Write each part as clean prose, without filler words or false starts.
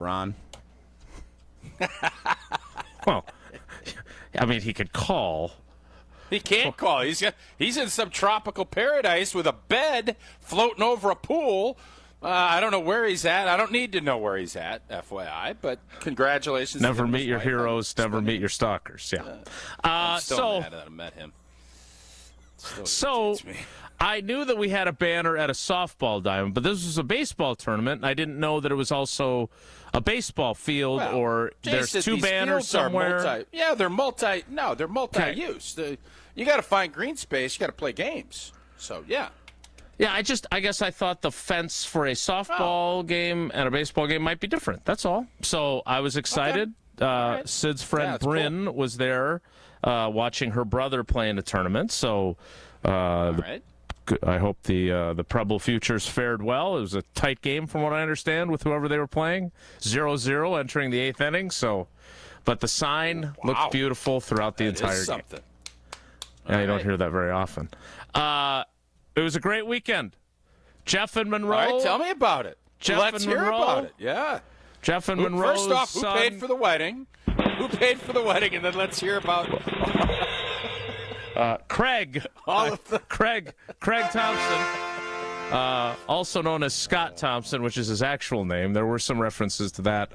Ron. Well, I mean, he could call. He can't call. He's in some tropical paradise with a bed floating over a pool. I don't know where he's at. I don't need to know where he's at, FYI. But congratulations. Never meet your heroes. Never meet your stalkers. Yeah. I'm still mad that I met him. So I knew that we had a banner at a softball diamond, but this was a baseball tournament, and I didn't know that it was also a baseball field or there's two banners somewhere. They're multi-use. Okay. You got to find green space. You got to play games. So, yeah. Yeah, I guess I thought the fence for a softball game and a baseball game might be different. That's all. So I was excited. Okay. Right. Sid's friend Bryn was there watching her brother play in a tournament. So I hope the Preble Futures fared well. It was a tight game from what I understand with whoever they were playing. 0-0 entering the 8th inning. But the sign looked beautiful throughout the entire game. Yeah, you don't hear that very often. It was a great weekend. Jeff and Monroe. All right, tell me about it. Let's hear about it. Yeah. Jeff and Monroe. First off, who paid for the wedding? Who paid for the wedding? And then let's hear about Craig. Craig Thompson, also known as Scott Thompson, which is his actual name. There were some references to that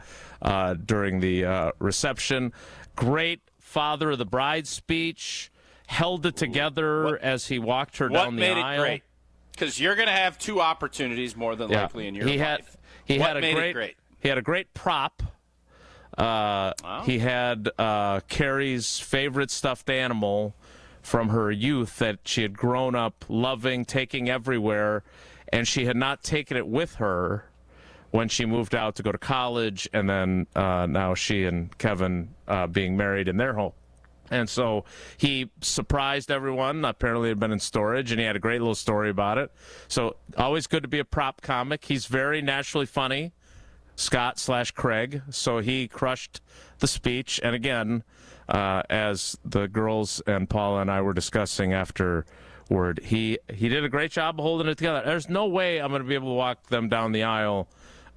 during the reception. Great father of the bride speech. Held it together as he walked her down the aisle. What made it great? Because you're going to have two opportunities more than likely in your life. He had a great prop. He had Carrie's favorite stuffed animal from her youth that she had grown up loving, taking everywhere, and she had not taken it with her when she moved out to go to college, and then now she and Kevin being married in their home. And so he surprised everyone. Apparently it had been in storage, and he had a great little story about it. So always good to be a prop comic. He's very naturally funny, Scott/Craig. So he crushed the speech. And again, as the girls and Paula and I were discussing afterward, he did a great job of holding it together. There's no way I'm going to be able to walk them down the aisle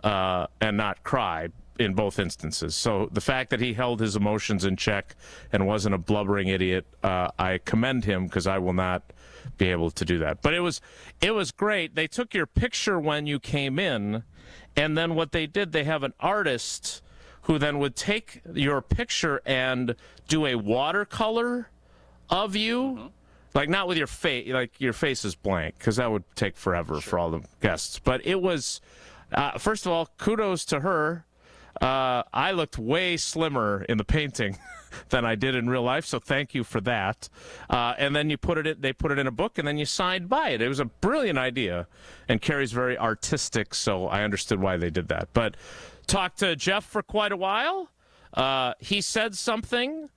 and not cry in both instances. So the fact that he held his emotions in check and wasn't a blubbering idiot, I commend him because I will not be able to do that. But it was great. They took your picture when you came in, and then what they did, they have an artist who then would take your picture and do a watercolor of you. Mm-hmm. Like not with your face, like your face is blank, because that would take forever for all the guests. But it was, first of all, kudos to her. I looked way slimmer in the painting than I did in real life, so thank you for that. And then they put it in a book, and then you signed by it. It was a brilliant idea, and Carrie's very artistic, so I understood why they did that. But talked to Jeff for quite a while. He said something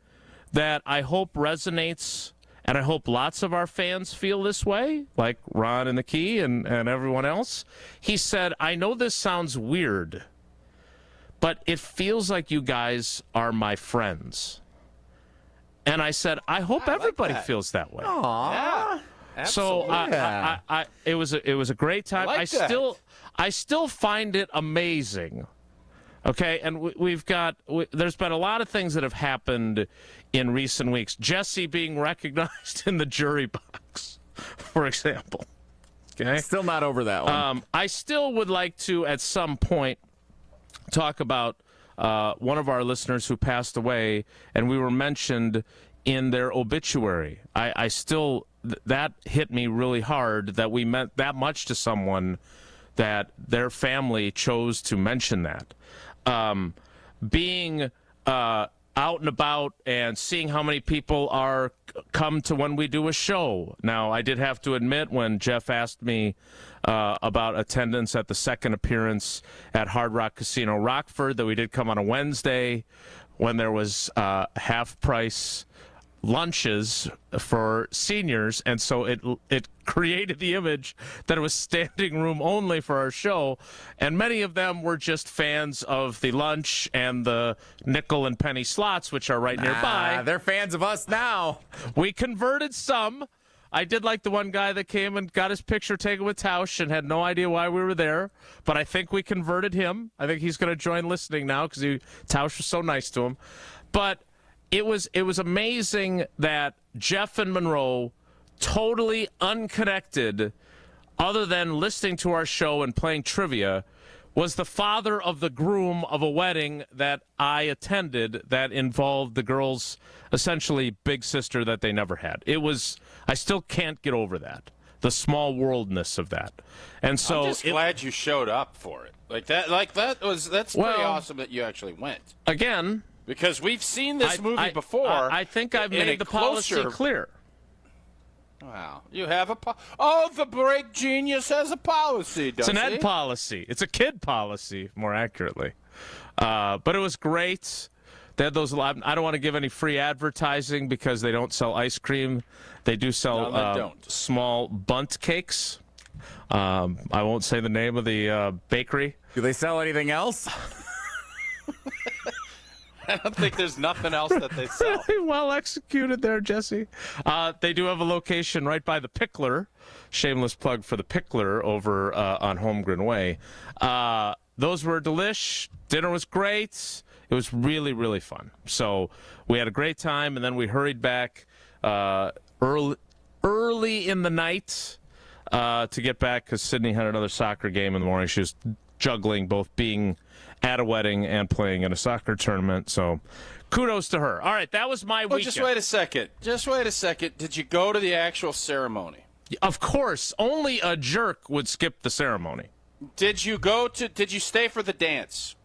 that I hope resonates, and I hope lots of our fans feel this way, like Ron and the Key and everyone else. He said, I know this sounds weird, but it feels like you guys are my friends. And I said, I hope everybody feels that way. Aww. Yeah, absolutely. So it was a great time. I still find it amazing. Okay, and there's been a lot of things that have happened in recent weeks. Jesse being recognized in the jury box, for example. Okay, still not over that one. I still would like to, at some point, talk about one of our listeners who passed away, and we were mentioned in their obituary. I still, that hit me really hard that we meant that much to someone that their family chose to mention that. Being out and about and seeing how many people come to when we do a show. Now, I did have to admit when Jeff asked me about attendance at the second appearance at Hard Rock Casino Rockford that we did come on a Wednesday when there was half-price lunches for seniors, and so it created the image that it was standing room only for our show, and many of them were just fans of the lunch and the nickel and penny slots, which are right nearby. They're fans of us now. We converted some. I did like the one guy that came and got his picture taken with Tausch and had no idea why we were there. But I think we converted him. I think he's going to join listening now because Tausch was so nice to him. But it was amazing that Jeff and Monroe, totally unconnected, other than listening to our show and playing trivia, was the father of the groom of a wedding that I attended that involved the girl's essentially big sister that they never had. I still can't get over that, the small worldness of that. And so I'm just glad you showed that's pretty awesome that you actually went. Again, because we've seen this movie before. I think I've made the policy clear. Wow. You have the break genius has a policy, does It's an ed policy. It's a kid policy, more accurately. But it was great. They had those. I don't want to give any free advertising because they don't sell ice cream. They do sell small Bunt cakes. I won't say the name of the bakery. Do they sell anything else? I don't think there's nothing else that they sell. Really well executed there, Jesse. They do have a location right by the Pickler. Shameless plug for the Pickler over on Holmgren Way. Those were delish. Dinner was great. It was really, really fun. So we had a great time, and then we hurried back early in the night to get back because Sydney had another soccer game in the morning. She was juggling both being at a wedding and playing in a soccer tournament. So kudos to her. All right, that was my weekend. Just wait a second. Did you go to the actual ceremony? Of course. Only a jerk would skip the ceremony. Did you stay for the dance?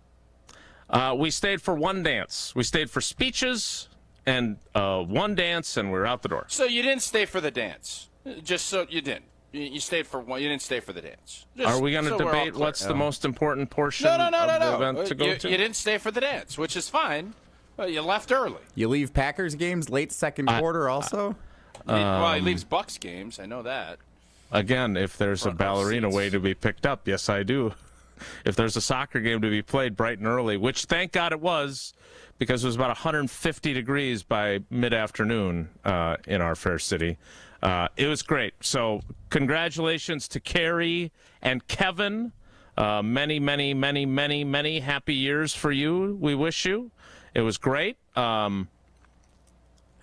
We stayed for one dance. We stayed for speeches and one dance, and we were out the door. So you didn't stay for the dance. Just so you didn't. You stayed for one. You didn't stay for the dance. Are we going to debate what's the most important portion of the event to go to? You didn't stay for the dance, which is fine. You left early. You leave Packers games late second quarter also? He leaves Bucks games. I know that. Again, if there's a ballerina way to be picked up, yes, I do. If there's a soccer game to be played bright and early, which thank God it was, because it was about 150 degrees by mid-afternoon in our fair city. It was great. So congratulations to Carrie and Kevin. Many, many, many, many, many happy years for you. We wish you. It was great. What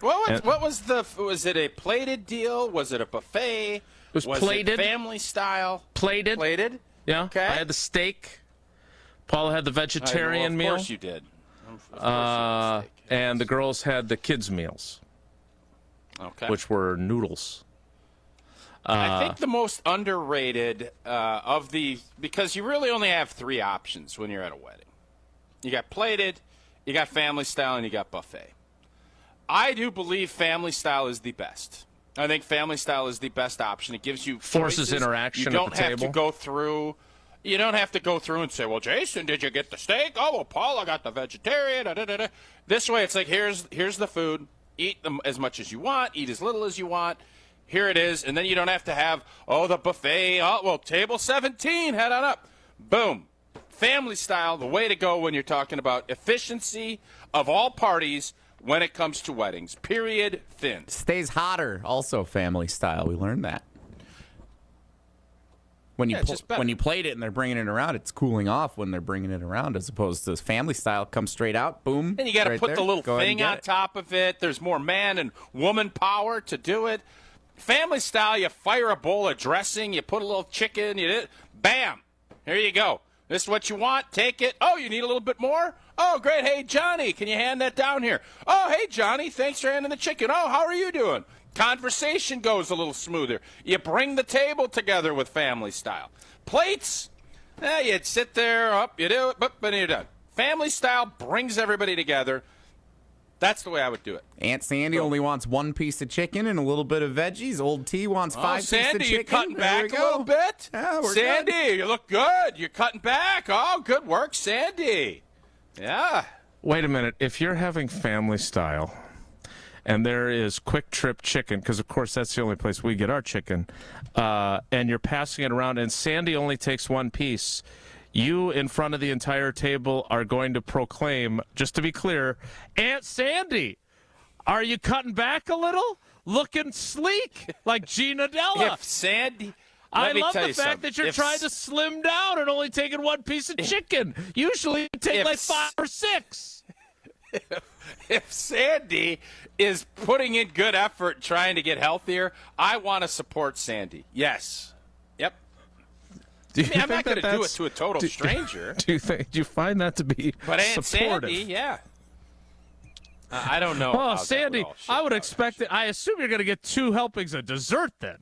was it a plated deal? Was it a buffet? It was plated. It family style? Plated. Plated? Yeah. Okay. I had the steak. Paula had the vegetarian meal. Of course you did. And the girls had the kids' meals. Okay. Which were noodles. I think the most underrated because you really only have three options when you're at a wedding. You got plated, you got family style, and you got buffet. I do believe family style is the best. I think family style is the best option. It gives you forces choices. Interaction You don't at the have table. to go through. You don't have to go through and say, "Well, Jason, did you get the steak? Oh, well, Paula got the vegetarian." Da, da, da, da. This way, it's like here's the food. Eat them as much as you want. Eat as little as you want. Here it is, and then you don't have to have the buffet. Oh, well, table 17, head on up. Boom. Family style, the way to go when you're talking about efficiency of all parties when it comes to weddings. Period. Thin. Stays hotter, also family style. We learned that. When you played it and they're bringing it around, it's cooling off when they're bringing it around, as opposed to family style. Comes straight out, boom. And you got to put the little thing on top of it. There's more man and woman power to do it. Family style, you fire a bowl of dressing, you put a little chicken, bam, here you go. This is what you want, take it. Oh, you need a little bit more? Oh, great. Hey, Johnny, can you hand that down here? Oh, hey, Johnny, thanks for handing the chicken. Oh, how are you doing? Conversation goes a little smoother. You bring the table together with family style. Plates, you'd sit there, you do it, but then you're done. Family style brings everybody together. That's the way I would do it. Aunt Sandy only wants one piece of chicken and a little bit of veggies. Old T wants 5 pieces of chicken. Sandy, you're cutting back a little bit? Yeah, we're Sandy, good. You look good. You're cutting back. Oh, good work, Sandy. Yeah. Wait a minute. If you're having family style and there is Quick Trip chicken, because, of course, that's the only place we get our chicken, and you're passing it around and Sandy only takes one piece, you, in front of the entire table, are going to proclaim, just to be clear, Aunt Sandy, are you cutting back a little? looking sleek like Gina Della. If Sandy, I let me love tell the you fact something. that you're If trying to slim down and only taking one piece of chicken. Usually you take If like 5 or 6. If Sandy is putting in good effort trying to get healthier, I want to support Sandy. Yes. Yep. I'm not going to do it to a total stranger. Do you find that to be But Aunt supportive? Sandy, yeah. I don't know. Oh, how Sandy, that would all shake I would out, expect it. I assume you're going to get 2 helpings of dessert then.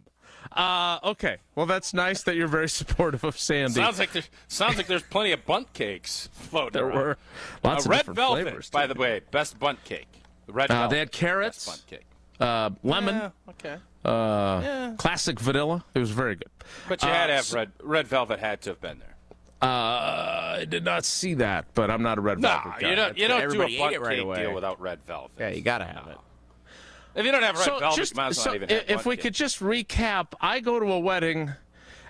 Okay. Well, that's nice that you're very supportive of Sandy. Sounds like there's plenty of bunt cakes floating There around. were lots of red different velvet, flavors. by the way, best bunt cake. The red velvet. They had carrots, best bunt cake. lemon, Okay. classic vanilla. It was very good. But you had to have red velvet had to have been there. I did not see that, but I'm not a red No, velvet guy. you don't do Everybody a ate bunt it right cake away. deal without red velvet. Yeah, you got to have it. If you don't have red velvet, just, you might as well so not even have if bunt we cake. could just recap, I go to a wedding,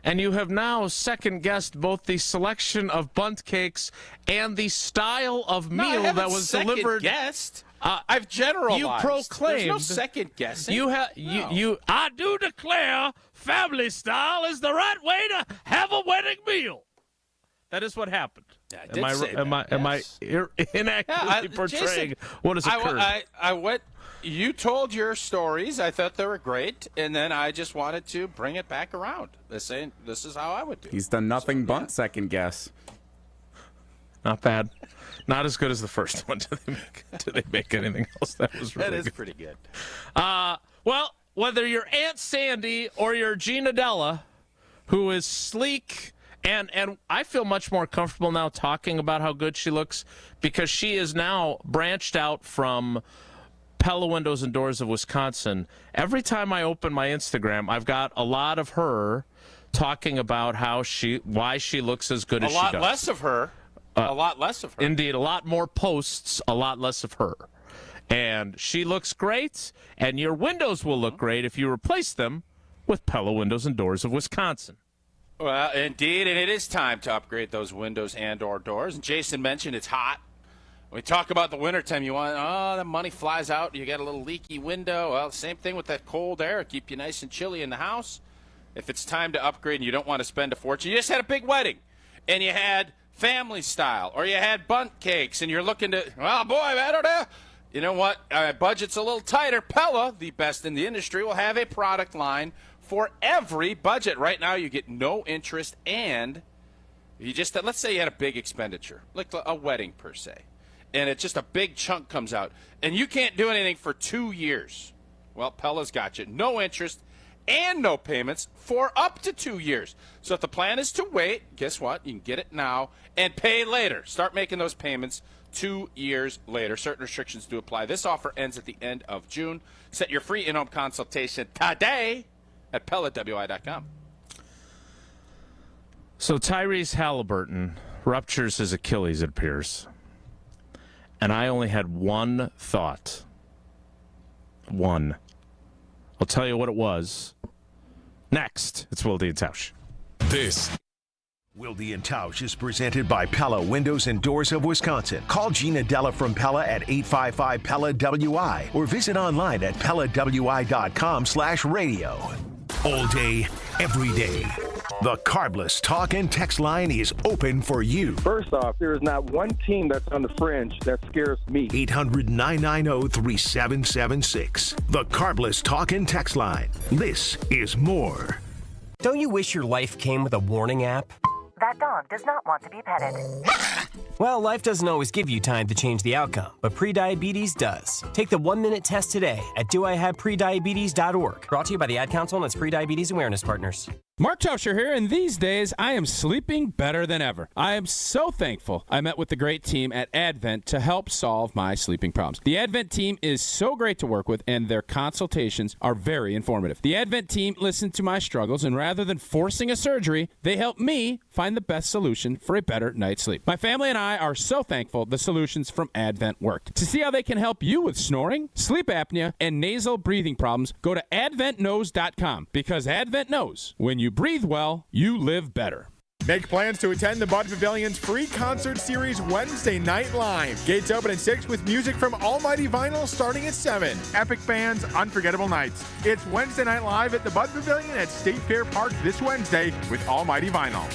and you have now second-guessed both the selection of bunt cakes and the style of No, I meal haven't that was delivered. Guessed. I've generalized. You There's proclaimed. no second guessing. I do declare family style is the right way to have a wedding meal. That is what happened. Yeah, I did say am that, I yes. inaccurately portraying Jason, what has occurred? I went. You told your stories. I thought they were great, and then I just wanted to bring it back around. This is how I would do it. He's done nothing but second guess. Not bad. Not as good as the first one. Do they make anything else? That was really That is good. pretty good. Well, whether you're Aunt Sandy or you're Gina Della, who is sleek, and I feel much more comfortable now talking about how good she looks because she is now branched out from Pella Windows and Doors of Wisconsin. Every time I open my Instagram, I've got a lot of her talking about why she looks as good as she does. A lot less of her. A lot less of her. Indeed, a lot more posts, a lot less of her. And she looks great, and your windows will look great if you replace them with Pella Windows and Doors of Wisconsin. Well, indeed, and it is time to upgrade those windows and/or doors. And Jason mentioned it's hot. When we talk about the wintertime, you want, the money flies out, you got a little leaky window. Well, same thing with that cold air. Keep you nice and chilly in the house. If it's time to upgrade and you don't want to spend a fortune, you just had a big wedding, and you had family style, or you had bunt cakes, and you're looking to, well, boy, I don't know. You know what? Budget's a little tighter. Pella, the best in the industry, will have a product line for every budget. Right now, you get no interest, and you just, let's say you had a big expenditure, like a wedding per se, and it's just a big chunk comes out, and you can't do anything for 2 years. Well, Pella's got you. No interest and no payments for up to 2 years. So if the plan is to wait, guess what? You can get it now and pay later. Start making those payments 2 years later. Certain restrictions do apply. This offer ends at the end of June. Set your free in-home consultation today at PellaWI.com. So Tyrese Halliburton ruptures his Achilles, it appears. And I only had one thought. One. I'll tell you what it was. Next, it's Wilde and Tausch. This Wilde and Tausch is presented by Pella Windows and Doors of Wisconsin. Call Gina Della from Pella at 855-PELLA-WI or visit online at PellaWI.com/radio. All day, every day. The Carbless Talk and Text line is open for you. First off, there is not one team that's on the fringe that scares me. 800-990-3776. The Carbless Talk and Text line. This is more. Don't you wish your life came with a warning app? That dog does not want to be petted. Well, life doesn't always give you time to change the outcome, but prediabetes does. Take the 1-minute test today at doihaveprediabetes.org. Brought to you by the Ad Council and its Prediabetes Awareness Partners. Mark Tauscher here, and these days I am sleeping better than ever. I am so thankful I met with the great team at Advent to help solve my sleeping problems. The Advent team is so great to work with, and their consultations are very informative. The Advent team listened to my struggles, and rather than forcing a surgery, they helped me find the best solution for a better night's sleep. My family and I are so thankful the solutions from Advent worked. To see how they can help you with snoring, sleep apnea, and nasal breathing problems, go to adventknows.com, because Advent knows when you breathe well, you live better. Make plans to attend the Bunt Pavilion's free concert series Wednesday Night Live. Gates open at 6 with music from Almighty Vinyl starting at 7. Epic bands, unforgettable nights. It's Wednesday Night Live at the Bunt Pavilion at State Fair Park this Wednesday with Almighty Vinyl.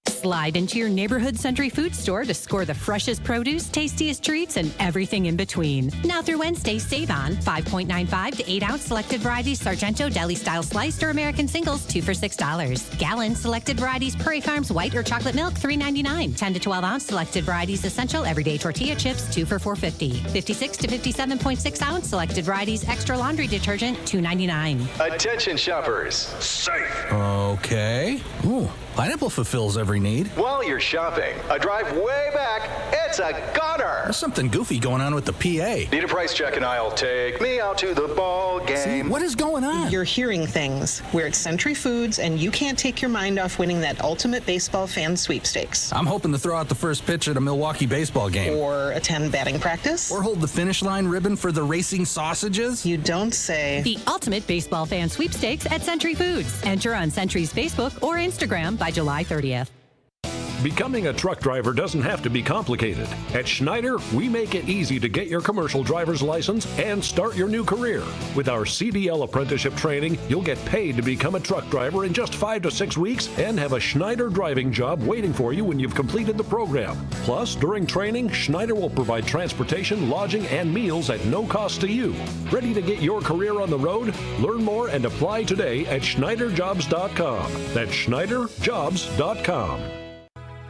Slide into your neighborhood Century Food Store to score the freshest produce, tastiest treats, and everything in between. Now through Wednesday, save on 5.95 to 8-ounce selected varieties Sargento Deli-style sliced or American singles, 2 for $6. Gallon selected varieties Prairie Farms white or chocolate milk, $3.99. 10 to 12-ounce selected varieties Essential Everyday Tortilla Chips, 2 for $4.50. 56 to 57.6-ounce selected varieties Extra Laundry Detergent, $2.99. Attention shoppers. Safe. Okay. Ooh, pineapple fulfills every need. While you're shopping, a drive way back, it's a gunner. There's something goofy going on with the PA. Need a price check and I'll take me out to the ball game. See, what is going on? You're hearing things. We're at Century Foods, and you can't take your mind off winning that ultimate baseball fan sweepstakes. I'm hoping to throw out the first pitch at a Milwaukee baseball game. Or attend batting practice. Or hold the finish line ribbon for the racing sausages. You don't say. The ultimate baseball fan sweepstakes at Century Foods. Enter on Century's Facebook or Instagram by July 30th. Becoming a truck driver doesn't have to be complicated. At Schneider, we make it easy to get your commercial driver's license and start your new career. With our CDL apprenticeship training, you'll get paid to become a truck driver in just 5 to 6 weeks and have a Schneider driving job waiting for you when you've completed the program. Plus, during training, Schneider will provide transportation, lodging, and meals at no cost to you. Ready to get your career on the road? Learn more and apply today at SchneiderJobs.com. That's SchneiderJobs.com.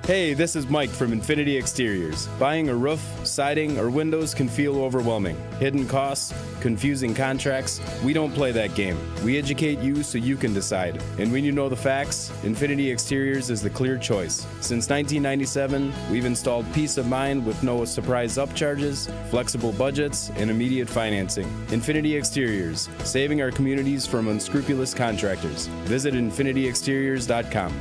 Hey, this is Mike from Infinity Exteriors. Buying a roof, siding, or windows can feel overwhelming. Hidden costs, confusing contracts. We don't play that game. We educate you so you can decide. And when you know the facts, Infinity Exteriors is the clear choice. Since 1997, we've installed peace of mind with no surprise upcharges, flexible budgets, and immediate financing. Infinity Exteriors, saving our communities from unscrupulous contractors. Visit infinityexteriors.com.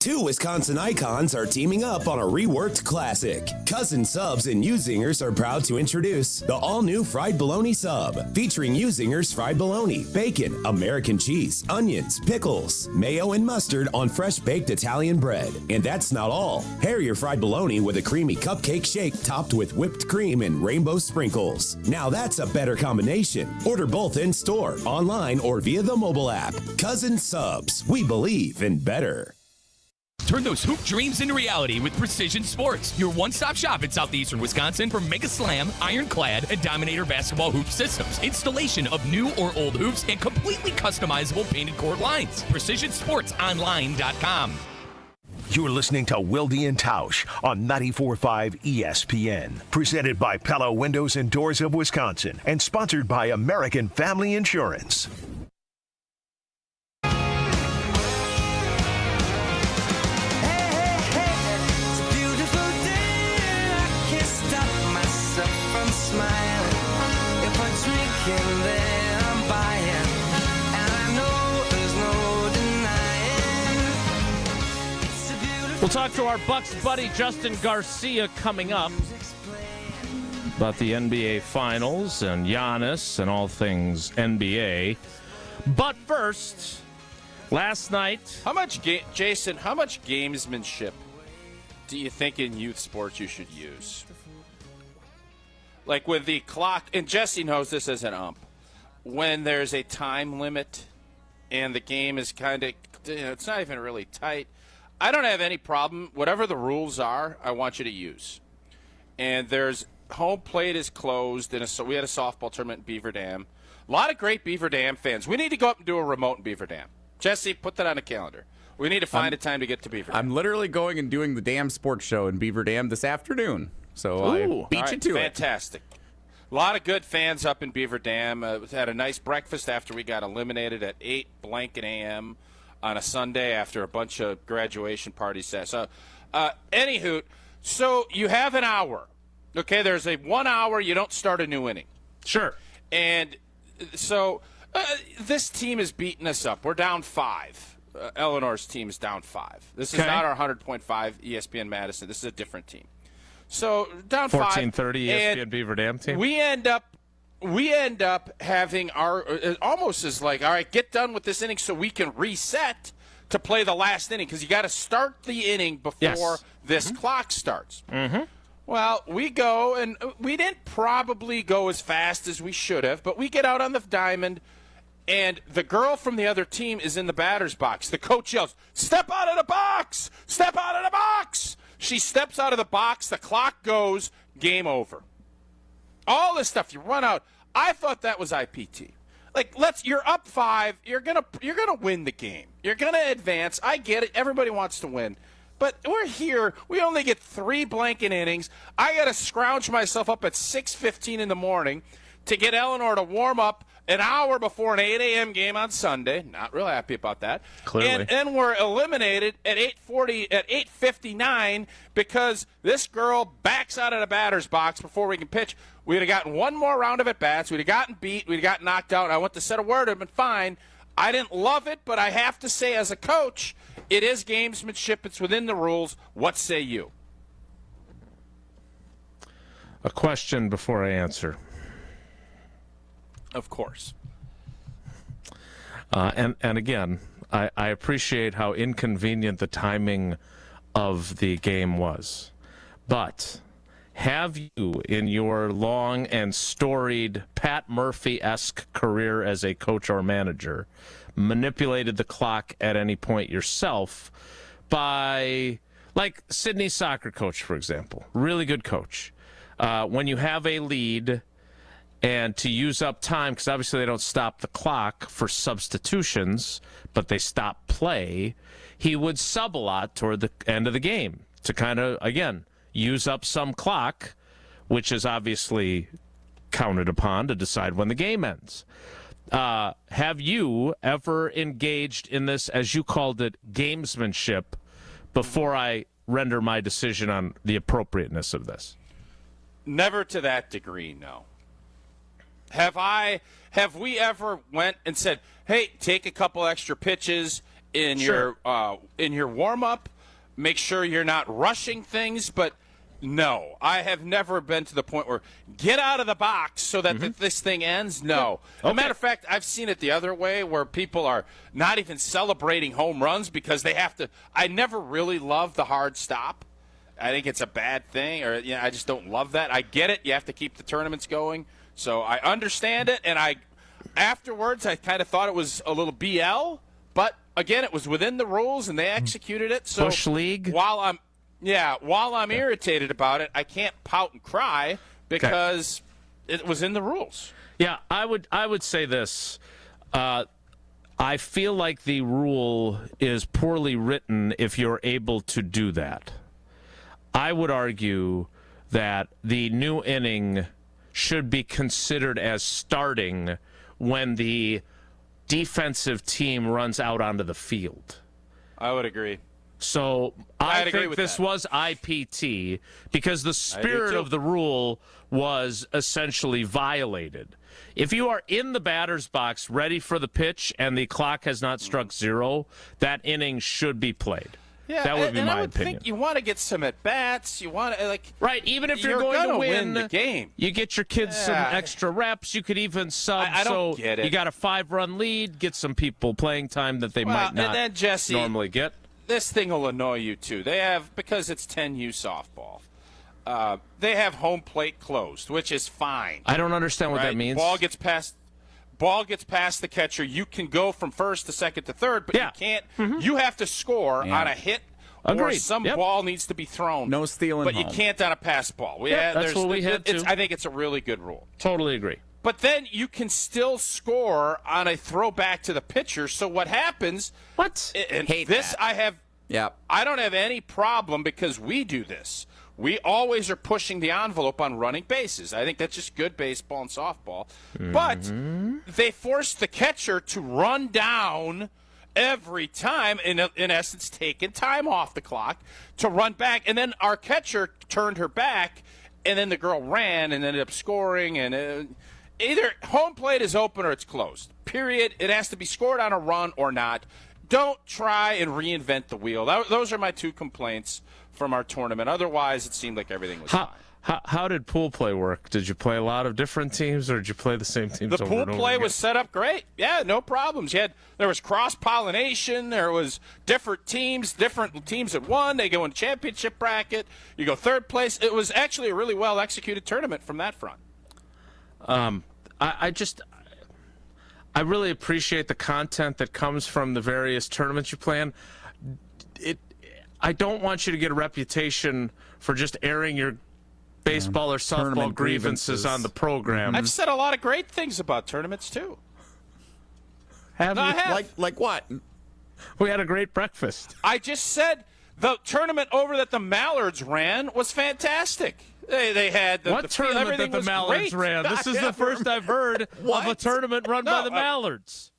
2 Wisconsin icons are teaming up on a reworked classic. Cousin Subs and U-Zingers are proud to introduce the all-new fried bologna sub, featuring U-Zingers fried bologna, bacon, American cheese, onions, pickles, mayo, and mustard on fresh-baked Italian bread. And that's not all. Pair your fried bologna with a creamy cupcake shake topped with whipped cream and rainbow sprinkles. Now that's a better combination. Order both in-store, online, or via the mobile app. Cousin Subs. We believe in better. Turn those hoop dreams into reality with Precision Sports, your one-stop shop in southeastern Wisconsin for Mega Slam, Ironclad, and Dominator basketball hoop systems. Installation of new or old hoops and completely customizable painted court lines. PrecisionSportsOnline.com. You're listening to Wilde and Tausch on 94.5 ESPN. Presented by Pella Windows and Doors of Wisconsin and sponsored by American Family Insurance. We'll talk to our Bucks buddy Justin Garcia coming up about the NBA Finals and Giannis and all things NBA. But first, last night... Jason, how much gamesmanship do you think in youth sports you should use? Like with the clock, and Jesse knows this as an ump, when there's a time limit and the game is kind of, it's not even really tight. I don't have any problem. Whatever the rules are, I want you to use. And there's home plate is closed. So we had a softball tournament in Beaver Dam. A lot of great Beaver Dam fans. We need to go up and do a remote in Beaver Dam. Jesse, put that on a calendar. We need to find a time to get to Beaver Dam. I'm literally going and doing the Dam Sports Show in Beaver Dam this afternoon. So I beat you to it. Fantastic. A lot of good fans up in Beaver Dam. Had a nice breakfast after we got eliminated at 8 blanket a.m. on a Sunday after a bunch of graduation parties. So, anywho, so you have an hour. Okay, there's a 1 hour. You don't start a new inning. Sure. And so this team is beating us up. We're down 5. Eleanor's team is down 5. This is not our 100.5 ESPN Madison. This is a different team. So down 5. 1430 ESPN Beaver Dam team. We end up having our almost as like, all right, get done with this inning so we can reset to play the last inning because you got to start the inning before this clock starts. Mm-hmm. Well, we go, and we didn't probably go as fast as we should have, but we get out on the diamond, and the girl from the other team is in the batter's box. The coach yells, "Step out of the box! Step out of the box!" She steps out of the box. The clock goes. Game over. All this stuff. You run out. I thought that was IPT. Like, you're up 5. You're gonna win the game. You're gonna advance. I get it. Everybody wants to win. But we're here. We only get 3 blanket innings. I got to scrounge myself up at 6:15 in the morning to get Eleanor to warm up an hour before an 8 a.m. game on Sunday. Not real happy about that. Clearly. And then we're eliminated at 8:59 because this girl backs out of the batter's box before we can pitch. We'd have gotten one more round of at-bats. We'd have gotten beat. We'd have gotten knocked out. I went to say a word. It would have been fine. I didn't love it, but I have to say as a coach, it is gamesmanship. It's within the rules. What say you? A question before I answer. Of course. And again, I appreciate how inconvenient the timing of the game was. But have you, in your long and storied Pat Murphy-esque career as a coach or manager, manipulated the clock at any point yourself by, like Sydney's soccer coach, for example, really good coach. When you have a lead and to use up time, because obviously they don't stop the clock for substitutions, but they stop play, he would sub a lot toward the end of the game to kind of, again, use up some clock, which is obviously counted upon to decide when the game ends. Have you ever engaged in this, as you called it, gamesmanship, before I render my decision on the appropriateness of this? Never to that degree, no. Have we ever went and said, "Hey, take a couple extra pitches in your warm up, make sure you're not rushing things"? But no, I have never been to the point where get out of the box so that this thing ends. No. As a matter of fact, I've seen it the other way where people are not even celebrating home runs because they have to. I never really loved the hard stop. I think it's a bad thing, or I just don't love that. I get it. You have to keep the tournaments going. So I understand it, and afterwards I kind of thought it was a little BL, but again, it was within the rules, and they executed it. So Bush League? While I'm irritated about it, I can't pout and cry because it was in the rules. Yeah, I would say this. I feel like the rule is poorly written if you're able to do that. I would argue that the new inning should be considered as starting when the defensive team runs out onto the field. I would agree. So I think this was IPT because the spirit of the rule was essentially violated. If you are in the batter's box ready for the pitch and the clock has not struck 0, that inning should be played. Yeah, that would be my I would opinion. Think you want to get some at bats. You want to right. Even if you're going to win the game, you get your kids some extra reps. You could even sub. I don't get it. You got a 5-run lead. Get some people playing time that they might not and then, Jesse, normally get. This thing will annoy you too. They have, because it's 10U softball. They have home plate closed, which is fine. I don't understand what that means. Ball gets past the catcher. You can go from first to second to third, but you can't. You have to score on a hit or some ball needs to be thrown. No stealing, but you can't on a pass ball. That's what we had to. I think it's a really good rule. Totally agree. But then you can still score on a throwback to the pitcher. So what happens? What? And this I have. Yeah. I don't have any problem because we do this. We always are pushing the envelope on running bases. I think that's just good baseball and softball. But they force the catcher to run down every time, in essence, taking time off the clock to run back. And then our catcher turned her back, and then the girl ran and ended up scoring. And either home plate is open or it's closed. Period. It has to be scored on a run or not. Don't try and reinvent the wheel. Those are my 2 complaints from our tournament. Otherwise, it seemed like everything was fine. How did pool play work? Did you play a lot of different teams, or did you play the same teams The over and pool over play again? was set up great. Yeah, no problems. There was cross-pollination. There was different teams that won. They go in championship bracket. You go third place. It was actually a really well-executed tournament from that front. I really appreciate the content that comes from the various tournaments you plan. I don't want you to get a reputation for just airing your baseball or softball grievances on the program. I've said a lot of great things about tournaments, too. Have you? Like what? We had a great breakfast. I just said the tournament over that the Mallards ran was fantastic. They had the tournament that the Mallards ran? This is the first I've heard of a tournament run by the Mallards.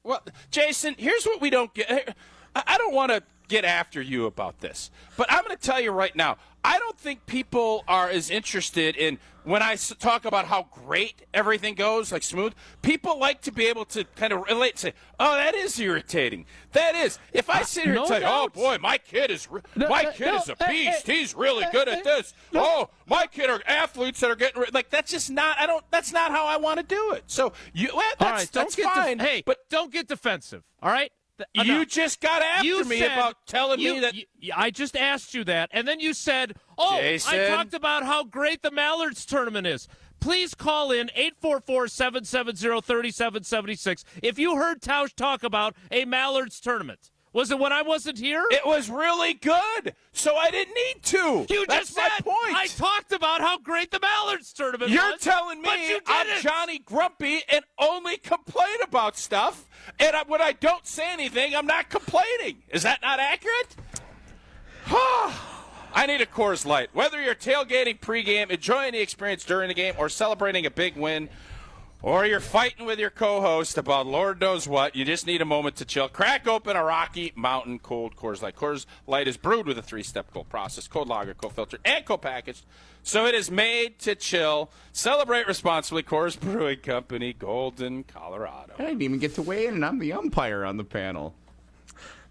Well, Jason, here's what we don't get. I don't want to get after you about this, but I'm going to tell you right now, I don't think people are as interested in when I talk about how great everything goes, like smooth. People like to be able to kind of relate and say, oh, that is irritating. That is. If I sit here and tell you, oh, boy, my kid is a beast. He's really good at this. Oh, my kid are athletes that are getting like that's just not that's not how I want to do it. So that's fine. But don't get defensive. All right? You just got after me about telling me that. I just asked you that, and then you said, Jason. I talked about how great the Mallards tournament is. Please call in 844-770-3776 if you heard Tausch talk about a Mallards tournament. Was it when I wasn't here? It was really good, so I didn't need to. That's my point. I talked about how great the Mallards tournament was. You're telling me I'm Johnny Grumpy and only complain about stuff, and when I don't say anything, I'm not complaining. Is that not accurate? I need a Coors Light. Whether you're tailgating pregame, enjoying the experience during the game, or celebrating a big win, or you're fighting with your co-host about Lord knows what, you just need a moment to chill. Crack open a Rocky Mountain cold Coors Light. Coors Light is brewed with a 3-step cold process, cold lager, cold filtered, and co-packaged, so it is made to chill. Celebrate responsibly. Coors Brewing Company, Golden, Colorado. I didn't even get to weigh in, and I'm the umpire on the panel.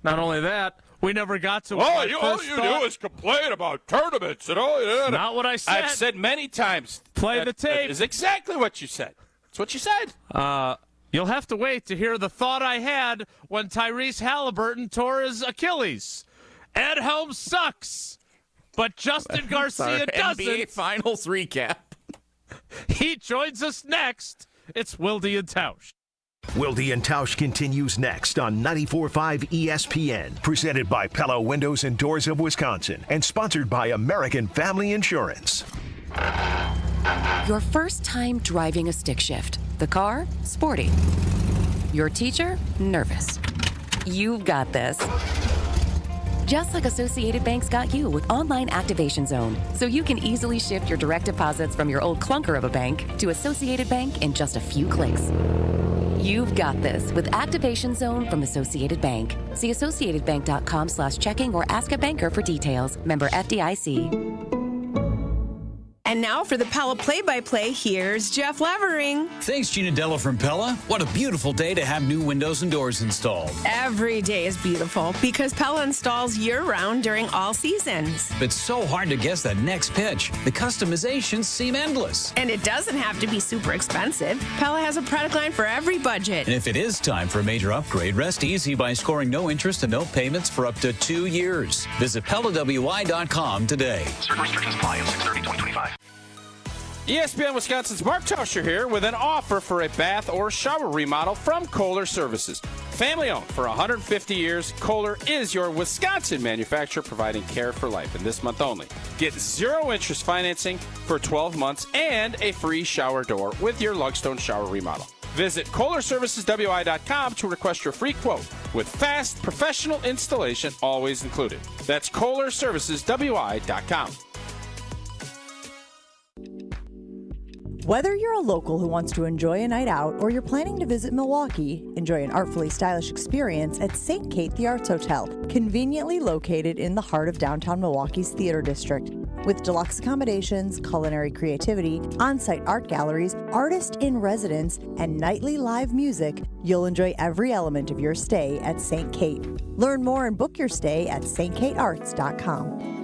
Not only that, we never got to. All you do is complain about tournaments and all. Not what I said. I've said many times. Play the tape. That is exactly what you said. That's what you said. You'll have to wait to hear the thought I had when Tyrese Halliburton tore his Achilles. Ed Helms sucks, but Justin Garcia doesn't. NBA Finals recap. He joins us next. It's Wilde and Tausch. Wilde and Tausch continues next on 94.5 ESPN, presented by Pella Windows and Doors of Wisconsin, and sponsored by American Family Insurance. Your first time driving a stick shift. The car, sporty. Your teacher, nervous. You've got this. Just like Associated Bank's got you with Online Activation Zone, so you can easily shift your direct deposits from your old clunker of a bank to Associated Bank in just a few clicks. You've got this with Activation Zone from Associated Bank. See associatedbank.com/checking or ask a banker for details. Member FDIC. And now for the Pella play-by-play, here's Jeff Levering. Thanks, Gina Della from Pella. What a beautiful day to have new windows and doors installed. Every day is beautiful because Pella installs year-round during all seasons. It's so hard to guess that next pitch. The customizations seem endless. And it doesn't have to be super expensive. Pella has a product line for every budget. And if it is time for a major upgrade, rest easy by scoring no interest and no payments for up to 2 years. Visit PellaWI.com today. Certain restrictions apply on 6/30/2025. ESPN Wisconsin's Mark Tauscher here with an offer for a bath or shower remodel from Kohler Services. Family owned for 150 years, Kohler is your Wisconsin manufacturer providing care for life. And this month only, get 0 interest financing for 12 months and a free shower door with your Lugstone shower remodel. Visit KohlerServicesWI.com to request your free quote with fast professional installation always included. That's KohlerServicesWI.com. Whether you're a local who wants to enjoy a night out or you're planning to visit Milwaukee, enjoy an artfully stylish experience at St. Kate the Arts Hotel, conveniently located in the heart of downtown Milwaukee's Theater District. With deluxe accommodations, culinary creativity, on-site art galleries, artist in residence, and nightly live music, you'll enjoy every element of your stay at St. Kate. Learn more and book your stay at stkatearts.com.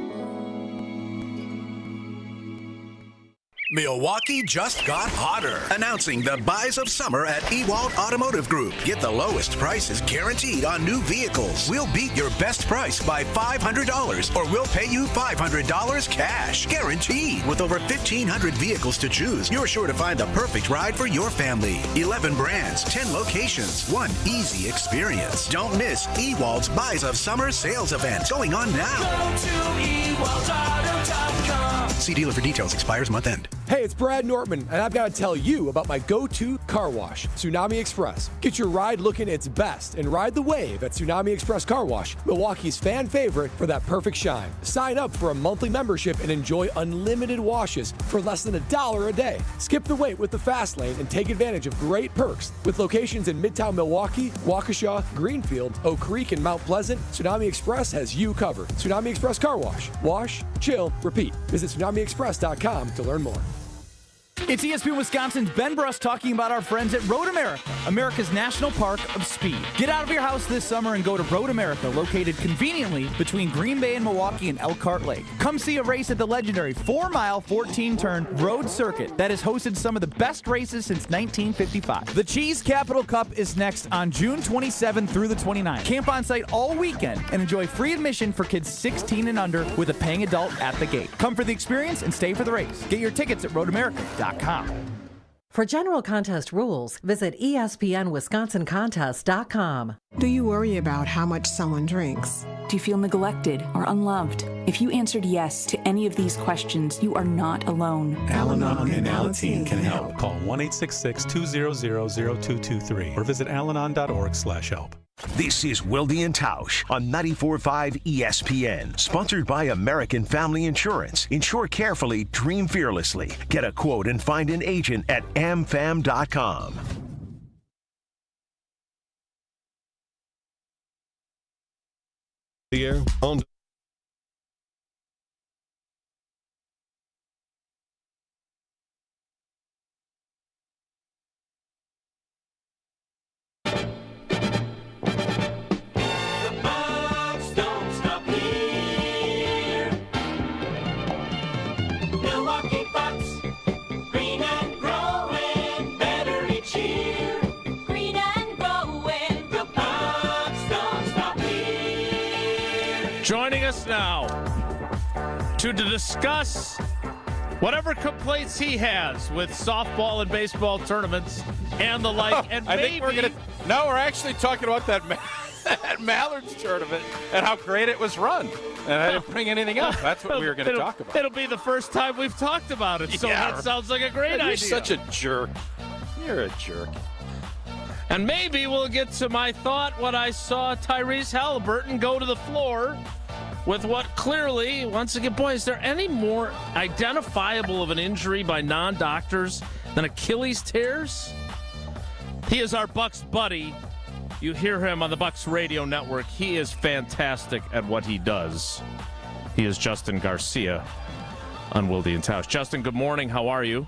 Milwaukee just got hotter. Announcing the buys of summer at Ewald Automotive Group. Get the lowest prices guaranteed on new vehicles. We'll beat your best price by $500 or we'll pay you $500 cash. Guaranteed. With over 1,500 vehicles to choose, you're sure to find the perfect ride for your family. 11 brands, 10 locations, one easy experience. Don't miss Ewald's Buys of Summer sales event going on now. Go to EwaldAuto.com. See dealer for details. Expires month end. Hey, it's Brad Nortman, and I've got to tell you about my go-to car wash, Tsunami Express. Get your ride looking its best and ride the wave at Tsunami Express Car Wash, Milwaukee's fan favorite for that perfect shine. Sign up for a monthly membership and enjoy unlimited washes for less than $1 a day. Skip the wait with the fast lane and take advantage of great perks. With locations in Midtown Milwaukee, Waukesha, Greenfield, Oak Creek, and Mount Pleasant, Tsunami Express has you covered. Tsunami Express Car Wash. Wash, chill, repeat. Visit TsunamiExpress.com to learn more. It's ESPN Wisconsin's Ben Bruss talking about our friends at Road America, America's National Park of Speed. Get out of your house this summer and go to Road America, located conveniently between Green Bay and Milwaukee and Elkhart Lake. Come see a race at the legendary 4-mile, 14-turn road circuit that has hosted some of the best races since 1955. The Cheese Capital Cup is next on June 27th through the 29th. Camp on site all weekend and enjoy free admission for kids 16 and under with a paying adult at the gate. Come for the experience and stay for the race. Get your tickets at roadamerica.com. For general contest rules, visit ESPNWisconsinContest.com. Do you worry about how much someone drinks? Do you feel neglected or unloved? If you answered yes to any of these questions, you are not alone. Al-Anon and Alateen can help. Call 1-866-200-0223 or visit alanon.org/help. This is Wilde and Tausch on 94.5 ESPN. Sponsored by American Family Insurance. Insure carefully, dream fearlessly. Get a quote and find an agent at amfam.com. The air on. Joining us now to discuss whatever complaints he has with softball and baseball tournaments and the like. And I maybe think we're actually talking about that Mallards tournament and how great it was run. And I didn't bring anything up. That's what we were going to talk about. It'll be the first time we've talked about it, so that sounds like a great idea. You're such a jerk. You're a jerk. And maybe we'll get to my thought when I saw Tyrese Halliburton go to the floor with what clearly, once again, boy, is there any more identifiable of an injury by non-doctors than Achilles tears? He is our Bucks buddy. You hear him on the Bucks radio network. He is fantastic at what he does. He is Justin Garcia on Wilde and Tausch. Justin, good morning. How are you?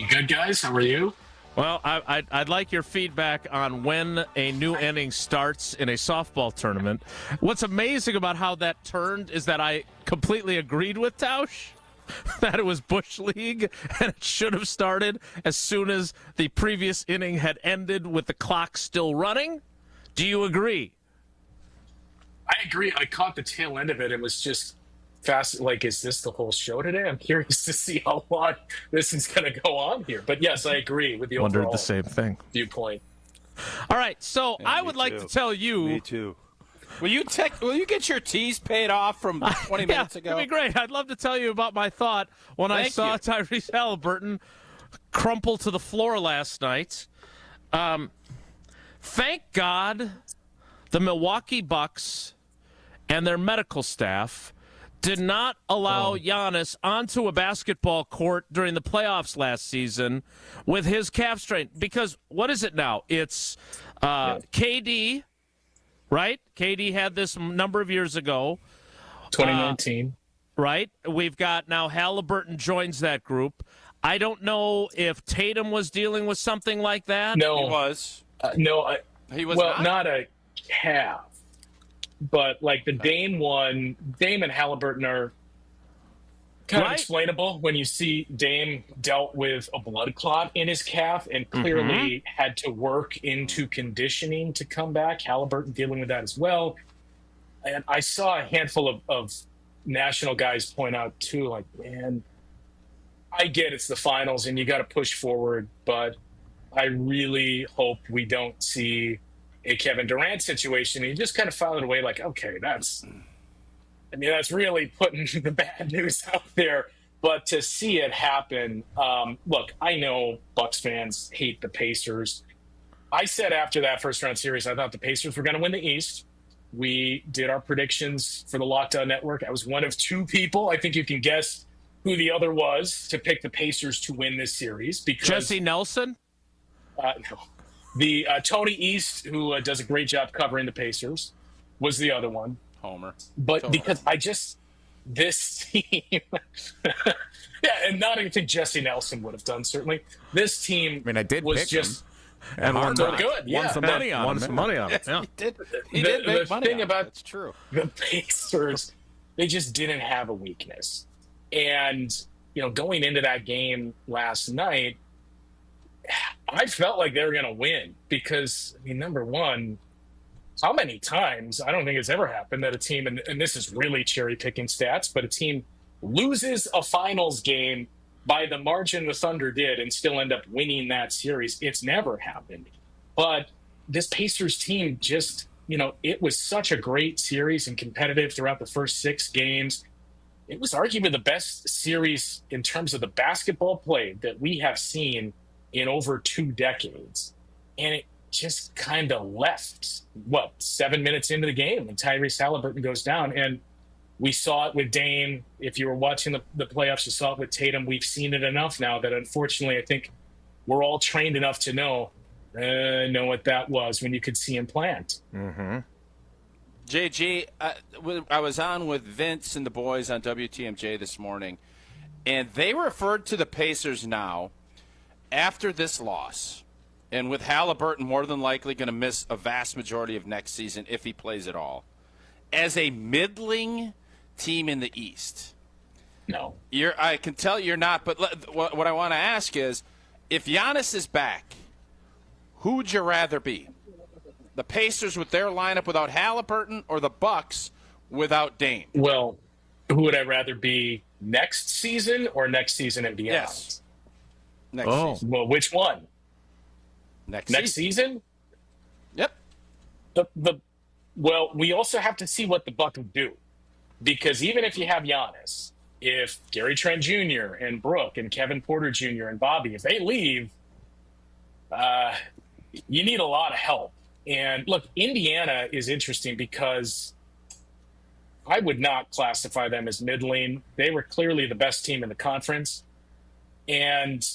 Good, guys. How are you? Well, I'd like your feedback on when a new inning starts in a softball tournament. What's amazing about how that turned is that I completely agreed with Tausch that it was Bush League and it should have started as soon as the previous inning had ended with the clock still running. Do you agree? I agree. I caught the tail end of it. It was just fast. Like, is this the whole show today? I'm curious to see how long this is going to go on here. But yes, I agree with the overall Wondered the same thing. Viewpoint. All right, so I would like to tell you. Me too. Will you get your teas paid off from 20 minutes ago? It'd be great. I'd love to tell you about my thought when I saw Tyrese Halliburton crumple to the floor last night. Thank God the Milwaukee Bucks and their medical staff did not allow Giannis onto a basketball court during the playoffs last season with his calf strain. Because what is it now? It's KD, right? KD had this a number of years ago. 2019. Right? We've got now Halliburton joins that group. I don't know if Tatum was dealing with something like that. No. He was. He was not a calf. But like the Dame one, Dame and Halliburton are kind of explainable when you see Dame dealt with a blood clot in his calf and clearly had to work into conditioning to come back. Halliburton dealing with that as well. And I saw a handful of national guys point out too, like, man, I get it's the finals and you got to push forward, but I really hope we don't see a Kevin Durant situation. And he just kind of filed it away like, okay, that's really putting the bad news out there. But to see it happen, look, I know Bucks fans hate the Pacers. I said after that first round series, I thought the Pacers were going to win the East. We did our predictions for the Lockdown Network. I was one of two people. I think you can guess who the other was to pick the Pacers to win this series. Because Jesse Nelson? No. The Tony East, who does a great job covering the Pacers, was the other one. Homer. But because this team, yeah, and not anything Jesse Nelson would have done, certainly. This team I did was pick just and won good. Won some money on it. Yeah. He did make money on it. That's true. The Pacers, they just didn't have a weakness. And, going into that game last night, I felt like they were going to win because, number one, how many times, I don't think it's ever happened that a team, and this is really cherry-picking stats, but a team loses a finals game by the margin the Thunder did and still end up winning that series. It's never happened. But this Pacers team just, it was such a great series and competitive throughout the first 6 games. It was arguably the best series in terms of the basketball play that we have seen in over 2 decades. And it just kind of left, 7 minutes into the game and Tyrese Halliburton goes down. And we saw it with Dame. If you were watching the playoffs, you saw it with Tatum. We've seen it enough now that unfortunately I think we're all trained enough to know what that was when you could see him plant. JG, I was on with Vince and the boys on WTMJ this morning, and they referred to the Pacers now after this loss. And with Halliburton more than likely going to miss a vast majority of next season if he plays at all, as a middling team in the East. No. I can tell you're not, but what I want to ask is, if Giannis is back, who would you rather be? The Pacers with their lineup without Halliburton or the Bucks without Dame? Well, who would I rather be, next season or next season and beyond? Yes. Next season. Well, which one? Next season? Yep. Well, we also have to see what the Bucks do. Because even if you have Giannis, if Gary Trent Jr. and Brooke and Kevin Porter Jr. and Bobby, if they leave, you need a lot of help. And look, Indiana is interesting because I would not classify them as middling. They were clearly the best team in the conference. And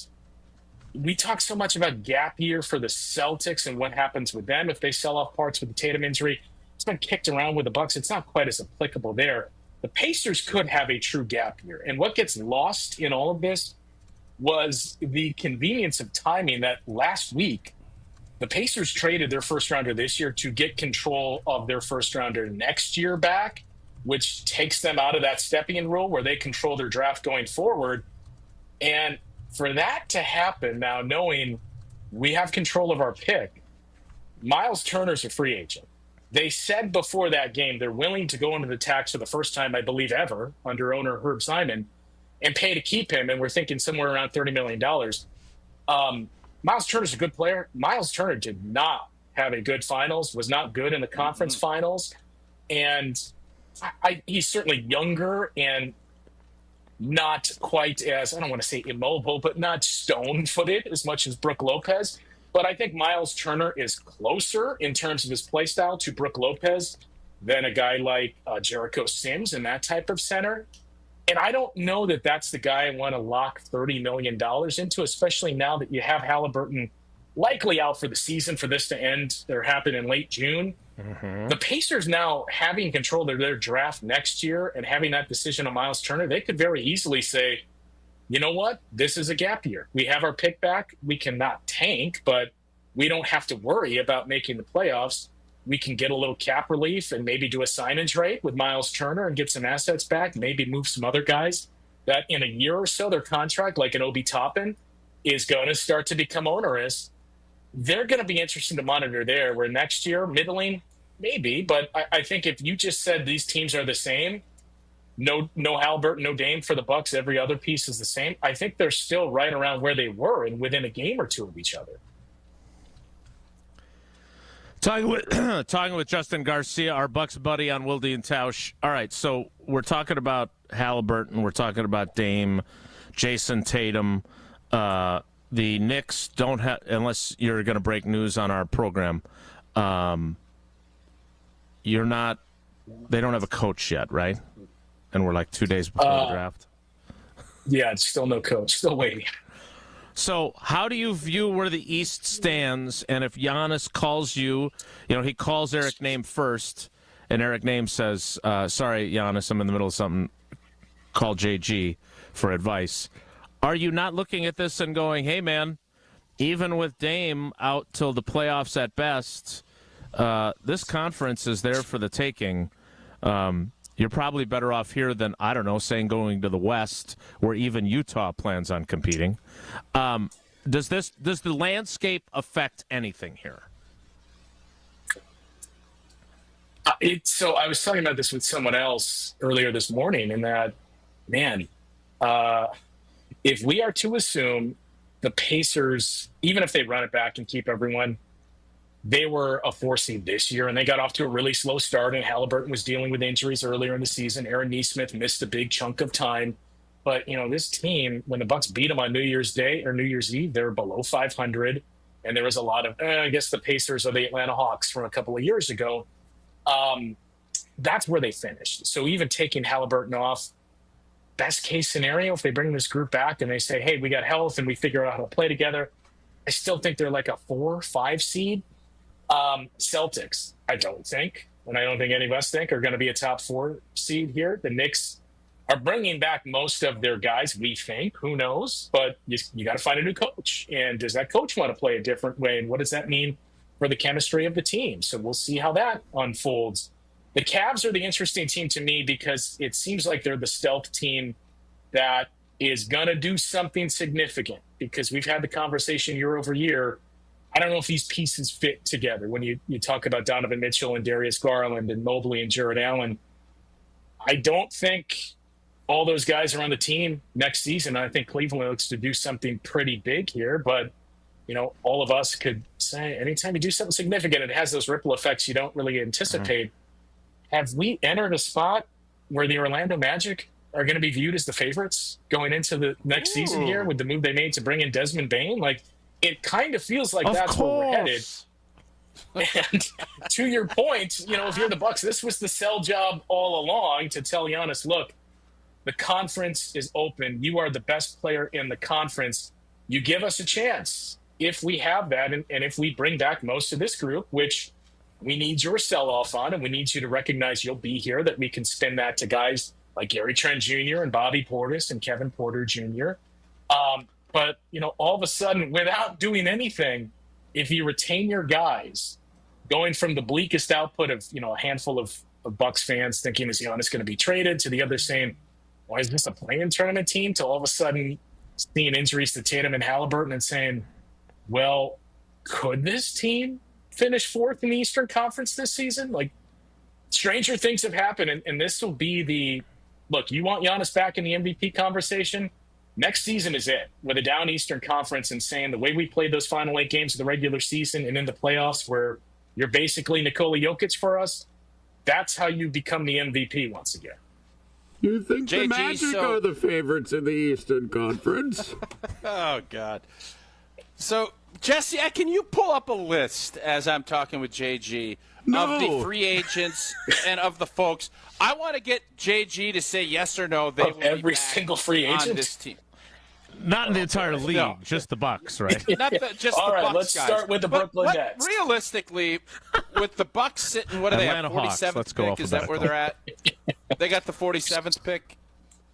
we talk so much about gap year for the Celtics and what happens with them if they sell off parts with the Tatum injury. It's been kicked around with the Bucks. It's not quite as applicable there. The Pacers could have a true gap year. And what gets lost in all of this was the convenience of timing that last week, the Pacers traded their first rounder this year to get control of their first rounder next year back, which takes them out of that stepping rule where they control their draft going forward. And for that to happen now, knowing we have control of our pick, Miles Turner's a free agent. They said before that game they're willing to go into the tax for the first time, I believe, ever under owner Herb Simon and pay to keep him. And we're thinking somewhere around $30 million. Miles Turner's a good player. Miles Turner did not have a good finals, was not good in the conference finals. And he's certainly younger and not quite as, I don't want to say immobile, but not stone-footed as much as Brook Lopez. But I think Miles Turner is closer in terms of his play style to Brook Lopez than a guy like Jericho Sims and that type of center. And I don't know that that's the guy I want to lock $30 million into, especially now that you have Halliburton likely out for the season for this to end or happen in late June. The Pacers now having control of their draft next year and having that decision on Miles Turner, they could very easily say, you know what? This is a gap year. We have our pick back. We cannot tank, but we don't have to worry about making the playoffs. We can get a little cap relief and maybe do a sign-in trade with Miles Turner and get some assets back, maybe move some other guys that in a year or so, their contract, like an Obi Toppin, is going to start to become onerous. They're going to be interesting to monitor there, where next year, middling, maybe. But I think if you just said these teams are the same, no Halliburton, no Dame for the Bucks, every other piece is the same, I think they're still right around where they were and within a game or two of each other. Talking with Justin Garcia, our Bucks buddy on Wilde and Tausch. All right, so we're talking about Halliburton. We're talking about Dame, Jason Tatum. The Knicks don't have, unless you're going to break news on our program, they don't have a coach yet, right? And we're like 2 days before the draft. Yeah, it's still no coach. Still waiting. So how do you view where the East stands? And if Giannis calls you, he calls Eric Name first, and Eric Name says, sorry, Giannis, I'm in the middle of something. Call JG for advice. Are you not looking at this and going, hey, man, even with Dame out till the playoffs at best, this conference is there for the taking. You're probably better off here than, I don't know, saying going to the West, where even Utah plans on competing. Does the landscape affect anything here? So I was talking about this with someone else earlier this morning, in that, man, if we are to assume the Pacers, even if they run it back and keep everyone, they were a 4 seed this year, and they got off to a really slow start, and Halliburton was dealing with injuries earlier in the season. Aaron Nesmith missed a big chunk of time. But, this team, when the Bucks beat them on New Year's Day or New Year's Eve, they were below 500, and there was a lot of, I guess the Pacers or the Atlanta Hawks from a couple of years ago. That's where they finished. So even taking Halliburton off, best case scenario, if they bring this group back and they say, hey, we got health and we figure out how to play together, I still think they're like a 4-5 seed. Celtics, I don't think, and I don't think any of us think, are going to be a top 4 seed here. The Knicks are bringing back most of their guys, we think. Who knows? But you got to find a new coach. And does that coach want to play a different way? And what does that mean for the chemistry of the team? So we'll see how that unfolds. The Cavs are the interesting team to me because it seems like they're the stealth team that is going to do something significant, because we've had the conversation year over year. I don't know if these pieces fit together. When you talk about Donovan Mitchell and Darius Garland and Mobley and Jared Allen, I don't think all those guys are on the team next season. I think Cleveland looks to do something pretty big here, but all of us could say anytime you do something significant, it has those ripple effects you don't really anticipate. Mm-hmm. Have we entered a spot where the Orlando Magic are going to be viewed as the favorites going into the next season here with the move they made to bring in Desmond Bane? Like, it kind of feels like that's where we're headed. And to your point, if you're the Bucks, this was the sell job all along, to tell Giannis, look, the conference is open. You are the best player in the conference. You give us a chance. If we have that, and if we bring back most of this group, which we need your sell-off on, and we need you to recognize you'll be here, that we can spin that to guys like Gary Trent Jr. and Bobby Portis and Kevin Porter Jr. But, all of a sudden, without doing anything, if you retain your guys, going from the bleakest output of, a handful of Bucks fans thinking, is Giannis going to be traded, to the other saying, why is this a play-in tournament team, to all of a sudden seeing injuries to Tatum and Halliburton and saying, well, could this team finish 4th in the Eastern Conference this season? Like, stranger things have happened, and this will be look, you want Giannis back in the MVP conversation? Next season is it, with a down Eastern Conference, and saying the way we played those final 8 games of the regular season and in the playoffs, where you're basically Nikola Jokic for us, that's how you become the MVP once again. You think the Magic are the favorites in the Eastern Conference? Oh, God. So, Jesse, can you pull up a list as I'm talking with JG of the free agents and of the folks? I want to get JG to say yes or no. They will every be single free agent on this team. Not in the entire league, just the Bucks, right? Not just All the right, Bucks, let's guys. start with the Brooklyn Nets. Realistically, with the Bucks sitting, what are they at? Atlanta Hawks. 47th Let's go pick? Is that where they're at? They got the 47th pick.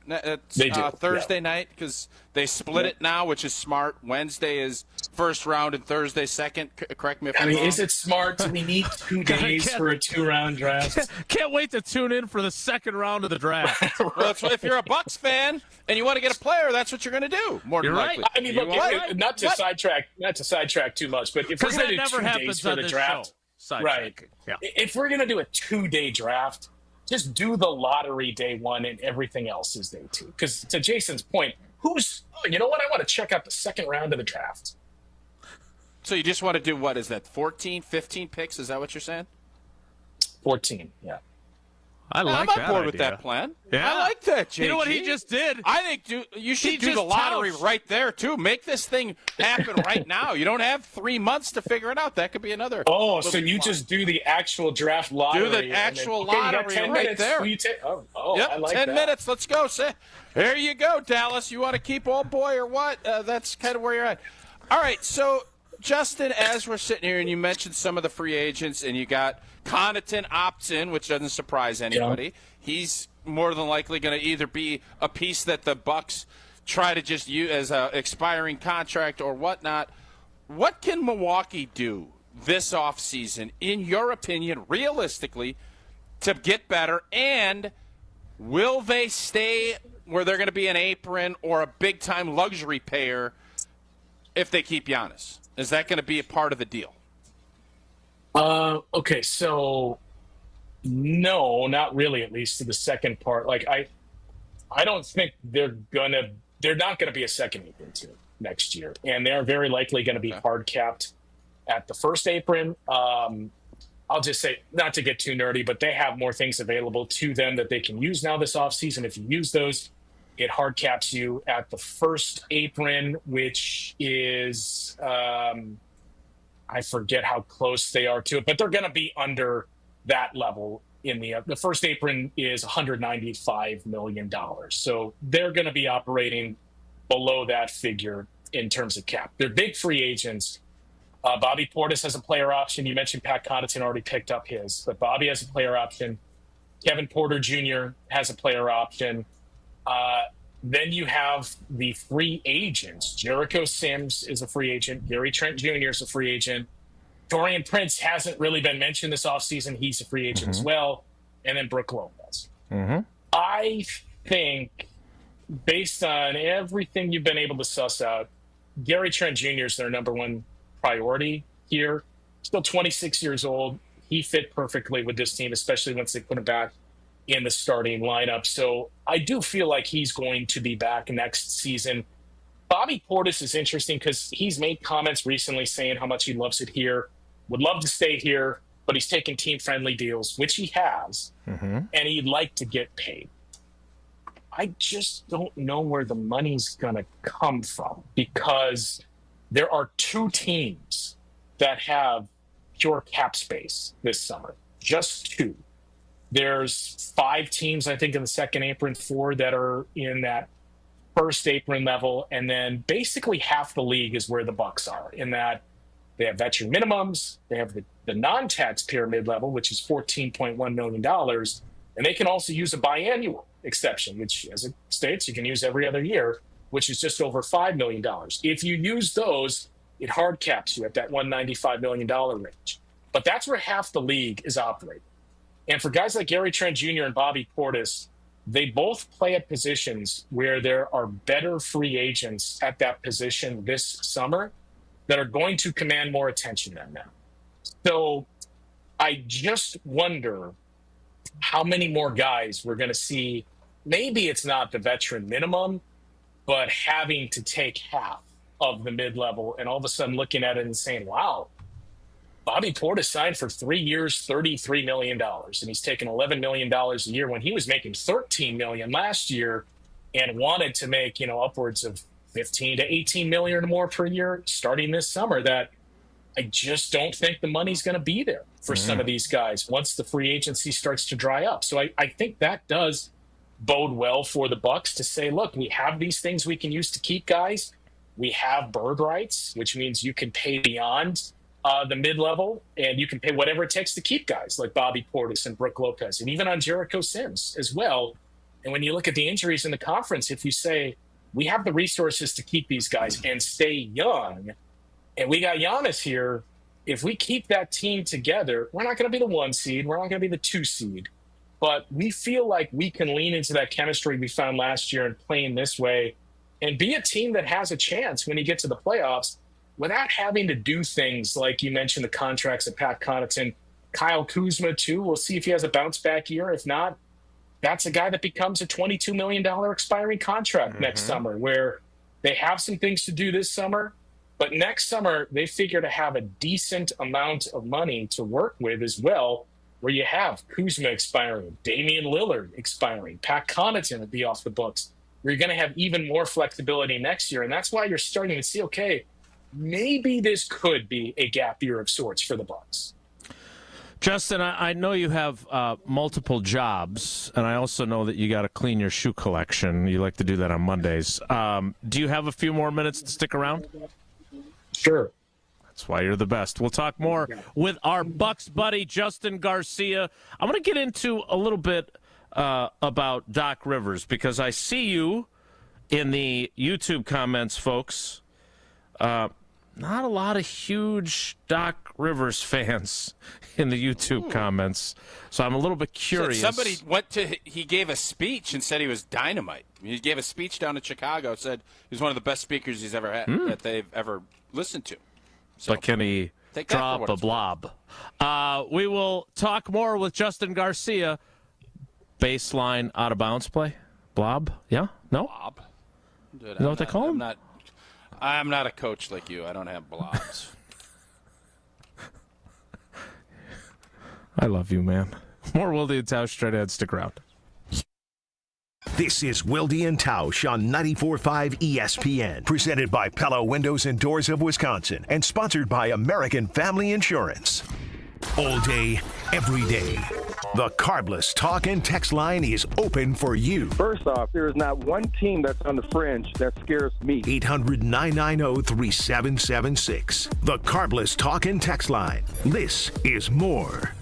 They do, Thursday night, because they split it now, which is smart. Wednesday is first round and Thursday second. Correct me if I'm wrong. Is it smart? Do we need 2 days for a 2-round draft? Can't wait to tune in for the second round of the draft. Well, if you're a Bucks fan and you want to get a player, that's what you're going to do. More than likely. I mean, look, not to sidetrack too much, but if we're going to do 2 days for the draft, right? Yeah. If we're going to do a 2-day draft, just do the lottery day 1 and everything else is day 2. Because to Jason's point, you know what? I want to check out the second round of the draft. So you just want to do, what is that, 14, 15 picks? Is that what you're saying? 14, yeah. I'm on board with that plan. Yeah. I like that, JG. You know what he just did? I think you should do the lottery right there, too. Make this thing happen right now. You don't have 3 months to figure it out. That could be another. Oh, so you just do the actual draft lottery. Do the actual lottery right there. Yep, I like 10 minutes. Let's go. There you go, Dallas. You want to keep old boy or what? That's kind of where you're at. All right, so, Justin, as we're sitting here, and you mentioned some of the free agents, and you got Connaughton opts in, which doesn't surprise anybody. Yeah. He's more than likely going to either be a piece that the Bucks try to just use as an expiring contract or whatnot. What can Milwaukee do this offseason, in your opinion, realistically, to get better? And will they stay where they're going to be an apron or a big-time luxury payer if they keep Giannis? Is that going to be a part of the deal? Okay, so no, not really, at least to the second part. Like, I don't think they're not gonna be a second apron team next year. And they're very likely gonna be hard capped at the first apron. I'll just say, not to get too nerdy, but they have more things available to them that they can use now this offseason. If you use those, it hard caps you at the first apron, which is I forget how close they are to it, but they're going to be under that level. In the first apron is $195 million. So they're going to be operating below that figure in terms of cap. They're big free agents. Bobby Portis has a player option. You mentioned Pat Connaughton already picked up his, but Bobby has a player option. Kevin Porter Jr. has a player option. Then you have the free agents. Jericho Sims is a free agent. Gary Trent Jr. is a free agent. Taurean Prince hasn't really been mentioned this offseason. He's a free agent as well. And then Brook Lopez. I think, based on everything you've been able to suss out, Gary Trent Jr. is their number one priority here. Still 26 years old. He fit perfectly with this team, especially once they put him back in the starting lineup. So I do feel like he's going to be back next season. Bobby Portis is interesting because he's made comments recently saying how much he loves it here, would love to stay here, but he's taking team-friendly deals, which he has, and he'd like to get paid. I just don't know where the money's going to come from, because there are 2 teams that have pure cap space this summer, just 2. There's 5 teams, I think, in the second apron, 4 that are in that first apron level, and then basically half the league is where the Bucks are, in that they have veteran minimums, they have the non-tax pyramid level, which is $14.1 million, and they can also use a biannual exception, which, as it states, you can use every other year, which is just over $5 million. If you use those, it hard caps you at that $195 million range. But that's where half the league is operating. And for guys like Gary Trent Jr. and Bobby Portis, they both play at positions where there are better free agents at that position this summer that are going to command more attention than them. So I just wonder how many more guys we're going to see. Maybe it's not the veteran minimum, but having to take half of the mid-level and all of a sudden looking at it and saying, wow, Bobby Portis signed for 3 years, $33 million, and he's taken $11 million a year when he was making $13 million last year and wanted to make, upwards of $15 to $18 million or more per year starting this summer. That I just don't think the money's going to be there for some of these guys once the free agency starts to dry up. So I think that does bode well for the Bucks to say, look, we have these things we can use to keep guys. We have bird rights, which means you can pay beyond the mid-level, and you can pay whatever it takes to keep guys like Bobby Portis and Brook Lopez, and even on Jericho Sims as well. And when you look at the injuries in the conference, if you say, we have the resources to keep these guys and stay young, and we got Giannis here, if we keep that team together, we're not going to be the 1 seed. We're not going to be the 2 seed. But we feel like we can lean into that chemistry we found last year and play in this way and be a team that has a chance when you get to the playoffs without having to do things like you mentioned, the contracts of Pat Connaughton, Kyle Kuzma, too. We'll see if he has a bounce-back year. If not, that's a guy that becomes a $22 million expiring contract next summer, where they have some things to do this summer. But next summer, they figure to have a decent amount of money to work with as well, where you have Kuzma expiring, Damian Lillard expiring, Pat Connaughton will be off the books. You're going to have even more flexibility next year. And that's why you're starting to see, okay, maybe this could be a gap year of sorts for the Bucks. Justin, I know you have multiple jobs, and I also know that you got to clean your shoe collection. You like to do that on Mondays. Do you have a few more minutes to stick around? Sure. That's why you're the best. We'll talk more with our Bucks buddy, Justin Garcia. I'm going to get into a little bit about Doc Rivers, because I see you in the YouTube comments, folks. Not a lot of huge Doc Rivers fans in the YouTube comments, so I'm a little bit curious. Somebody he gave a speech and said he was dynamite. He gave a speech down in Chicago, said he was one of the best speakers he's ever had, that they've ever listened to. So, but can he drop a blob? We will talk more with Justin Garcia. Baseline out of bounds play? Blob? Yeah? No? Blob? Dude, you know what they call him? I'm not a coach like you. I don't have blobs. I love you, man. More Wilde and Tausch straight ahead. Stick around. This is Wilde and Tausch on 94.5 ESPN, presented by Pella Windows and Doors of Wisconsin, and sponsored by American Family Insurance. All day, every day. The Carbless talk and text line is open for you. First off, there is not one team that's on the fringe that scares me. 800-990-3776. The Carbless talk and text line. This is more.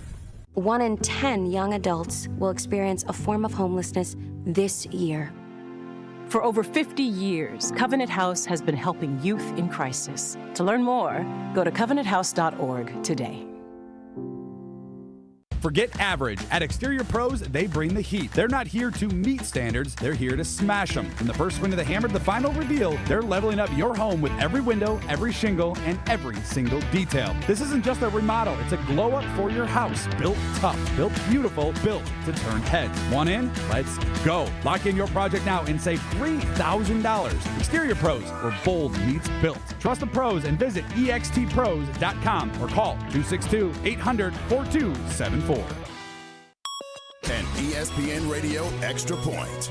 1 in 10 young adults will experience a form of homelessness this year. For over 50 years, Covenant House has been helping youth in crisis. To learn more, go to covenanthouse.org today. Forget average. At Exterior Pros, they bring the heat. They're not here to meet standards, they're here to smash them. From the first swing of the hammer to the final reveal, they're leveling up your home with every window, every shingle, and every single detail. This isn't just a remodel, it's a glow up for your house. Built tough, built beautiful, built to turn heads. Want in? Let's go. Lock in your project now and save $3,000. Exterior Pros, where bold meets built. Trust the pros and visit extpros.com or call 262-800-4274. An ESPN Radio Extra Point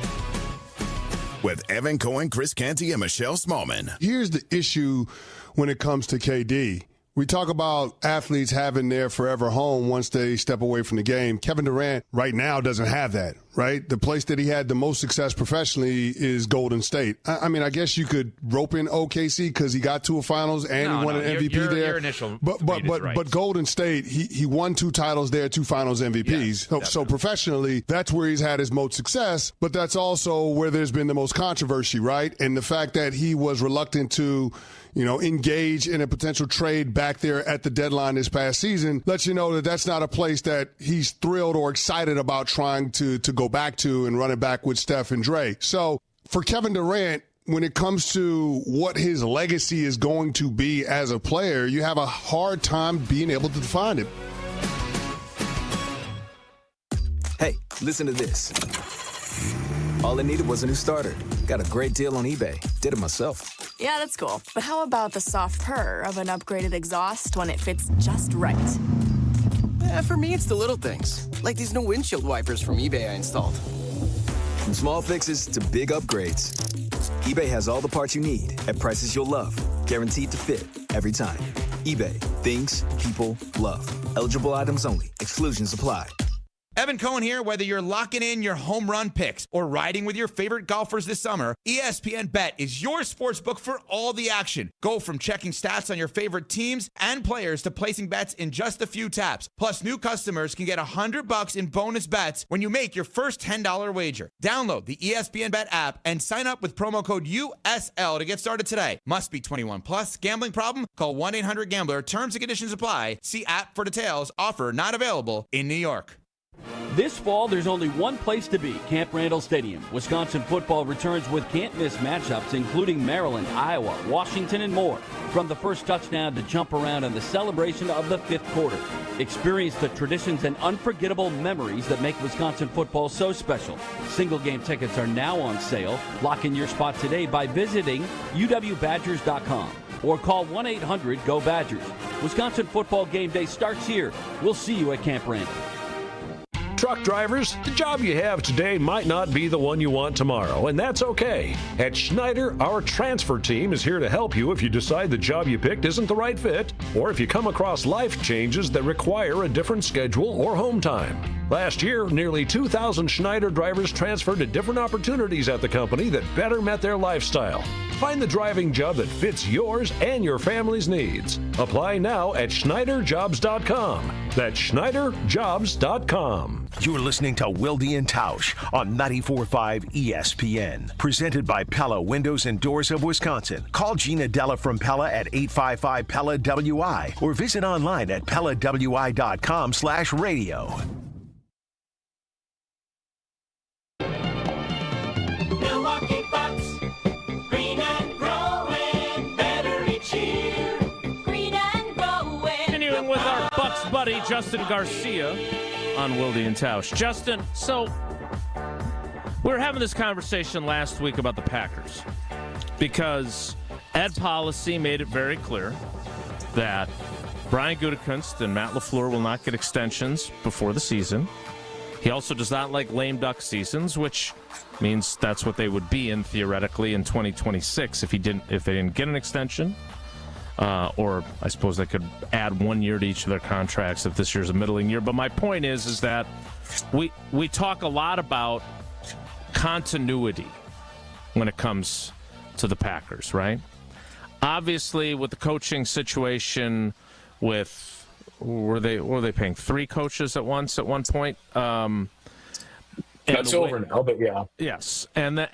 with Evan Cohen, Chris Canty, and Michelle Smallman. Here's the issue when it comes to KD. We talk about athletes having their forever home once they step away from the game. Kevin Durant right now doesn't have that, right? The place that he had the most success professionally is Golden State. I mean, I guess you could rope in OKC because he got to a finals and he won an MVP there. Your initial but Golden State, he won 2 titles there, 2 finals MVPs. Yes, so professionally, that's where he's had his most success, but that's also where there's been the most controversy, right? And the fact that he was reluctant to engage in a potential trade back there at the deadline this past season lets you know that that's not a place that he's thrilled or excited about trying to go back to and run it back with Steph and Dre. So for Kevin Durant, when it comes to what his legacy is going to be as a player, you have a hard time being able to define it. Hey, listen to this. All I needed was a new starter. Got a great deal on eBay. Did it myself. Yeah, that's cool. But how about the soft purr of an upgraded exhaust when it fits just right? For me, it's the little things, like these new windshield wipers from eBay I installed. From small fixes to big upgrades, eBay has all the parts you need at prices you'll love, guaranteed to fit every time. eBay, things people love. Eligible items only. Exclusions apply. Evan Cohen here. Whether you're locking in your home run picks or riding with your favorite golfers this summer, ESPN Bet is your sportsbook for all the action. Go from checking stats on your favorite teams and players to placing bets in just a few taps. Plus, new customers can get $100 in bonus bets when you make your first $10 wager. Download the ESPN Bet app and sign up with promo code USL to get started today. Must be 21 plus. Gambling problem? Call 1-800-GAMBLER. Terms and conditions apply. See app for details. Offer not available in New York. This fall, there's only one place to be, Camp Randall Stadium. Wisconsin football returns with can't-miss matchups, including Maryland, Iowa, Washington, and more. From the first touchdown to jump around and the celebration of the fifth quarter. Experience the traditions and unforgettable memories that make Wisconsin football so special. Single-game tickets are now on sale. Lock in your spot today by visiting uwbadgers.com or call 1-800-GO-BADGERS. Wisconsin football game day starts here. We'll see you at Camp Randall. Truck drivers, the job you have today might not be the one you want tomorrow, and that's okay. At Schneider, our transfer team is here to help you if you decide the job you picked isn't the right fit, or if you come across life changes that require a different schedule or home time. Last year, nearly 2,000 Schneider drivers transferred to different opportunities at the company that better met their lifestyle. Find the driving job that fits yours and your family's needs. Apply now at SchneiderJobs.com. That's SchneiderJobs.com. You're listening to Wilde and Tausch on 94.5 ESPN. Presented by Pella Windows and Doors of Wisconsin. Call Gina Della from Pella at 855-PELLA-WI or visit online at PellaWI.com/radio. Milwaukee Bucks, green and growing, better each year. Green and growing. Continuing with our Bucks buddy, Justin Garcia, on Wilde and Tausch. Justin, so we were having this conversation last week about the Packers because Ed Policy made it very clear that Brian Gutekunst and Matt LaFleur will not get extensions before the season. He also does not like lame duck seasons, which means that's what they would be in theoretically in 2026 if they didn't get an extension. Or I suppose they could add 1 year to each of their contracts if this year's a middling year. But my point is that we talk a lot about continuity when it comes to the Packers, right? Obviously, with the coaching situation, with were they paying 3 coaches at once at one point? That's over now, but yeah. Yes, and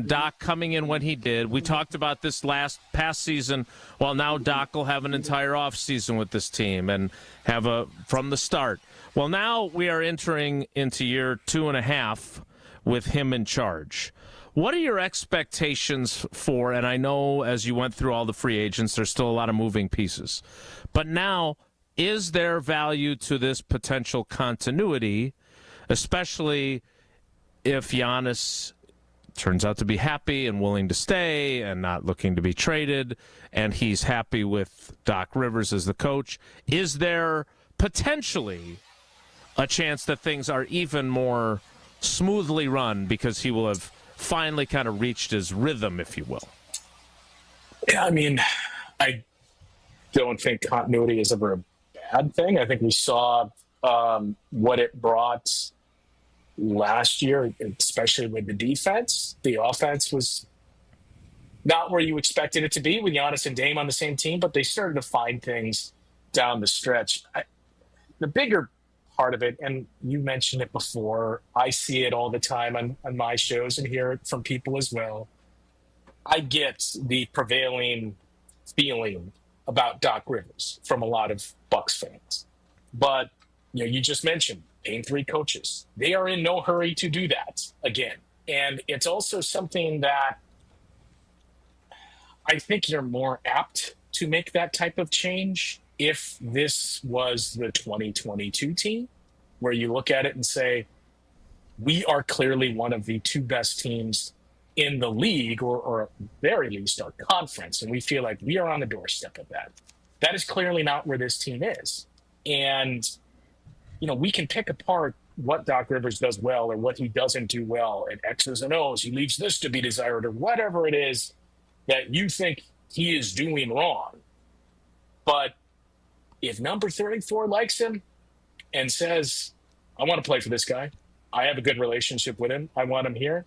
Doc coming in when he did. We talked about this past season. Well, now Doc will have an entire offseason with this team and have from the start. Well, now we are entering into year 2.5 with him in charge. What are your expectations for, and I know as you went through all the free agents, there's still a lot of moving pieces, but now, is there value to this potential continuity, especially if Giannis turns out to be happy and willing to stay and not looking to be traded, and he's happy with Doc Rivers as the coach? Is there potentially a chance that things are even more smoothly run because he will have finally kind of reached his rhythm, if you will? Yeah, I mean, I don't think continuity is ever a bad thing. I think we saw what it brought last year, especially with the defense. The offense was not where you expected it to be with Giannis and Dame on the same team, but they started to find things down the stretch. The bigger part of it, and you mentioned it before, I see it all the time on my shows and hear it from people as well. I get the prevailing feeling about Doc Rivers from a lot of Bucks fans. But you just mentioned paying 3 coaches. They are in no hurry to do that again. And it's also something that I think you're more apt to make that type of change if this was the 2022 team, where you look at it and say, we are clearly one of the 2 best teams in the league, or at very least our conference, and we feel like we are on the doorstep of that. That is clearly not where this team is. And we can pick apart what Doc Rivers does well or what he doesn't do well, and X's and O's. He leaves this to be desired, or whatever it is that you think he is doing wrong. But if number 34 likes him and says, I want to play for this guy. I have a good relationship with him. I want him here.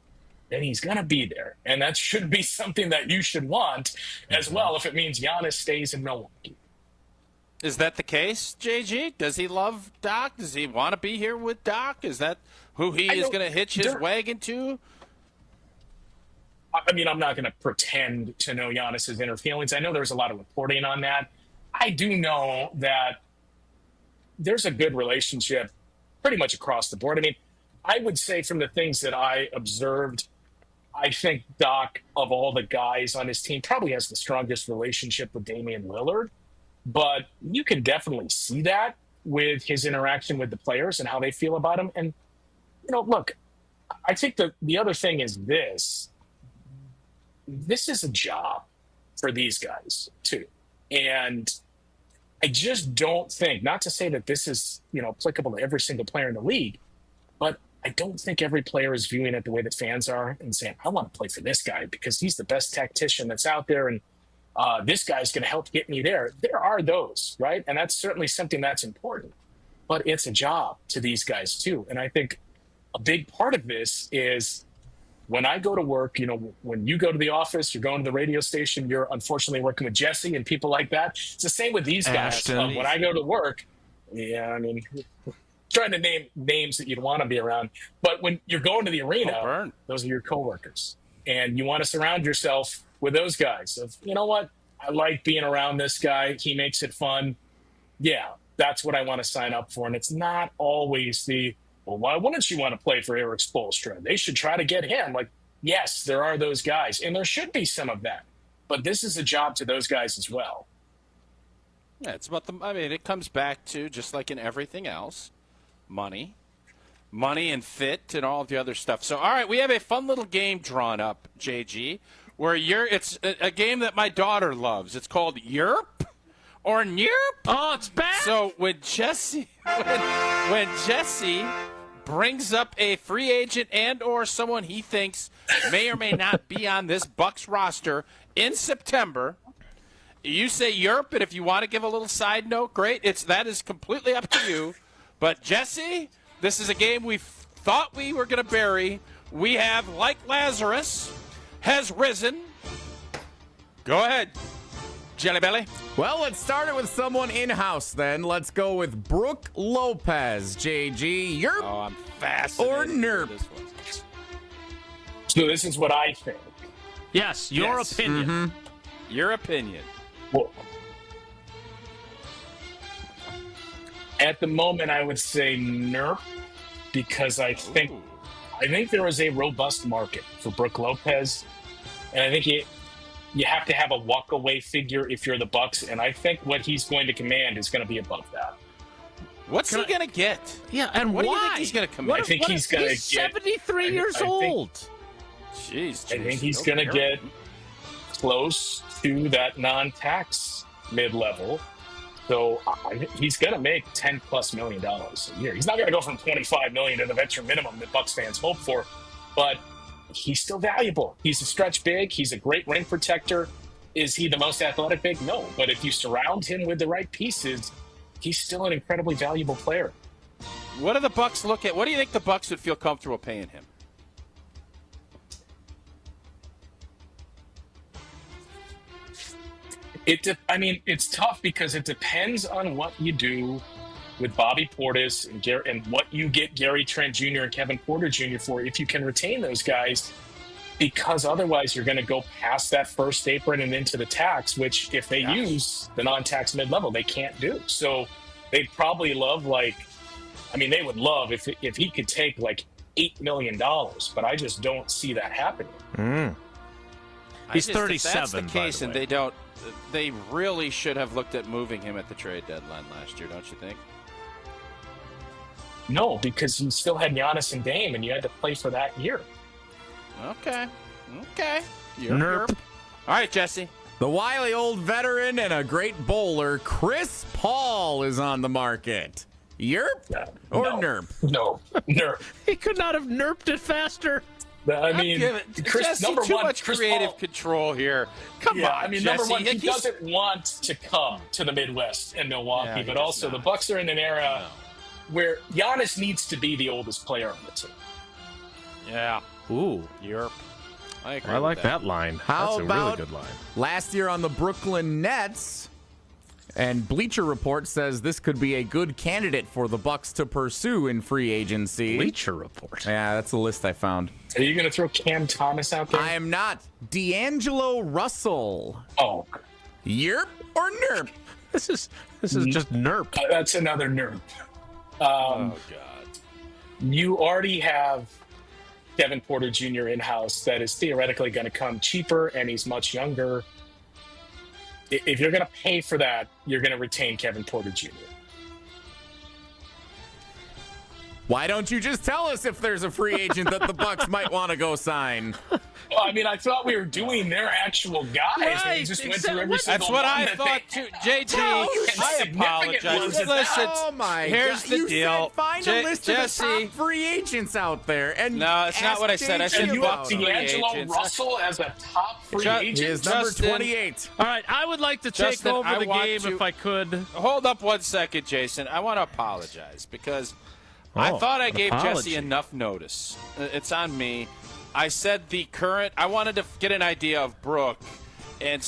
Then he's going to be there. And that should be something that you should want as well if it means Giannis stays in Milwaukee. Is that the case, JG? Does he love Doc? Does he want to be here with Doc? Is that who he is going to hitch his wagon to? I mean, I'm not going to pretend to know Giannis's inner feelings. I know there's a lot of reporting on that. I do know that there's a good relationship pretty much across the board. I mean, I would say from the things that I observed, I think Doc, of all the guys on his team, probably has the strongest relationship with Damian Lillard. But you can definitely see that with his interaction with the players and how they feel about him. And, look, I think the other thing is this is a job for these guys, too. And I just don't think, not to say that this is, applicable to every single player in the league, but I don't think every player is viewing it the way that fans are and saying, I want to play for this guy because he's the best tactician that's out there and this guy's going to help get me there. There are those, right? And that's certainly something that's important. But it's a job to these guys, too. And I think a big part of this is when I go to work, when you go to the office, you're going to the radio station, you're unfortunately working with Jesse and people like that. It's the same with these guys. When I go to work, trying to name names that you'd want to be around. But when you're going to the arena, those are your coworkers. And you want to surround yourself with those guys of, you know what, I like being around this guy. He makes it fun. Yeah, that's what I want to sign up for. And it's not always well, why wouldn't you want to play for Eric Spoelstra? They should try to get him. Like, yes, there are those guys, and there should be some of that. But this is a job to those guys as well. Yeah, it's about it comes back to, just like in everything else, money and fit and all the other stuff. So, all right, we have a fun little game drawn up, JG, where it's a game that my daughter loves. It's called Yerp or Nyerp. Oh, it's back. So when Jesse brings up a free agent and or someone he thinks may or may not be on this Bucks roster in September, you say Yerp, and if you want to give a little side note, great. That is completely up to you. But Jesse, this is a game we thought we were going to bury. We have, like Lazarus, has risen. Go ahead, Jelly Belly. Well, let's start it with someone in-house then. Let's go with Brooke Lopez, JG. Yerp I'm fascinated or Nerp? So this is what I think. Yes, your opinion. Mm-hmm. Your opinion. Well, at the moment, I would say Nerp because I think there is a robust market for Brooke Lopez, and I think you have to have a walk-away figure if you're the Bucks, and I think what he's going to command is going to be above that. What's he going to get? Yeah, and what why? do you think he's going to command? I think he's going to get 73 years old. Jeez, I think he's going to get close to that non-tax mid-level. So he's going to make $10+ million a year. He's not going to go from $25 million to the veteran minimum that Bucks fans hope for, but he's still valuable. He's a stretch big. He's a great ring protector. Is he the most athletic big? No. But if you surround him with the right pieces, he's still an incredibly valuable player. What do the Bucks look at? What do you think the Bucks would feel comfortable paying him? It's tough because it depends on what you do with Bobby Portis and what you get Gary Trent Jr. and Kevin Porter Jr. for, if you can retain those guys, because otherwise you're going to go past that first apron and into the tax, which if they use the non-tax mid-level, they can't do. So they'd probably love they would love if he could take like $8 million, but I just don't see that happening. He's 37. If that's the case, and they really should have looked at moving him at the trade deadline last year, don't you think? No, because you still had Giannis and Dame, and you had to play for that year. Okay. Yerp. All right, Jesse. The wily old veteran and a great bowler, Chris Paul, is on the market. Yerp or Nerp? No, Nerp. He could not have nerped it faster. Chris, Jesse, number too one, much Chris creative Paul. control here. Come on, Jesse. Number one, he doesn't want to come to the Midwest and Milwaukee, but also the Bucks are in an era where Giannis needs to be the oldest player on the team. Yeah. Ooh. Europe. I agree I like with that line. How That's a about really good line. last year on the Brooklyn Nets? And Bleacher Report says this could be a good candidate for the Bucks to pursue in free agency. Bleacher Report. Yeah, that's the list I found. Are you going to throw Cam Thomas out there? I am not. D'Angelo Russell. Oh. Yerp or nerp? This is just nerp. That's another nerp. Oh, God. You already have Kevin Porter Jr. in-house that is theoretically going to come cheaper, and he's much younger. If you're going to pay for that, you're going to retain Kevin Porter Jr. Why don't you just tell us if there's a free agent that the Bucks might want to go sign? Well, I mean, I thought we were doing their actual guys. Right, They just went through every single That's what one I that thought they- too. JT, I apologize. Listen, Oh my here's God. the you deal. Said find a list of the Jesse. top free agents out there. And No, it's not ask what I said. I JT said And you Bucks have free D'Angelo agents. Russell as a top free Ju- agent? He is number Justin. 28. All right, I would like to take Justin, over I the want game to- if I could. Hold up 1 second, Jason. I want to apologize because I thought I gave apology. Jesse enough notice. It's on me. I said the current. I wanted to get an idea of Brooke and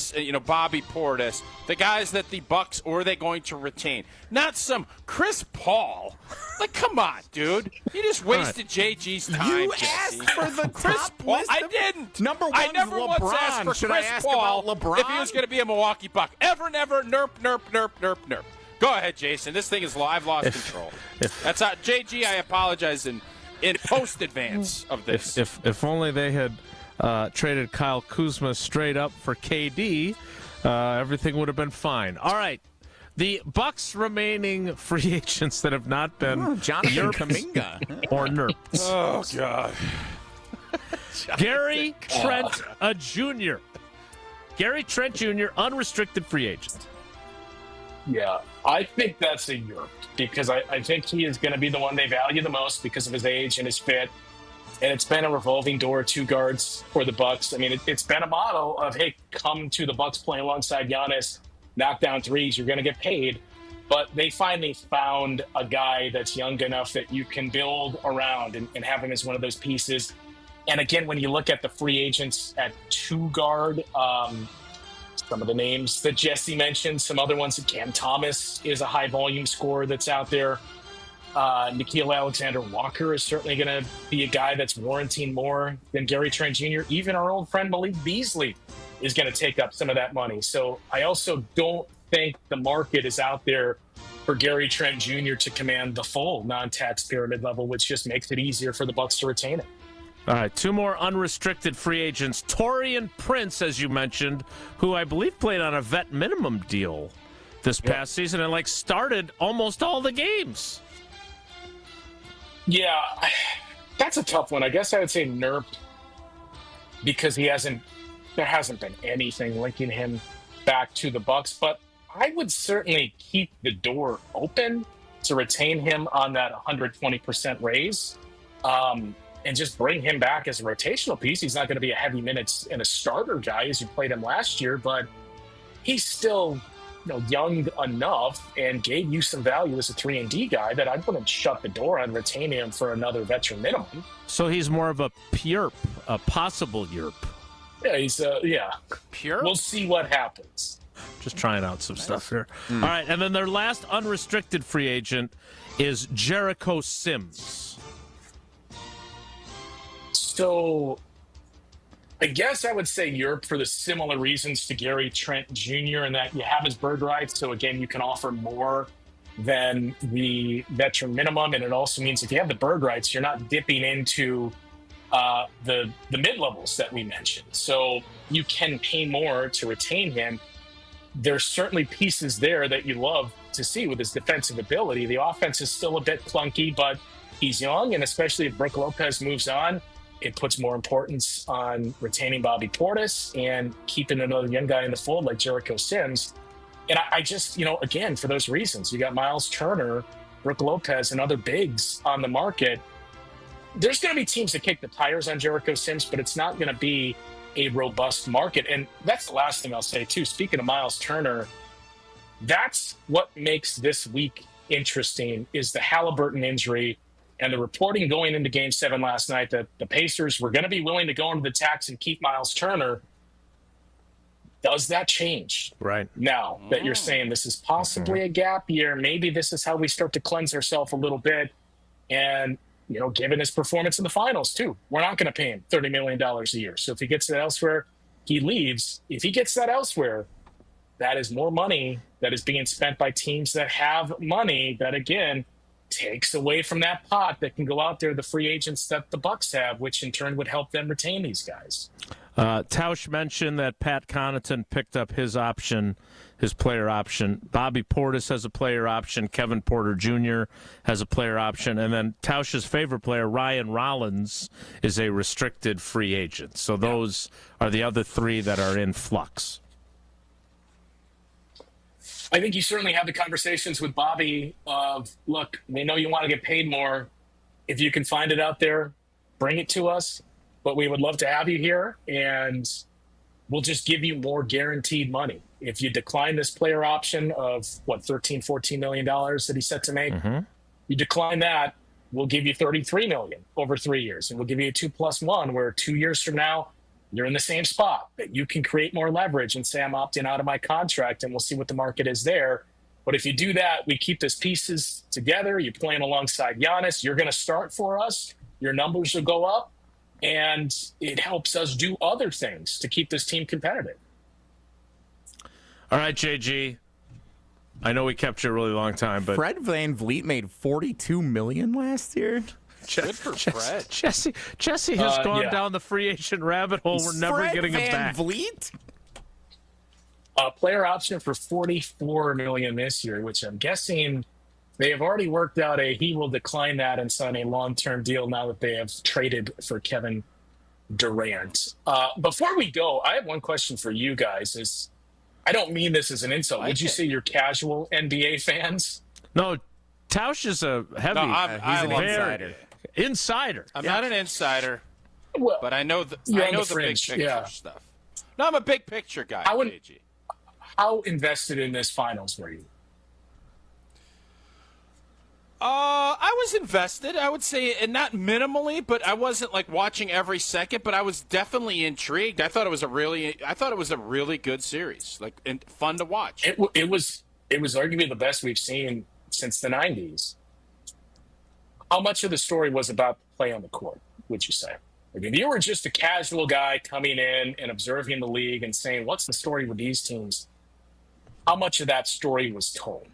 Bobby Portis, the guys that the Bucks or they going to retain, not some Chris Paul. Like, come on, dude! You just wasted JG's time. You Jesse. asked for the Chris top Paul. list I of- didn't. Number I one's never once asked LeBron. for Should Chris I ask Paul about LeBron? if he was going to be a Milwaukee Buck. Ever, never. Nerp, nerp, nerp, nerp, nerp. Go ahead, Jason. This thing is live. I've lost control. That's not JG. I apologize in post advance of this. If only they had traded Kyle Kuzma straight up for KD, everything would have been fine. All right. The Bucks' remaining free agents that have not been Jonathan Kuminga or nerps. Oh, God. Gary Trent Jr. Gary Trent Jr., unrestricted free agent. Yeah, I think that's a Europe because I think he is going to be the one they value the most because of his age and his fit. And it's been a revolving door of two guards for the Bucks. I mean, it's been a model of, hey, come to the Bucks play alongside Giannis, knock down threes, you're going to get paid. But they finally found a guy that's young enough that you can build around and have him as one of those pieces. And again, when you look at the free agents at two guard, some of the names that Jesse mentioned, some other ones, Cam Thomas is a high volume scorer that's out there. Nickeil Alexander-Walker is certainly going to be a guy that's warranting more than Gary Trent Jr. Even our old friend Malik Beasley is going to take up some of that money. So I also don't think the market is out there for Gary Trent Jr. to command the full non-tax pyramid level, which just makes it easier for the Bucks to retain it. All right, two more unrestricted free agents. Taurean Prince, as you mentioned, who I believe played on a vet minimum deal this past season and started almost all the games. Yeah, that's a tough one. I guess I would say NERP because there hasn't been anything linking him back to the Bucks, but I would certainly keep the door open to retain him on that 120% raise. And just bring him back as a rotational piece. He's not going to be a heavy minutes and a starter guy as you played him last year, but he's still young enough and gave you some value as a 3-and-D guy that I wouldn't shut the door on retaining him for another veteran minimum. So he's more of a PYRP, a possible YERP. Yeah, he's pure. We'll see what happens. Just trying out some stuff here. All right, and then their last unrestricted free agent is Jericho Sims. So I guess I would say Europe for the similar reasons to Gary Trent Jr. in that you have his bird rights. So again, you can offer more than the veteran minimum. And it also means if you have the bird rights, you're not dipping into the mid-levels that we mentioned. So you can pay more to retain him. There's certainly pieces there that you love to see with his defensive ability. The offense is still a bit clunky, but he's young. And especially if Brook Lopez moves on, it puts more importance on retaining Bobby Portis and keeping another young guy in the fold like Jericho Sims. And I just, again, for those reasons, you got Miles Turner, Brook Lopez, and other bigs on the market. There's going to be teams that kick the tires on Jericho Sims, but it's not going to be a robust market. And that's the last thing I'll say, too. Speaking of Miles Turner, that's what makes this week interesting is the Halliburton injury and the reporting going into Game 7 last night that the Pacers were going to be willing to go into the tax and keep Miles Turner. Does that change? Right. Now that you're saying this is possibly a gap year, maybe this is how we start to cleanse ourselves a little bit. And, given his performance in the finals, too, we're not going to pay him $30 million a year. So if he gets that elsewhere, he leaves. If he gets that elsewhere, that is more money that is being spent by teams that have money that, again, takes away from that pot that can go out there, the free agents that the Bucks have, which in turn would help them retain these guys. Tausch mentioned that Pat Connaughton picked up his player option. Bobby Portis has a player option. Kevin Porter Jr. has a player option. And then Tausch's favorite player, Ryan Rollins, is a restricted free agent. So those are the other three that are in flux. I think you certainly have the conversations with Bobby of, look, we know you want to get paid more. If you can find it out there, bring it to us. But we would love to have you here, and we'll just give you more guaranteed money. If you decline this player option of, $13, $14 million that he's set to make, you decline that, we'll give you $33 million over 3 years. And we'll give you a 2+1, where 2 years from now, you're in the same spot, that you can create more leverage and say, I'm opting out of my contract, and we'll see what the market is there. But if you do that, we keep those pieces together. You're playing alongside Giannis. You're going to start for us. Your numbers will go up, and it helps us do other things to keep this team competitive. All right, JG. I know we kept you a really long time, but Fred VanVleet made $42 million last year. Good for Fred. Jesse has gone down the free agent rabbit hole. We're never getting him back. VanVleet? Player option for $44 million this year, which I'm guessing they have already worked out he will decline that and sign a long-term deal now that they have traded for Kevin Durant. Before we go, I have one question for you guys. I don't mean this as an insult. Would you say you're casual NBA fans? No, Tausch is a heavy. No, I'm an insider. Insider. I'm not an insider, but I know the big picture stuff. No, I'm a big picture guy. How invested in this finals were you? I was invested, I would say, and not minimally, but I wasn't like watching every second. But I was definitely intrigued. I thought it was a really good series, and fun to watch. It was arguably the best we've seen since the '90s. How much of the story was about the play on the court, would you say? Like, if you were just a casual guy coming in and observing the league and saying, "What's the story with these teams?" How much of that story was told?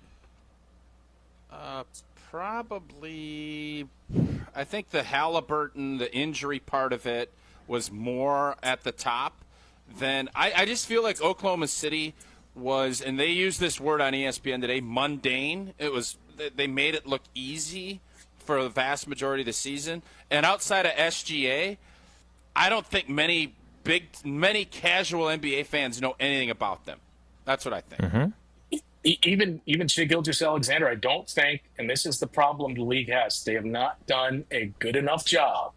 Probably, I think the Halliburton, the injury part of it was more at the top than I just feel like Oklahoma City was, and they used this word on ESPN today, mundane. They made it look easy for the vast majority of the season. And outside of SGA, I don't think many casual NBA fans know anything about them. That's what I think. Mm-hmm. Even Shai Gilgeous-Alexander, I don't think, and this is the problem the league has, they have not done a good enough job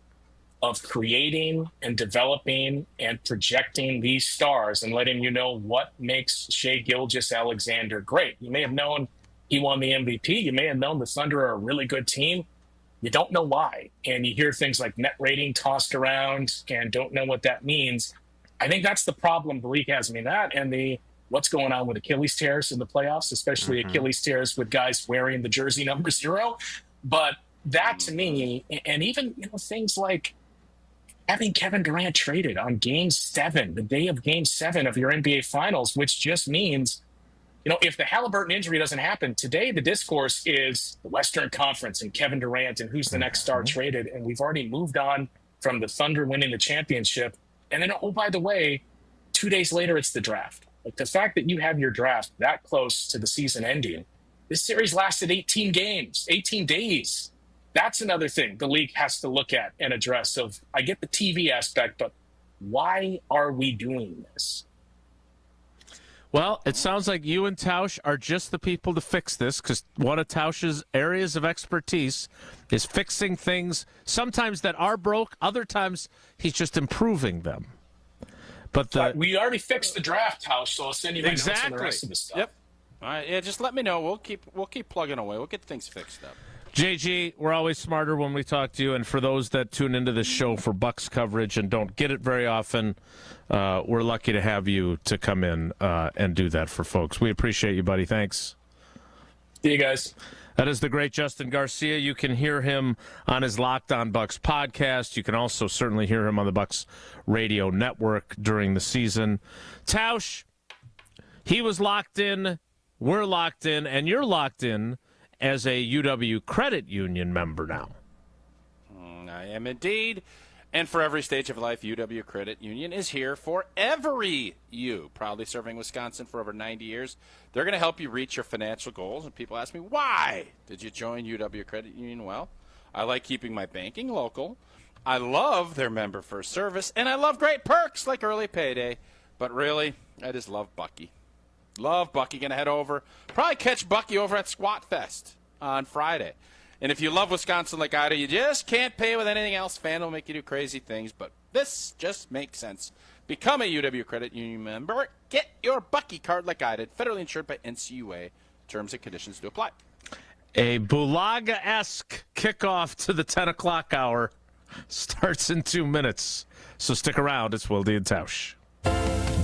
of creating and developing and projecting these stars and letting you know what makes Shai Gilgeous-Alexander great. You may have known he won the MVP. You may have known the Thunder are a really good team. You don't know why. And you hear things like net rating tossed around and don't know what that means. I think that's the problem the league has. I mean, that and what's going on with Achilles tears in the playoffs, especially Achilles tears with guys wearing the jersey number 0. But that to me, and even things like having Kevin Durant traded on Game 7, the day of Game 7 of your NBA Finals, which just means, if the Halliburton injury doesn't happen, today the discourse is the Western Conference and Kevin Durant and who's the next star traded. And we've already moved on from the Thunder winning the championship. And then, oh, by the way, 2 days later, it's the draft. Like, the fact that you have your draft that close to the season ending, this series lasted 18 games, 18 days. That's another thing the league has to look at and address. I get the TV aspect, but why are we doing this? Well, it sounds like you and Tausch are just the people to fix this, because one of Tausch's areas of expertise is fixing things sometimes that are broke, other times he's just improving them. But we already fixed the draft, Tausch, so I'll send you my notes on the rest of the stuff. Yep. All right, yeah, just let me know. We'll keep plugging away. We'll get things fixed up. JG, we're always smarter when we talk to you, and for those that tune into this show for Bucks coverage and don't get it very often, we're lucky to have you to come in and do that for folks. We appreciate you, buddy. Thanks. See you guys. That is the great Justin Garcia. You can hear him on his Locked On Bucks podcast. You can also certainly hear him on the Bucks radio network during the season. Tausch, he was locked in, we're locked in, and you're locked in as a UW credit union member now. I am indeed. And for every stage of life, UW Credit Union is here for every you. Proudly serving Wisconsin for over 90 years. They're going to help you reach your financial goals. And people ask me, why did you join UW Credit Union? Well, I like keeping my banking local. I love their member-first service. And I love great perks like early payday. But really, I just love Bucky. Love Bucky. Going to head over. Probably catch Bucky over at Squat Fest on Friday. And if you love Wisconsin like I do, you just can't pay with anything else. Fan will make you do crazy things, but this just makes sense. Become a UW Credit Union member. Get your Bucky card like I did. Federally insured by NCUA. Terms and conditions do apply. A Bulaga-esque kickoff to the 10 o'clock hour starts in 2 minutes. So stick around. It's Wilde and Tausch.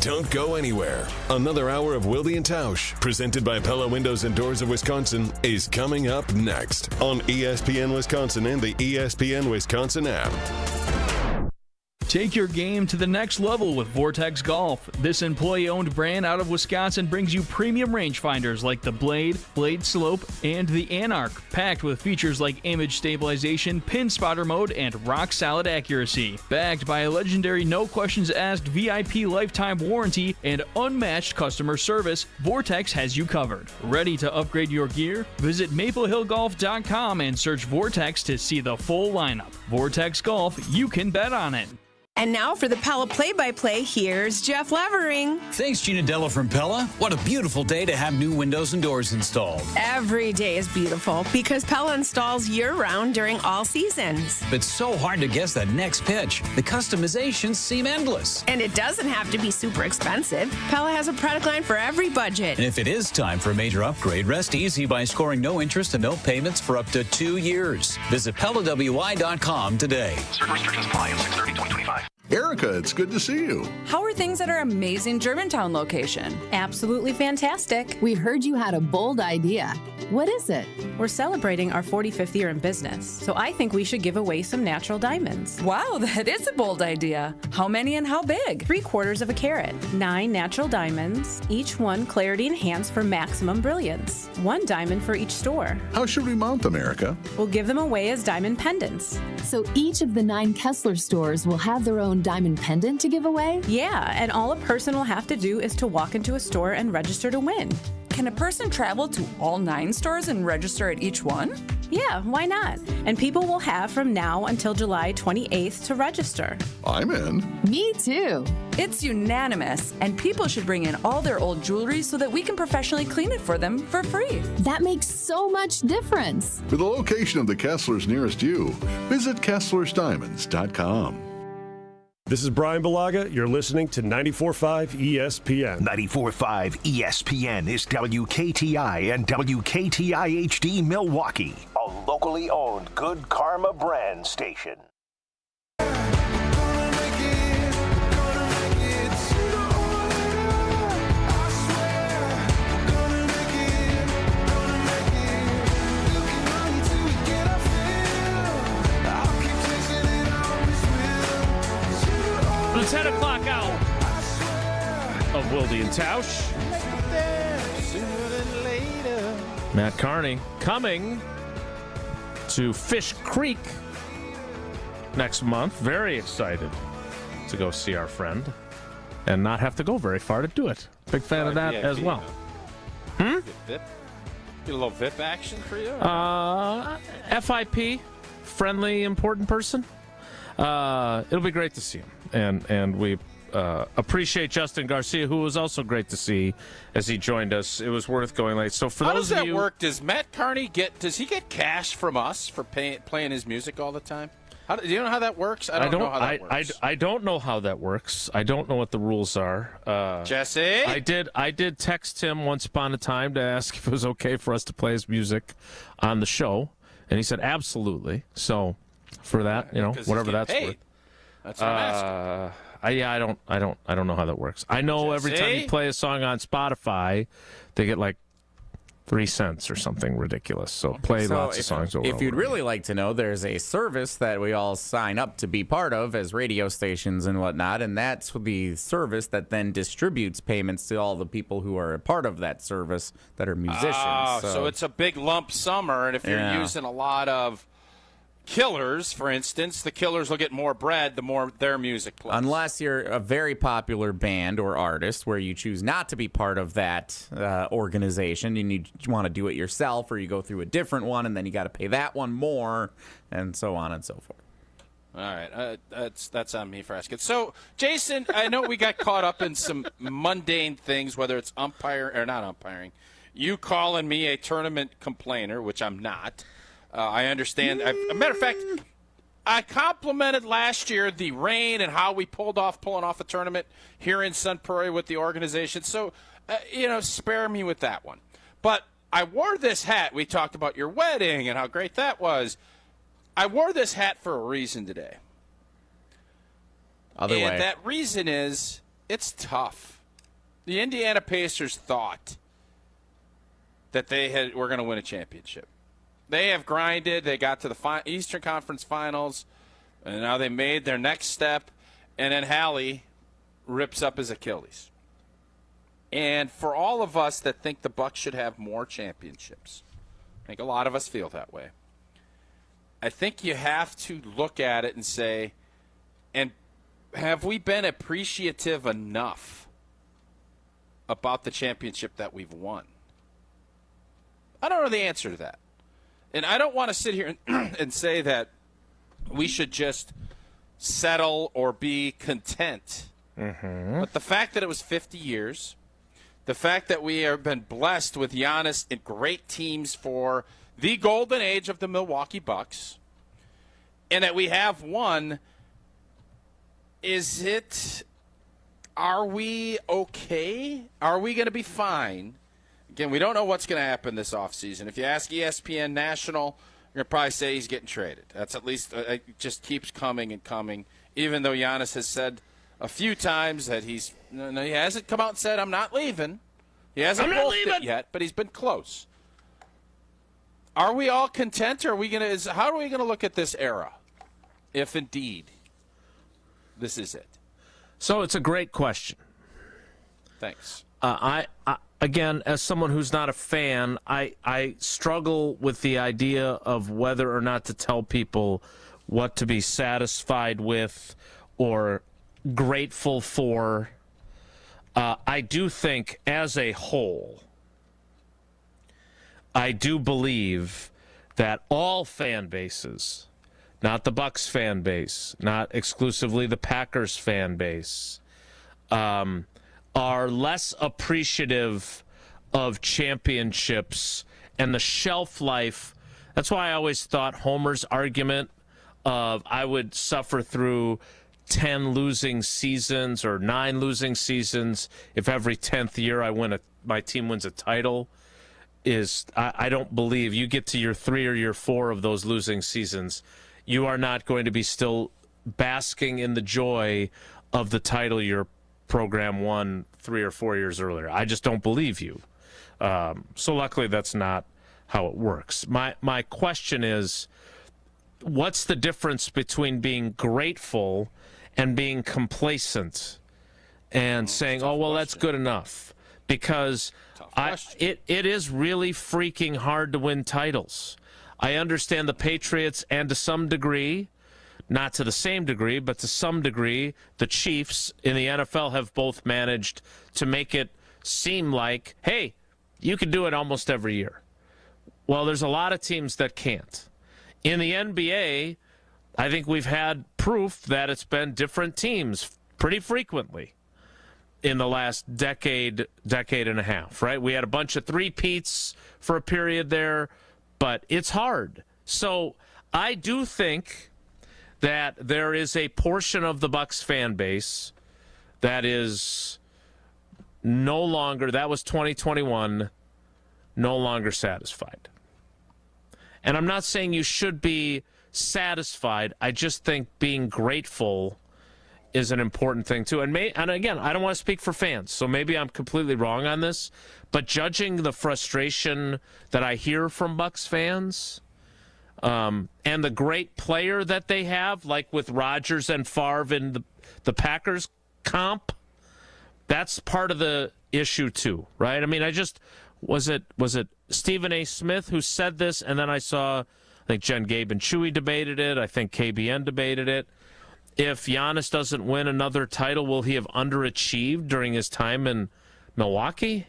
Don't go anywhere. Another hour of Wilde and Tausch, presented by Pella Windows and Doors of Wisconsin, is coming up next on ESPN Wisconsin and the ESPN Wisconsin app. Take your game to the next level with Vortex Golf. This employee-owned brand out of Wisconsin brings you premium rangefinders like the Blade, Blade Slope, and the Anarch, packed with features like image stabilization, pin spotter mode, and rock-solid accuracy. Backed by a legendary no-questions-asked VIP lifetime warranty and unmatched customer service, Vortex has you covered. Ready to upgrade your gear? Visit maplehillgolf.com and search Vortex to see the full lineup. Vortex Golf, you can bet on it. And now for the Pella play-by-play, here's Jeff Levering. Thanks, Gina Della from Pella. What a beautiful day to have new windows and doors installed. Every day is beautiful because Pella installs year-round during all seasons. But so hard to guess that next pitch. The customizations seem endless. And it doesn't have to be super expensive. Pella has a product line for every budget. And if it is time for a major upgrade, rest easy by scoring no interest and no payments for up to 2 years. Visit PellaWI.com today. Certain restrictions apply on 6/30/2025. Erica, it's good to see you. How are things at our amazing Germantown location? Absolutely fantastic. We heard you had a bold idea. What is it? We're celebrating our 45th year in business, so I think we should give away some natural diamonds. Wow, that is a bold idea. How many and how big? 3/4 carat. 9 natural diamonds, each one clarity enhanced for maximum brilliance. 1 diamond for each store. How should we mount them, Erica? We'll give them away as diamond pendants. So each of the 9 Kessler stores will have their own diamond pendant to give away? Yeah, and all a person will have to do is to walk into a store and register to win. Can a person travel to all 9 stores and register at each one? Yeah, why not? And people will have from now until July 28th to register. I'm in. Me too. It's unanimous, and people should bring in all their old jewelry so that we can professionally clean it for them for free. That makes so much difference. For the location of the Kesslers nearest you, visit KesslersDiamonds.com. This is Brian Bulaga. You're listening to 94.5 ESPN. 94.5 ESPN is WKTI and WKTI HD Milwaukee, a locally owned Good Karma brand station. The 10 o'clock hour of Wilde and Tausch. Matt Carney coming to Fish Creek next month. Very excited to go see our friend and not have to go very far to do it. Big fan of that as well. Get a little VIP action for you? FIP, friendly, important person. It'll be great to see him. And we appreciate Justin Garcia, who was also great to see as he joined us. It was worth going late. So for How those does of that you, work? Does Matt Carney get cash from us for playing his music all the time? Do you know how that works? I don't know how that works. I don't know how that works. I don't know what the rules are. Jesse? I did text him once upon a time to ask if it was okay for us to play his music on the show, and he said absolutely. So for that, whatever that's worth. That's what I'm asking. I don't know how that works. I know every time you play a song on Spotify, they get like 3 cents or something ridiculous. So play lots of songs over. If you'd really like to know, there's a service that we all sign up to be part of as radio stations and whatnot, and that's the service that then distributes payments to all the people who are a part of that service that are musicians. Oh, so it's a big lump summer, and if you're using a lot of Killers, for instance, the Killers will get more bread the more their music plays. Unless you're a very popular band or artist where you choose not to be part of that organization and you want to do it yourself, or you go through a different one and then you got to pay that one more, and so on and so forth. All right, that's on me for asking. So, Jason, I know we got caught up in some mundane things, whether it's umpire or not umpiring. You calling me a tournament complainer, which I'm not. I understand. As a matter of fact, I complimented last year the rain and how we pulling off a tournament here in Sun Prairie with the organization. So, spare me with that one. But I wore this hat. We talked about your wedding and how great that was. I wore this hat for a reason today. And that reason is it's tough. The Indiana Pacers thought that were going to win a championship. They have grinded. They got to the Eastern Conference Finals, and now they made their next step, and then Hallie rips up his Achilles. And for all of us that think the Bucks should have more championships, I think a lot of us feel that way. I think you have to look at it and say, and have we been appreciative enough about the championship that we've won? I don't know the answer to that. And I don't want to sit here and say that we should just settle or be content. Mm-hmm. But the fact that it was 50 years, the fact that we have been blessed with Giannis and great teams for the golden age of the Milwaukee Bucks, and that we have won, are we okay? Are we going to be fine? Again, we don't know what's going to happen this offseason. If you ask ESPN National, you're going to probably say he's getting traded. That's at least it just keeps coming and coming, even though Giannis has said a few times that he hasn't come out and said, I'm not leaving. He hasn't wolfed it yet, but he's been close. Are we all content, or how are we going to look at this era, if indeed this is it? So it's a great question. Thanks. Again, as someone who's not a fan, I struggle with the idea of whether or not to tell people what to be satisfied with or grateful for. I do think, as a whole, I do believe that all fan bases, not the Bucks fan base, not exclusively the Packers fan base, are less appreciative of championships and the shelf life. That's why I always thought Homer's argument of I would suffer through 10 losing seasons or 9 losing seasons if every 10th year my team wins a title is I don't believe you get to year 3 or year 4 of those losing seasons, you are not going to be still basking in the joy of the title your program won 3 or 4 years earlier. I just don't believe you. So luckily that's not how it works. My question is, what's the difference between being grateful and being complacent and saying, oh, well, that's good enough? Because it is really freaking hard to win titles. I understand the Patriots, and to some degree, not to the same degree, but to some degree, the Chiefs in the NFL have both managed to make it seem like, hey, you can do it almost every year. Well, there's a lot of teams that can't. In the NBA, I think we've had proof that it's been different teams pretty frequently in the last decade and a half, right? We had a bunch of three-peats for a period there, but it's hard. So I do think that there is a portion of the Bucs fan base that is no longer, that was 2021, no longer satisfied. And I'm not saying you should be satisfied. I just think being grateful is an important thing too. And again, I don't want to speak for fans, so maybe I'm completely wrong on this, but judging the frustration that I hear from Bucs fans, and the great player that they have, like with Rodgers and Favre in the Packers comp, that's part of the issue too, right? I mean, was it Stephen A. Smith who said this, and then I saw, I think Jen, Gabe, and Chewy debated it. I think KBN debated it. If Giannis doesn't win another title, will he have underachieved during his time in Milwaukee?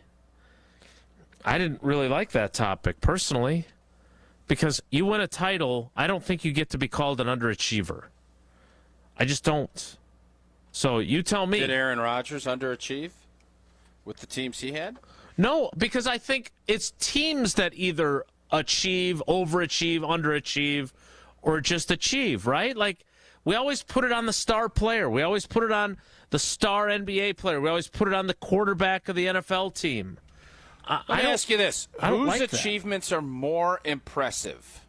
I didn't really like that topic personally, because you win a title, I don't think you get to be called an underachiever. I just don't. So you tell me. Did Aaron Rodgers underachieve with the teams he had? No, because I think it's teams that either achieve, overachieve, underachieve, or just achieve, right? Like, we always put it on the star player. We always put it on the star NBA player. We always put it on the quarterback of the NFL team. Let me ask you this. Whose like achievements are more impressive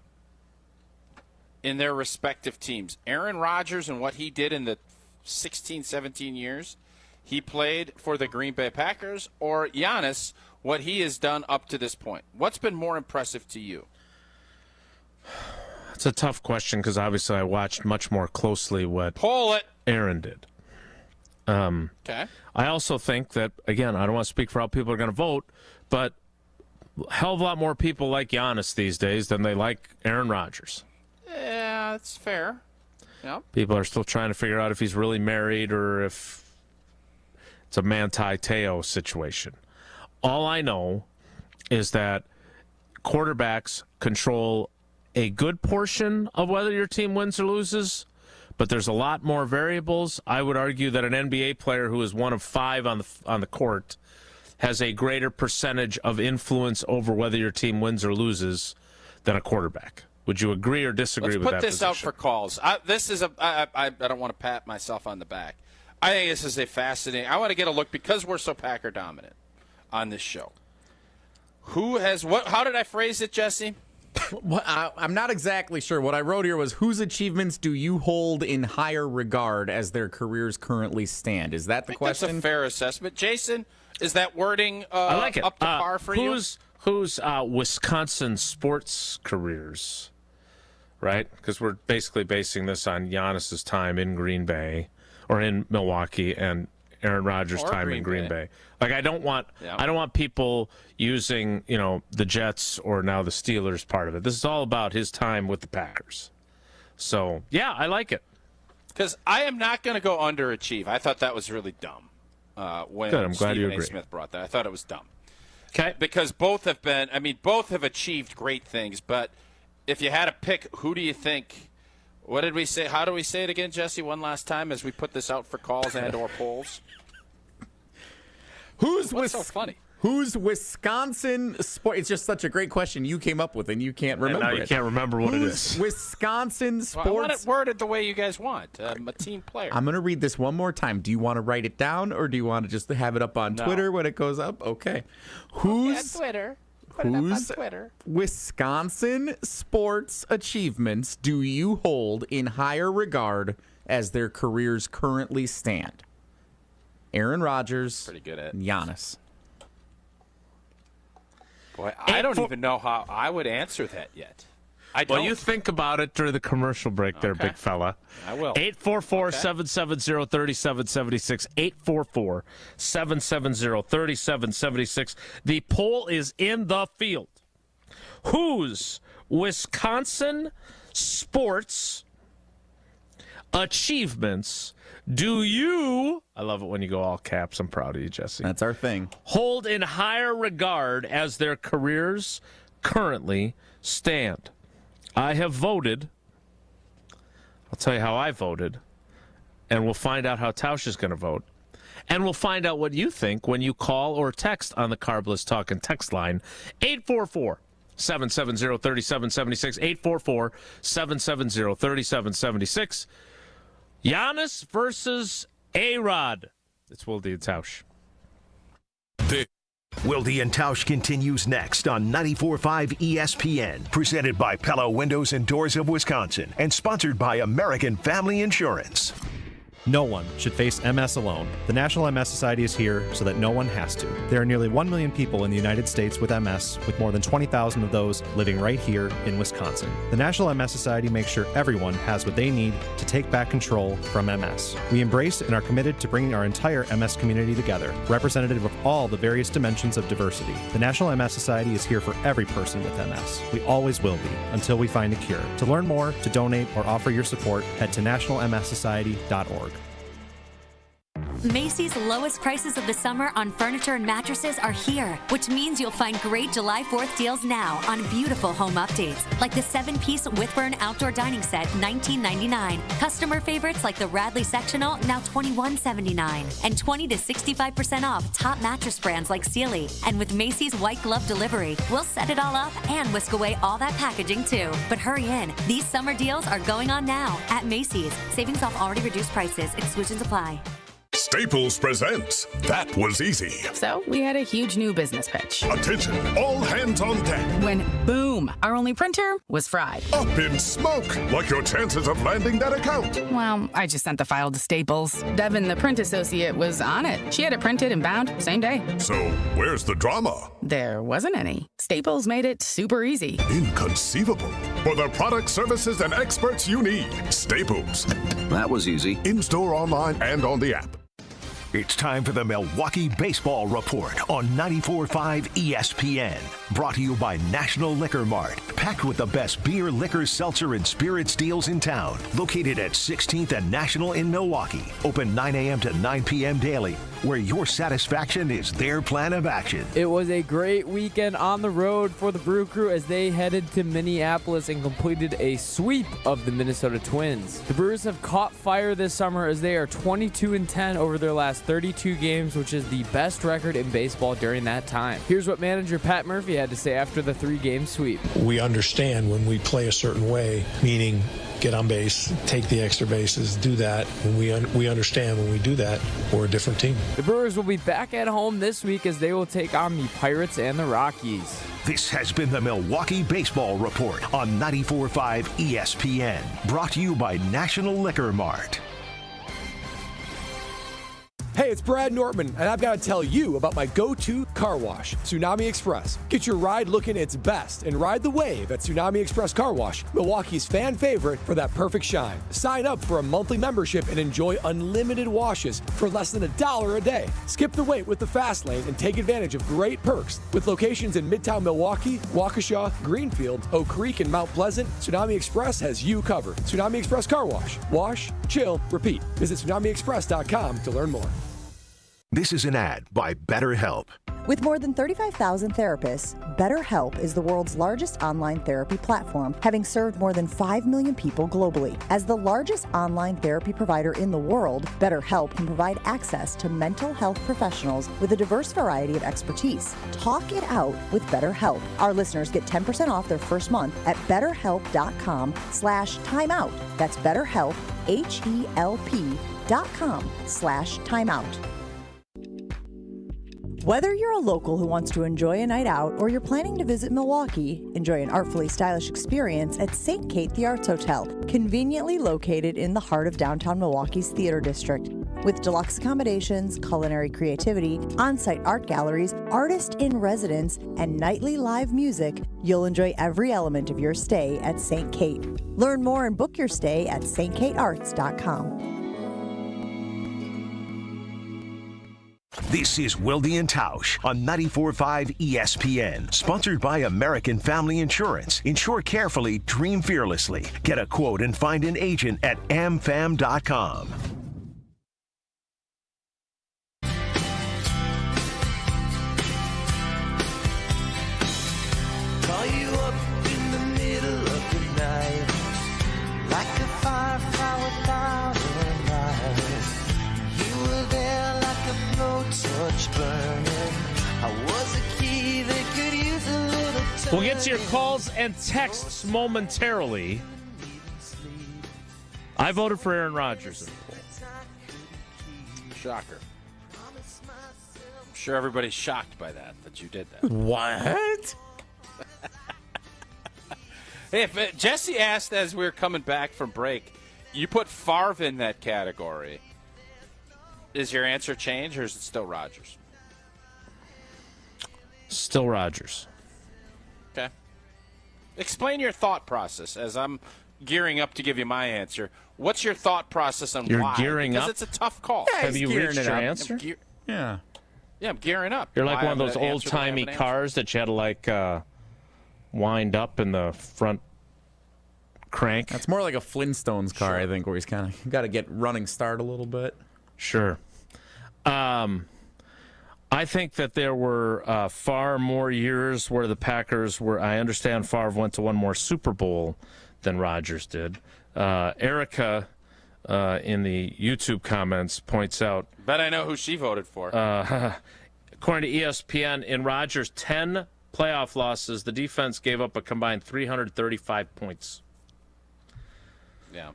in their respective teams? Aaron Rodgers and what he did in the 16, 17 years he played for the Green Bay Packers, or Giannis, what he has done up to this point? What's been more impressive to you? It's a tough question because obviously I watched much more closely what Aaron did. Okay. I also think that, again, I don't want to speak for how people are going to vote, but a hell of a lot more people like Giannis these days than they like Aaron Rodgers. Yeah, that's fair. Yep. People are still trying to figure out if he's really married or if it's a Manti Te'o situation. All I know is that quarterbacks control a good portion of whether your team wins or loses, but there's a lot more variables. I would argue that an NBA player who is one of 5 on the court has a greater percentage of influence over whether your team wins or loses than a quarterback. Would you agree or disagree with that? Let's put this out for calls. I don't want to pat myself on the back. I think this is a fascinating. I want to get a look, because we're so Packer dominant on this show. Who has what? How did I phrase it, Jesse? Well, I'm not exactly sure. What I wrote here was, whose achievements do you hold in higher regard as their careers currently stand? Is that the question? That's a fair assessment. Jason, is that wording I like it. up to par for you? Who's Wisconsin sports careers, right? Because we're basically basing this on Giannis's time in Green Bay or in Milwaukee and Aaron Rodgers' time in Green Bay. Like, I don't want people using, the Jets or now the Steelers part of it. This is all about his time with the Packers. So, yeah, I like it. Because I am not going to go underachieve. I thought that was really dumb when Good, I'm glad you Stephen A. agree. Smith brought that. I thought it was dumb. Okay. Because both have achieved great things. But if you had to pick, who do you think? What did we say? How do we say it again, Jesse, one last time as we put this out for calls and or polls? What's so funny? Who's Wisconsin sport? It's just such a great question you came up with, and you can't remember and now you can't remember what it is. Wisconsin sports? Well, I want it worded the way you guys want. I'm a team player. I'm going to read this one more time. Do you want to write it down, or do you want to just have it up on Twitter when it goes up? Okay. Who's Twitter? Put it up on Twitter. Wisconsin sports achievements do you hold in higher regard as their careers currently stand? Aaron Rodgers, pretty good at Giannis. Boy, I don't even know how I would answer that yet. Well, you think about it during the commercial break there, big fella. I will. 844-770-3776. 844-770-3776. The poll is in the field. Whose Wisconsin sports achievements do you, I love it when you go all caps, I'm proud of you, Jesse. That's our thing. Hold in higher regard as their careers currently stand? I have voted. I'll tell you how I voted, and we'll find out how Tausch is going to vote. And we'll find out what you think when you call or text on the Carbless Talk and text line, 844 844-770-3776. 844-770-3776. Giannis versus A-Rod. It's Wilde and Tausch. Wilde and Tausch continues next on 94.5 ESPN, presented by Pella Windows and Doors of Wisconsin, and sponsored by American Family Insurance. No one should face MS alone. The National MS Society is here so that no one has to. There are nearly 1 million people in the United States with MS, with more than 20,000 of those living right here in Wisconsin. The National MS Society makes sure everyone has what they need to take back control from MS. We embrace and are committed to bringing our entire MS community together, representative of all the various dimensions of diversity. The National MS Society is here for every person with MS. We always will be, until we find a cure. To learn more, to donate, or offer your support, head to nationalmssociety.org. Macy's lowest prices of the summer on furniture and mattresses are here, which means you'll find great July 4th deals now on beautiful home updates, like the 7-piece Whitburn outdoor dining set, $19.99. Customer favorites like the Radley sectional, now $21.79. And 20 to 65% off top mattress brands like Sealy. And with Macy's white glove delivery, we'll set it all up and whisk away all that packaging too. But hurry in, these summer deals are going on now at Macy's. Savings off already reduced prices. Exclusions apply. Staples presents That Was Easy. So we had a huge new business pitch. Attention, all hands on deck. When, boom, our only printer was fried. Up in smoke, like your chances of landing that account. Well, I just sent the file to Staples. Devin, the print associate, was on it. She had it printed and bound same day. So where's the drama? There wasn't any. Staples made it super easy. Inconceivable. For the products, services, and experts you need, Staples. That was easy. In-store, online, and on the app. It's time for the Milwaukee Baseball Report on 94.5 ESPN. Brought to you by National Liquor Mart. Packed with the best beer, liquor, seltzer, and spirits deals in town. Located at 16th and National in Milwaukee. Open 9 a.m. to 9 p.m. daily. Where your satisfaction is their plan of action. It was a great weekend on the road for the Brew Crew as they headed to Minneapolis and completed a sweep of the Minnesota Twins. The Brewers have caught fire this summer as they are 22-10 over their last 32 games, which is the best record in baseball during that time. Here's what manager Pat Murphy had to say after the 3-game sweep. We understand when we play a certain way, meaning get on base, take the extra bases, do that. When we understand when we do that, we're a different team. The Brewers will be back at home this week as they will take on the Pirates and the Rockies. This has been the Milwaukee Baseball Report on 94.5 ESPN. Brought to you by National Liquor Mart. Hey, it's Brad Nortman, and I've got to tell you about my go-to car wash, Tsunami Express. Get your ride looking its best and ride the wave at Tsunami Express Car Wash, Milwaukee's fan favorite for that perfect shine. Sign up for a monthly membership and enjoy unlimited washes for less than $1 a day. Skip the wait with the fast lane and take advantage of great perks. With locations in Midtown Milwaukee, Waukesha, Greenfield, Oak Creek, and Mount Pleasant, Tsunami Express has you covered. Tsunami Express Car Wash. Wash, chill, repeat. Visit TsunamiExpress.com to learn more. This is an ad by BetterHelp. With more than 35,000 therapists, BetterHelp is the world's largest online therapy platform, having served more than 5 million people globally. As the largest online therapy provider in the world, BetterHelp can provide access to mental health professionals with a diverse variety of expertise. Talk it out with BetterHelp. Our listeners get 10% off their first month at BetterHelp.com/timeout. That's BetterHelp, HELP.com/timeout. Whether you're a local who wants to enjoy a night out or you're planning to visit Milwaukee, enjoy an artfully stylish experience at St. Kate the Arts Hotel, conveniently located in the heart of downtown Milwaukee's Theater District. With deluxe accommodations, culinary creativity, on-site art galleries, artist in residence, and nightly live music, you'll enjoy every element of your stay at St. Kate. Learn more and book your stay at stkatearts.com. This is Wilde and Tausch on 94.5 ESPN. Sponsored by American Family Insurance. Insure carefully, dream fearlessly. Get a quote and find an agent at amfam.com. Call you up in the middle of the night, like a firefly without a light. You were there like a blowtorch burning. I was a key that could use a little touch. We'll get to your calls and texts momentarily. I voted for Aaron Rodgers in the poll. Shocker. I'm sure everybody's shocked by that you did that. What? Hey, if Jesse asked as we were coming back from break, you put Favre in that category. Is your answer changed, or is it still Rodgers? Still Rodgers. Okay. Explain your thought process as I'm gearing up to give you my answer. What's your thought process on You're why? gearing because up? It's a tough call. Yeah, Have you reached your up. answer? Yeah. Yeah, I'm gearing up. You're like Why one of I'm those gonna answer the way I have old-timey an answer. cars that you had to, like, wind up in the front crank. That's more like a Flintstones car, I think, where he's kind of got to get running start a little bit. Sure. I think that there were far more years where the Packers were. I understand Favre went to one more Super Bowl than Rodgers did. Erica in the YouTube comments points out. Bet I know who she voted for. According to ESPN, in Rodgers' 10 playoff losses, the defense gave up a combined 335 points. Yeah.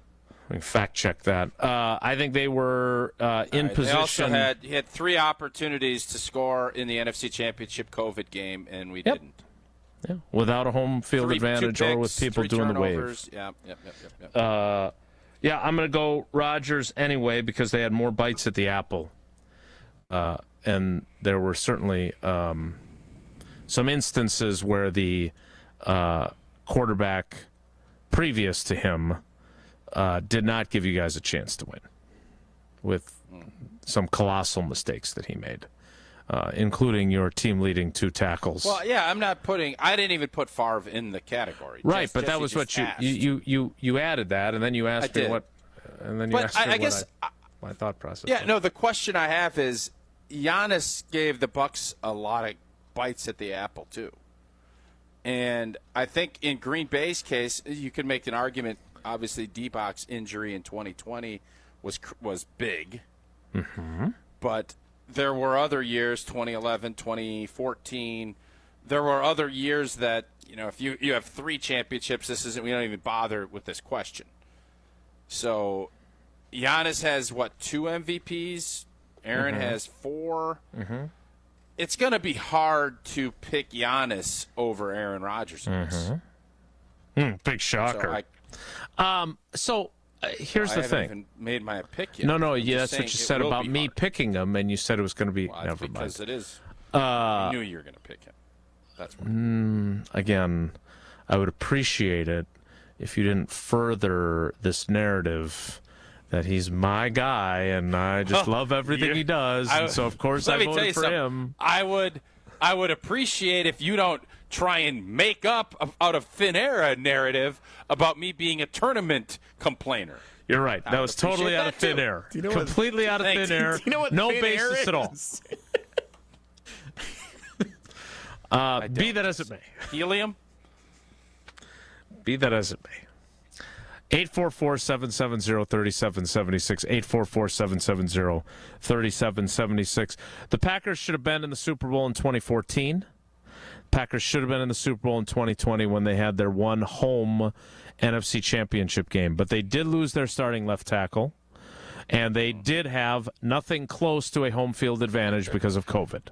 We can fact check that. I think they were in position. They also had 3 opportunities to score in the NFC Championship COVID game, and we didn't. Yeah. Without a home field 2 advantage picks, or with people 3 doing turnovers. the wave. Yep. Yeah, I'm going to go Rodgers anyway because they had more bites at the apple. And there were certainly some instances where the quarterback previous to him did not give you guys a chance to win with some colossal mistakes that he made, including your team-leading 2 tackles. Well, yeah, I didn't even put Favre in the category. Right, but that was Jesse what just asked. you added that, and then you asked me what, and then you asked me what my thought process. Yeah, was. no. The question I have is, Giannis gave the Bucks a lot of bites at the apple too, and I think in Green Bay's case, you could make an argument. Obviously, D-Boc's injury in 2020 was big, but there were other years, 2011, 2014. There were other years that, if you have 3 championships, we don't even bother with this question. So Giannis has, 2 MVPs? Aaron has 4. It's going to be hard to pick Giannis over Aaron Rodgers. Big shocker. So here's the I haven't thing. even made my pick yet. No, I'm yeah, just that's what you saying said it will about be me hard. picking him, and you said it was going to be. Well, never because mind. it is. I knew you were going to pick him. That's why. Again, I would appreciate it if you didn't further this narrative that he's my guy and I just love everything he does. And so, of course, I voted for him. I would appreciate if you don't try and make up out of thin air a narrative about me being a tournament complainer. You're right. That was totally out of thin air. Completely out of thin air. Do you know what no thin air basis at all. is? Be that as it may. Helium? Be that as it may. 844-770-3776. 844-770-3776. The Packers should have been in the Super Bowl in 2014. Packers should have been in the Super Bowl in 2020 when they had their one home NFC Championship game. But they did lose their starting left tackle, and they did have nothing close to a home field advantage because of COVID.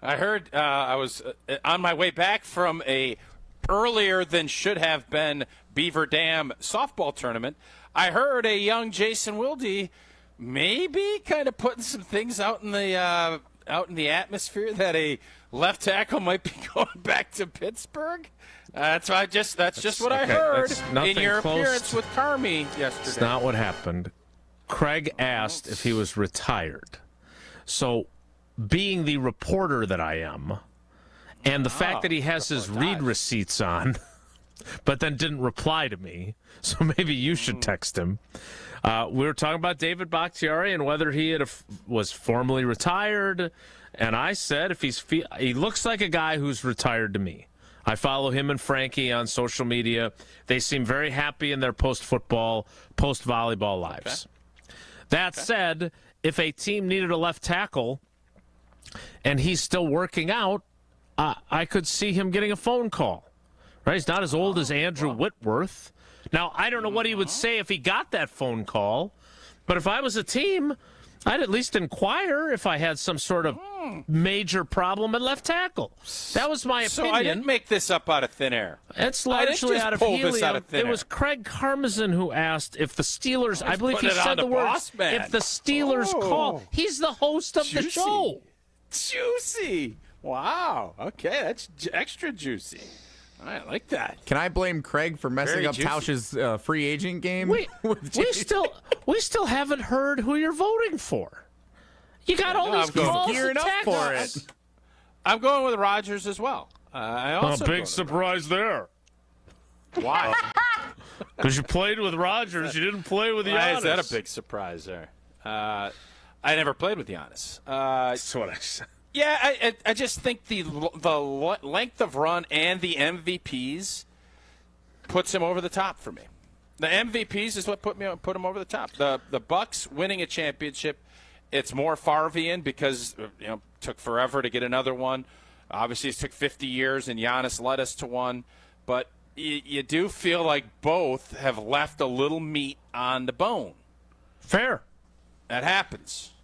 I heard I was on my way back from a earlier than should have been Beaver Dam softball tournament. I heard a young Jason Wilde maybe kind of putting some things out in the atmosphere that a left tackle might be going back to Pittsburgh. That's just what I heard in your appearance with Carmi yesterday. That's not what happened. Craig asked if he was retired. So, being the reporter that I am, and the fact that he has his read receipts on, but then didn't reply to me, so maybe you should text him. We were talking about David Bakhtiari and whether he was formally retired, and I said if he looks like a guy who's retired to me. I follow him and Frankie on social media. They seem very happy in their post-football, post-volleyball lives. That said, if a team needed a left tackle and he's still working out, I could see him getting a phone call. Right? He's not as old as Andrew Whitworth. Now, I don't know what he would say if he got that phone call, but if I was a team, I'd at least inquire if I had some sort of major problem at left tackle. That was my opinion. So I didn't make this up out of thin air. It's largely out of helium. It was Craig Karmazin who asked if the Steelers, I believe he said the words, if the Steelers call. He's the host of the show. Juicy. Wow. Okay, that's extra juicy. I like that. Can I blame Craig for messing up Tausch's free agent game? We still haven't heard who you're voting for. You got all these calls gearing up for it. I'm going with Rodgers as well. I also big surprise there. Why? Because you played with Rodgers, you didn't play with Giannis. Why is that a big surprise there? I never played with Giannis. That's what I said. Yeah, I just think the length of run and the MVPs puts him over the top for me. The MVPs is what put him over the top. The Bucks winning a championship, it's more Favrean because it took forever to get another one. Obviously, it took 50 years, and Giannis led us to one. But you do feel like both have left a little meat on the bone. Fair. That happens.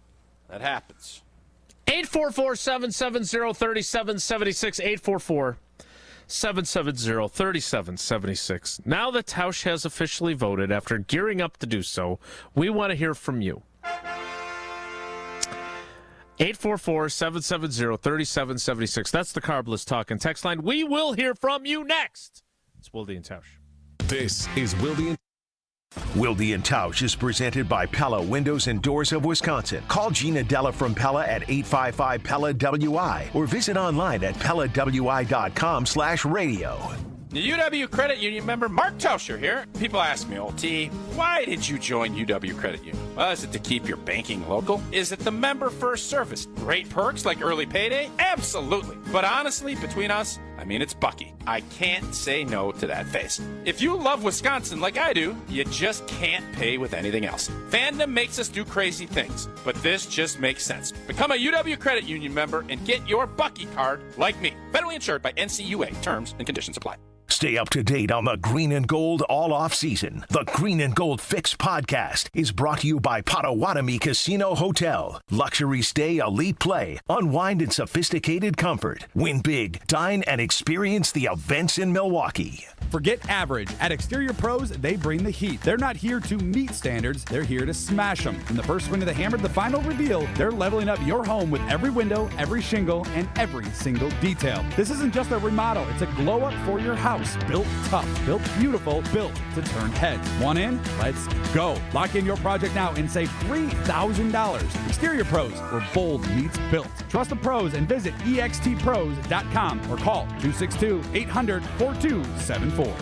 844-770-3776, 844-770-3776. Now that Tausch has officially voted, after gearing up to do so, we want to hear from you. 844-770-3776. That's the Carbless Talk and Text line. We will hear from you next. It's Wilde and Tausch. This is Wilde and Wilde and Tausch is presented by Pella Windows and Doors of Wisconsin. Call Gina Della from Pella at 855-PELLA-WI or visit online at PellaWI.com/radio. The UW Credit Union member Mark Tauscher here. People ask me, old T, why did you join UW Credit Union? Well, is it to keep your banking local? Is it the member first service? Great perks like early payday? Absolutely. But honestly, between us, it's Bucky. I can't say no to that face. If you love Wisconsin like I do, you just can't pay with anything else. Fandom makes us do crazy things, but this just makes sense. Become a UW Credit Union member and get your Bucky card like me. Federally insured by NCUA. Terms and conditions apply. Stay up to date on the Green and Gold all off season. The Green and Gold Fix podcast is brought to you by Potawatomi Casino Hotel. Luxury stay, elite play, unwind in sophisticated comfort. Win big, dine, and experience the events in Milwaukee. Forget average. At Exterior Pros, they bring the heat. They're not here to meet standards. They're here to smash them. From the first swing of the hammer to the final reveal, they're leveling up your home with every window, every shingle, and every single detail. This isn't just a remodel. It's a glow up for your house. Built tough, built beautiful, built to turn heads. Want in? Let's go. Lock in your project now and save $3,000. Exterior Pros, where bold meets built. Trust the pros and visit extpros.com or call 262-800-4274.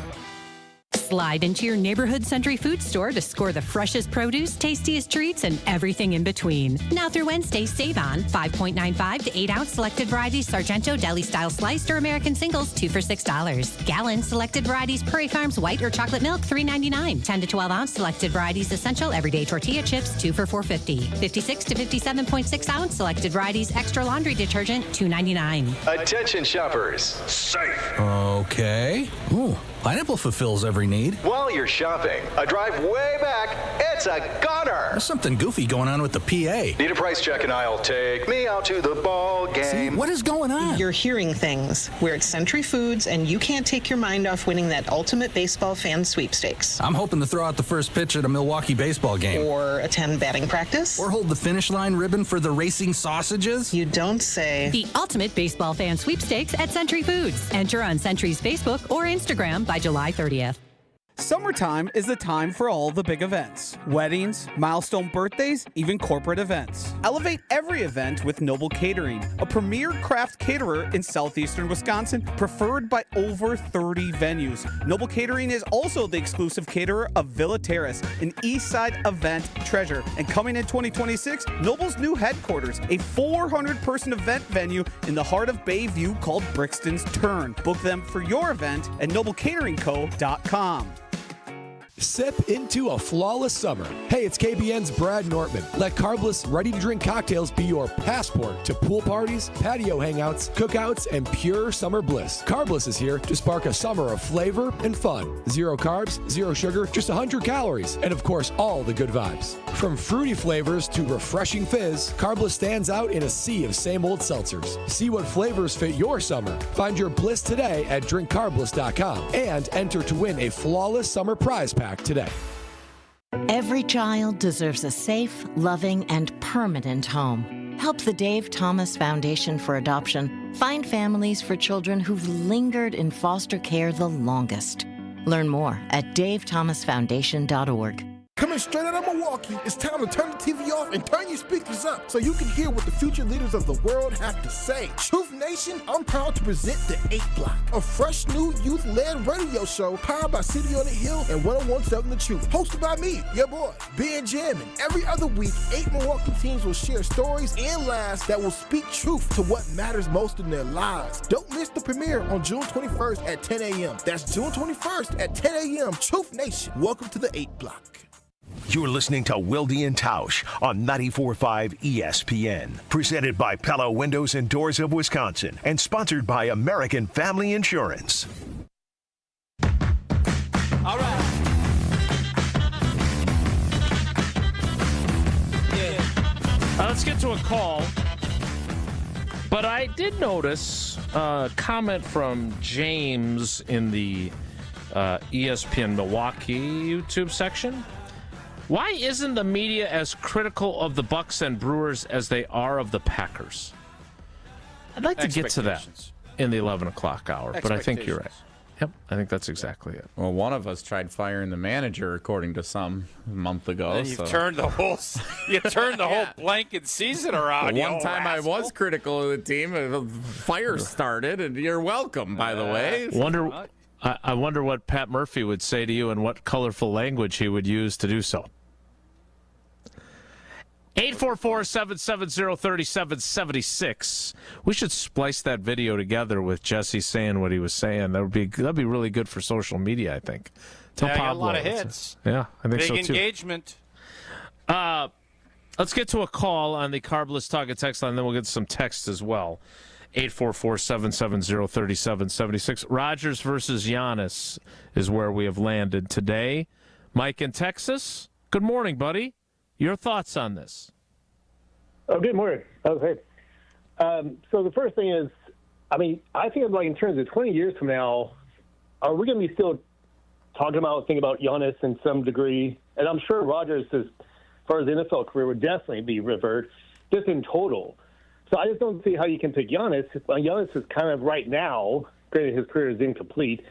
Slide into your neighborhood Century Food Store to score the freshest produce, tastiest treats, and everything in between. Now through Wednesday, save on 5.95 to 8-ounce selected varieties Sargento deli-style sliced or American singles, 2 for $6. Gallon selected varieties Prairie Farms white or chocolate milk, $3.99. 10 to 12-ounce selected varieties Essential everyday tortilla chips, 2 for $4.50. 56 to 57.6-ounce selected varieties extra laundry detergent, $2.99. Attention shoppers. Safe. Okay. Ooh, pineapple fulfills every need. While you're shopping, a drive way back, it's a gunner. There's something goofy going on with the PA. Need a price check and I'll take me out to the ball game. See, what is going on? You're hearing things. We're at Century Foods, and you can't take your mind off winning that ultimate baseball fan sweepstakes. I'm hoping to throw out the first pitch at a Milwaukee baseball game. Or attend batting practice. Or hold the finish line ribbon for the racing sausages. You don't say. The ultimate baseball fan sweepstakes at Century Foods. Enter on Century's Facebook or Instagram by July 30th. Summertime is the time for all the big events. Weddings, milestone birthdays, even corporate events. Elevate every event with Noble Catering, a premier craft caterer in southeastern Wisconsin, preferred by over 30 venues. Noble Catering is also the exclusive caterer of Villa Terrace, an east side event treasure. And coming in 2026, Noble's new headquarters, a 400-person event venue in the heart of Bayview called Brixton's Turn. Book them for your event at noblecateringco.com. Sip into a flawless summer. Hey, it's KBN's Brad Nortman. Let carbless, ready-to-drink cocktails be your passport to pool parties, patio hangouts, cookouts, and pure summer bliss. Carbless is here to spark a summer of flavor and fun. 0 carbs, 0 sugar, just 100 calories, and of course, all the good vibes. From fruity flavors to refreshing fizz, Carbless stands out in a sea of same old seltzers. See what flavors fit your summer. Find your bliss today at drinkcarbless.com and enter to win a flawless summer prize pack today. Every child deserves a safe, loving, and permanent home. Help the Dave Thomas Foundation for Adoption find families for children who've lingered in foster care the longest. Learn more at davethomasfoundation.org. Coming straight out of Milwaukee, it's time to turn the TV off and turn your speakers up so you can hear what the future leaders of the world have to say. Truth Nation, I'm proud to present The 8 Block, a fresh new youth-led radio show powered by City on the Hill and 101.7 The Truth. Hosted by me, your boy, Ben Jam. And every other week, 8 Milwaukee teams will share stories and laughs that will speak truth to what matters most in their lives. Don't miss the premiere on June 21st at 10 a.m. That's June 21st at 10 a.m. Truth Nation. Welcome to The 8 Block. You're listening to Wilde and Tausch on 94.5 ESPN. Presented by Pella Windows and Doors of Wisconsin and sponsored by American Family Insurance. All right. Let's get to a call. But I did notice a comment from James in the ESPN Milwaukee YouTube section. Why isn't the media as critical of the Bucks and Brewers as they are of the Packers? I'd like to get to that in the 11 o'clock hour, but I think you're right. Yep, I think that's exactly it. Well, one of us tried firing the manager, according to some, a month ago. And you've turned the whole whole blanket season around. One time I was critical of the team, a fire started, and you're welcome, by the way. I wonder what Pat Murphy would say to you and what colorful language he would use to do so. 844-770-3776. We should splice that video together with Jesse saying what he was saying. That'd be really good for social media, I think. Tell Pablo. Pablo. A lot of hits. Yeah, I think so too. Big engagement. Let's get to a call on the Carbless Talk and Text line, then we'll get some text as well. 844-770-3776. Rodgers versus Giannis is where we have landed today. Mike in Texas, good morning, buddy. Your thoughts on this? Oh, good morning. Oh, hey. So the first thing is, I think like in terms of 20 years from now, are we going to be still thinking about Giannis in some degree? And I'm sure Rodgers, as far as the NFL career, would definitely be revert, just in total. So I just don't see how you can pick Giannis. Giannis is kind of right now, granted his career is incomplete,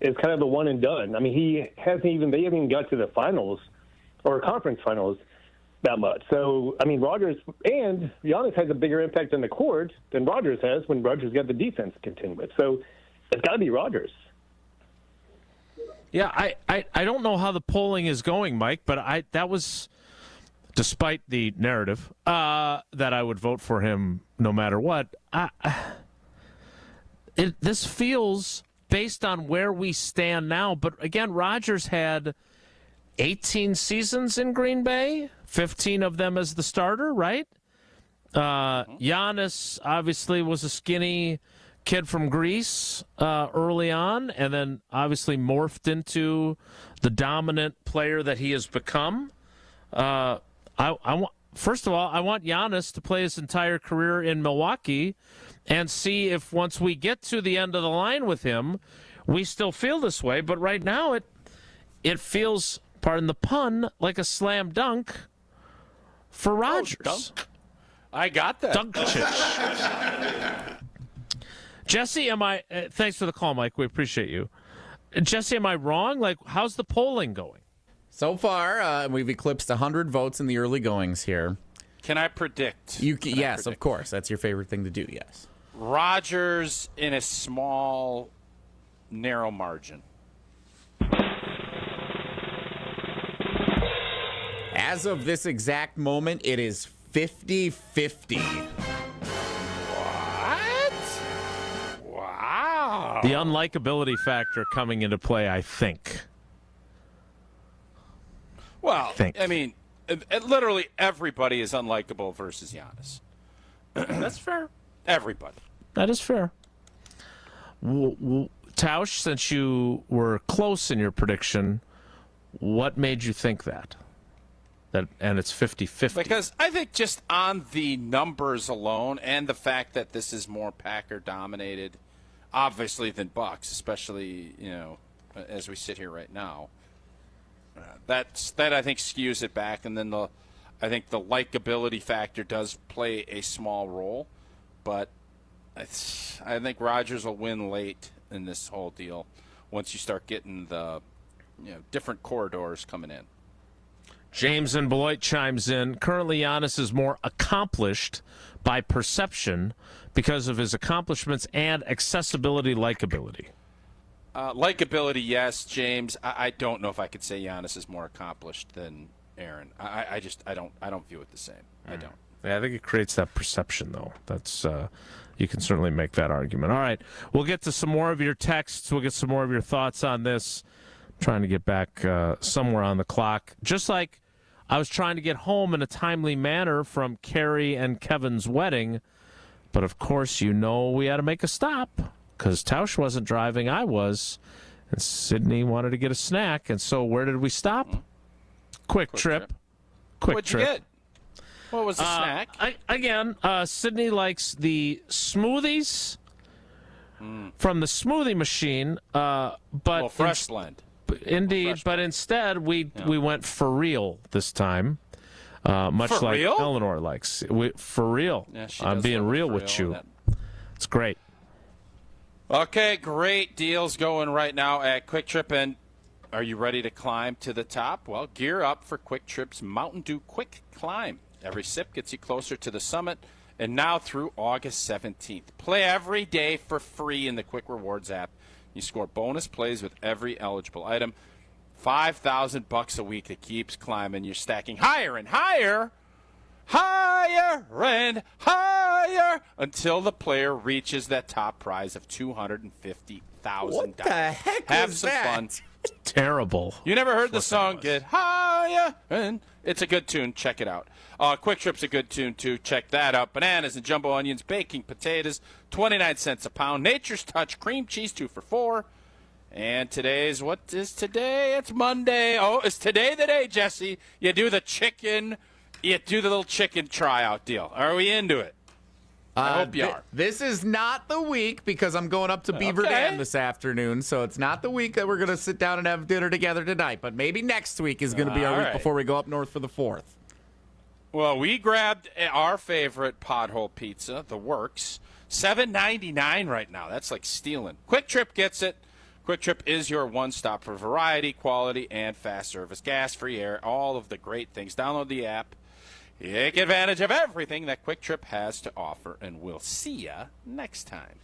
is kind of the one and done. They haven't even got to the finals or conference finals that much. So, Rodgers and Giannis has a bigger impact on the court than Rodgers has when Rodgers got the defense to contend with. So it's got to be Rodgers. Yeah, I don't know how the polling is going, Mike, but that was, despite the narrative, that I would vote for him no matter what. This feels based on where we stand now. But again, Rodgers had 18 seasons in Green Bay, 15 of them as the starter, right? Giannis obviously was a skinny kid from Greece early on, and then obviously morphed into the dominant player that he has become. First of all, I want Giannis to play his entire career in Milwaukee and see if once we get to the end of the line with him, we still feel this way. But right now, it feels, pardon the pun, like a slam dunk for Rodgers. Dunk. I got that. Dunk-chich. Jesse, thanks for the call, Mike. We appreciate you. Jesse, am I wrong? How's the polling going? So far, we've eclipsed 100 votes in the early goings here. Can I predict? Yes, of course. That's your favorite thing to do, yes. Rodgers in a small, narrow margin. As of this exact moment, it is 50-50. What? Wow. The unlikability factor coming into play, I think. Well, I mean, literally everybody is unlikable versus Giannis. That's fair. Everybody. That is fair. Tausch, since you were close in your prediction, what made you think that? And it's 50-50. Because I think just on the numbers alone and the fact that this is more Packer-dominated, obviously, than Bucks, especially, as we sit here right now, that I think skews it back. And then I think the likability factor does play a small role. But I think Rodgers will win late in this whole deal once you start getting the different corridors coming in. James and Beloit chimes in. Currently, Giannis is more accomplished by perception because of his accomplishments and accessibility, likability. Likability, yes, James. I don't know if I could say Giannis is more accomplished than Aaron. I don't view it the same. I don't. Yeah, I think it creates that perception, though. That's you can certainly make that argument. All right, we'll get to some more of your texts. We'll get some more of your thoughts on this. I'm trying to get back somewhere on the clock. Just like I was trying to get home in a timely manner from Carrie and Kevin's wedding, but of course, we had to make a stop because Tausch wasn't driving, I was, and Sydney wanted to get a snack, and so where did we stop? Quick Trip. What'd you get? What was the snack? Sydney likes the smoothies from the smoothie machine, but fresh blend. Indeed, but instead we went for real this time, much for like real? Eleanor likes. For real. Yeah, I'm being real with you. It's great. Okay, great deals going right now at Quick Trip. And are you ready to climb to the top? Well, gear up for Quick Trip's Mountain Dew Quick Climb. Every sip gets you closer to the summit. And now through August 17th. Play every day for free in the Quick Rewards app. You score bonus plays with every eligible item. $5,000 a week. It keeps climbing. You're stacking higher and higher, higher and higher until the player reaches that top prize of $250,000. What the heck Have is some that? fun. Terrible. You never heard the song Get Higher? And it's a good tune. Check it out. Quick Trip's a good tune, too. Check that out. Bananas and jumbo onions, baking potatoes, 29 cents a pound. Nature's Touch, cream cheese, 2 for $4. And what is today? It's Monday. Oh, is today the day, Jesse? You do the little chicken tryout deal. Are we into it? I hope you are. This is not the week because I'm going up to Beaver Dam this afternoon, so it's not the week that we're going to sit down and have dinner together tonight. But maybe next week is going to be our week before we go up north for the 4th. Well, we grabbed our favorite pothole pizza, the Works, $7.99 right now. That's like stealing. Quick Trip gets it. Quick Trip is your one-stop for variety, quality, and fast service. Gas-free air, all of the great things. Download the app. Take advantage of everything that Quick Trip has to offer, and we'll see you next time.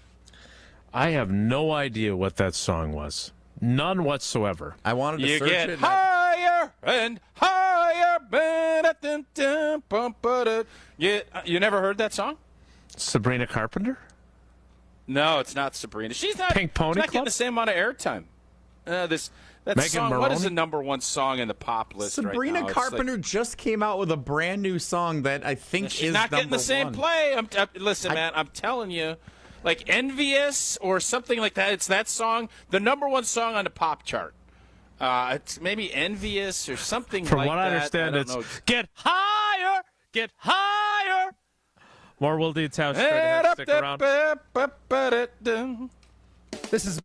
I have no idea what that song was. None whatsoever. I wanted to search it. You get higher and higher. You never heard that song? Sabrina Carpenter? No, it's not Sabrina. She's not. Pink Pony she's not Club? getting the same amount of airtime. That Megan song. Maroney? What is the number one song in the pop list Sabrina right now? Carpenter just came out with a brand new song that I think She's is not getting the same one. play. Listen, man, I'm telling you, like Envious or something like that. It's that song, the number one song on the pop chart. It's maybe Envious or something From like what that. I understand, it's Get Higher, Get Higher. More Wilde and Tausch straight ahead. Stick around. This is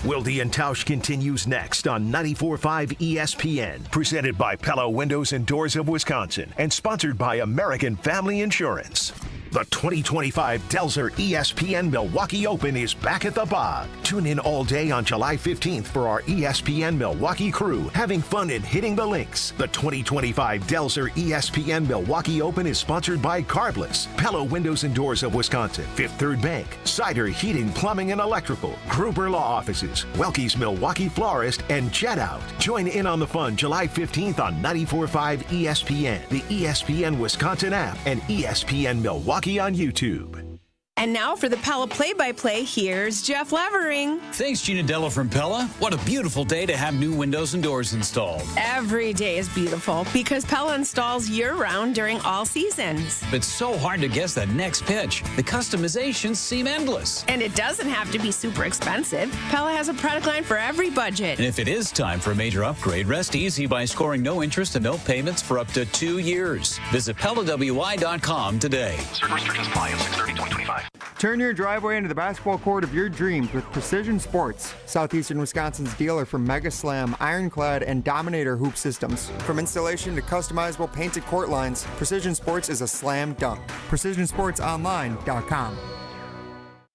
Wilde and Tausch continues next on 94.5 ESPN, presented by Pella Windows and Doors of Wisconsin, and sponsored by American Family Insurance. The 2025 Delzer ESPN Milwaukee Open is back at the Bog. Tune in all day on July 15th for our ESPN Milwaukee crew having fun and hitting the links. The 2025 Delzer ESPN Milwaukee Open is sponsored by Carbless, Pella Windows and Doors of Wisconsin, Fifth Third Bank, Cider Heating, Plumbing and Electrical, Gruber Law Offices, Welke's Milwaukee Florist, and Jet Out. Join in on the fun July 15th on 94.5 ESPN, the ESPN Wisconsin app, and ESPN Milwaukee on YouTube. And now for the Pella play-by-play, here's Jeff Levering. Thanks, Gina Della from Pella. What a beautiful day to have new windows and doors installed. Every day is beautiful because Pella installs year-round during all seasons. It's so hard to guess that next pitch. The customizations seem endless. And it doesn't have to be super expensive. Pella has a product line for every budget. And if it is time for a major upgrade, rest easy by scoring no interest and no payments for up to 2 years. Visit PellaWI.com today. Certain restrictions apply on 6/30/2025. Turn your driveway into the basketball court of your dreams with Precision Sports, Southeastern Wisconsin's dealer for Mega Slam, Ironclad, and Dominator hoop systems. From installation to customizable painted court lines, Precision Sports is a slam dunk. PrecisionSportsOnline.com.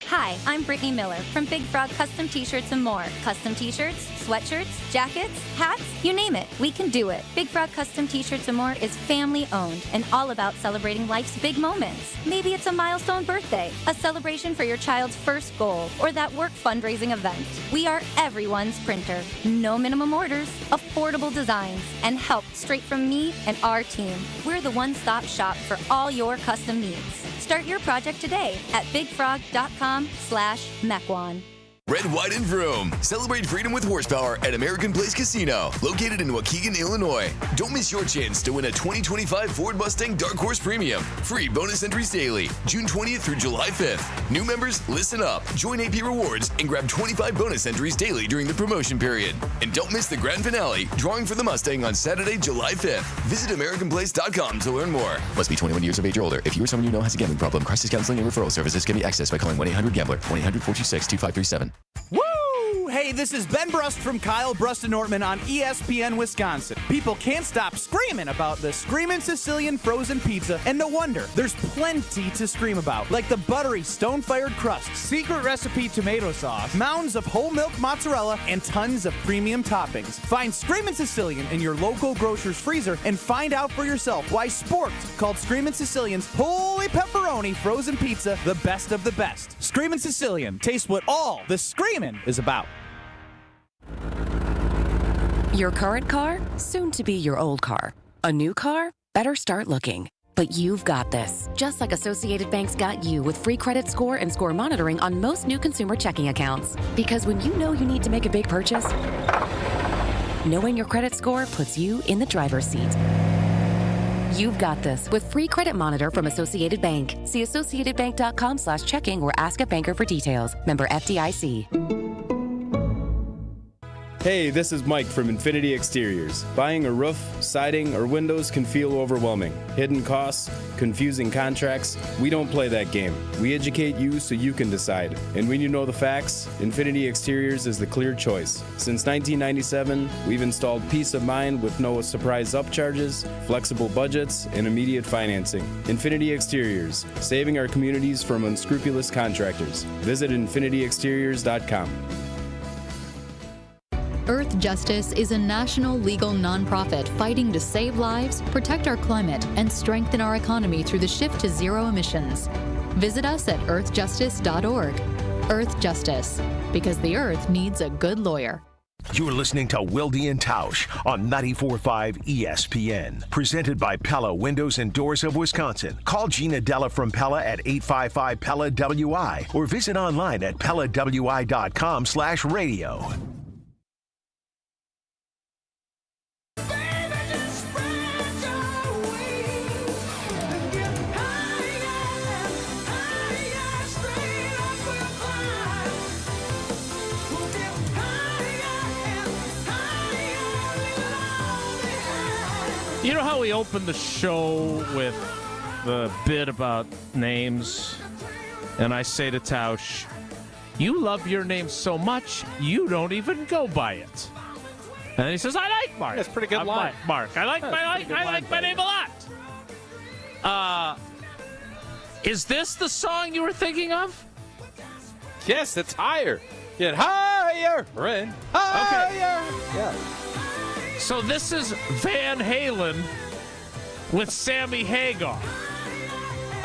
Hi, I'm Brittany Miller from Big Frog Custom T-Shirts and more. Custom T-shirts, sweatshirts, jackets, hats, you name it, we can do it. Big Frog Custom T-Shirts and more is family owned and all about celebrating life's big moments. Maybe it's a milestone birthday, a celebration for your child's first goal, or that work fundraising event. We are everyone's printer. No minimum orders, affordable designs, and help straight from me and our team. We're the one-stop shop for all your custom needs. Start your project today at bigfrog.com/Mequon. Red, white, and vroom. Celebrate freedom with horsepower at American Place Casino, located in Waukegan, Illinois. Don't miss your chance to win a 2025 Ford Mustang Dark Horse Premium. Free bonus entries daily, June 20th through July 5th. New members, listen up. Join AP Rewards and grab 25 bonus entries daily during the promotion period. And don't miss the grand finale, drawing for the Mustang on Saturday, July 5th. Visit AmericanPlace.com to learn more. Must be 21 years of age or older. If you or someone you know has a gambling problem, crisis counseling and referral services can be accessed by calling 1-800-GAMBLER, 1-800-426-2537. Woo! Hey, this is Ben Brust from Kyle Brust and Nortman on ESPN Wisconsin. People can't stop screaming about the Screamin' Sicilian frozen pizza, and no wonder. There's plenty to scream about, like the buttery stone-fired crust, secret recipe tomato sauce, mounds of whole milk mozzarella, and tons of premium toppings. Find Screamin' Sicilian in your local grocer's freezer and find out for yourself why Sport called Screamin' Sicilian's Holy Pepperoni frozen pizza the best of the best. Screamin' Sicilian, taste what all the screamin' is about. Your current car, soon to be your old car. A new car? Better start looking. But you've got this. Just like Associated Bank's got you with free credit score and score monitoring on most new consumer checking accounts. Because when you know you need to make a big purchase, knowing your credit score puts you in the driver's seat. You've got this with free credit monitor from Associated Bank. See AssociatedBank.com/checking or ask a banker for details. Member FDIC. Hey, this is Mike from Infinity Exteriors. Buying a roof, siding, or windows can feel overwhelming. Hidden costs, confusing contracts. We don't play that game. We educate you so you can decide. And when you know the facts, Infinity Exteriors is the clear choice. Since 1997, we've installed peace of mind with no surprise upcharges, flexible budgets, and immediate financing. Infinity Exteriors, saving our communities from unscrupulous contractors. Visit infinityexteriors.com. Earth Justice is a national legal nonprofit fighting to save lives, protect our climate, and strengthen our economy through the shift to zero emissions. Visit us at earthjustice.org. Earth Justice, because the earth needs a good lawyer. You're listening to Wilde and Tausch on 94.5 ESPN. Presented by Pella Windows and Doors of Wisconsin. Call Gina Della from Pella at 855-PELLA-WI or visit online at PellaWI.com/radio. You know how we opened the show with the bit about names? And I say to Tausch, you love your name so much, you don't even go by it. And then he says, I like Mark. That's a pretty good line. Mark. I like my name a lot. Is this the song you were thinking of? Yes, it's higher. Get higher, friend. Higher. Okay. Yeah. So this is Van Halen with Sammy Hagar.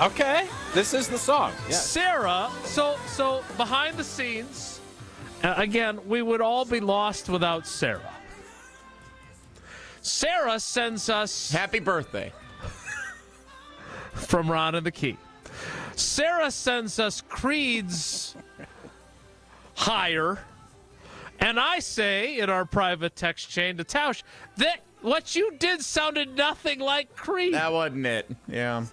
Okay, this is the song. Yeah. Sarah, so behind the scenes, again, we would all be lost without Sarah. Sarah sends us happy birthday from Ron and the Key. Sarah sends us creeds higher. And I say in our private text chain to Tausch that what you did sounded nothing like Creed. That wasn't it. Yeah.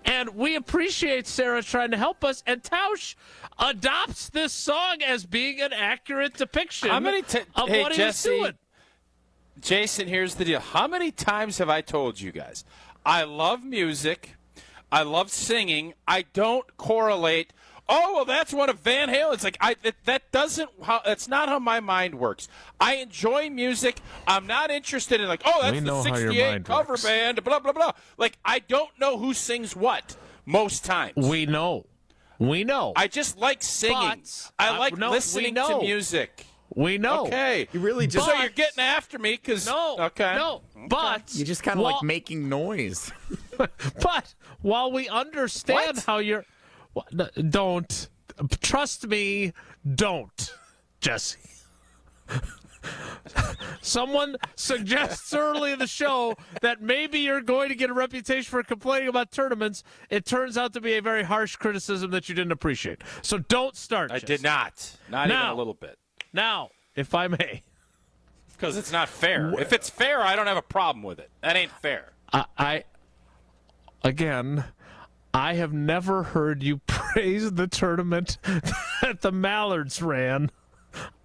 And we appreciate Sarah trying to help us. And Tausch adopts this song as being an accurate depiction of what he was doing. Jason, here's the deal. How many times have I told you guys, I love music, I love singing, I don't correlate, oh, well, that's one of Van Halen. It's like, that's not how my mind works. I enjoy music. I'm not interested in, like, oh, that's the 68 cover band, blah, blah, blah. Like, I don't know who sings what most times. We know. I just like singing. I like listening to music. We know. Okay. You really just. So you're getting after me because. No. Okay. No. But. You just kind of like making noise. But while we understand how you're. Don't. Trust me, don't, Jesse. Someone suggests early in the show that maybe you're going to get a reputation for complaining about tournaments. It turns out to be a very harsh criticism that you didn't appreciate. So don't start, I Jesse. did not. Not even a little bit. Now, if I may. Because it's not fair. If it's fair, I don't have a problem with it. That ain't fair. I have never heard you praise the tournament that the Mallards ran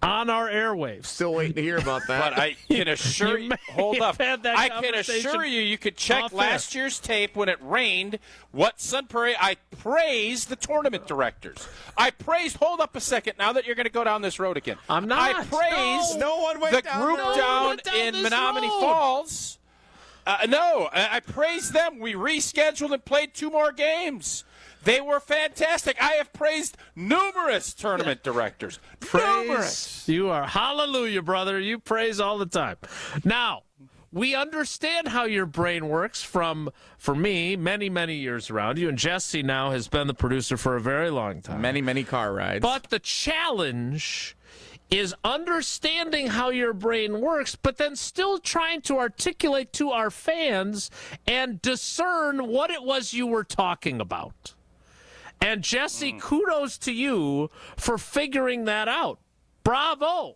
on our airwaves. Still waiting to hear about that. But I can assure you, hold up. I can assure you could check last year's tape when it rained. What Sun Prairie? I praised the tournament directors. Hold up a second. Now that you're going to go down this road again, I'm not. I praised no one went the down group down in Menominee Falls. No, I praised them. We rescheduled and played 2 more games. They were fantastic. I have praised numerous tournament directors. Numerous. You are. Hallelujah, brother. You praise all the time. Now, we understand how your brain works for me, many, many years around you. And Jesse now has been the producer for a very long time. Many, many car rides. But the challenge is understanding how your brain works, but then still trying to articulate to our fans and discern what it was you were talking about. And Jesse, kudos to you for figuring that out. Bravo.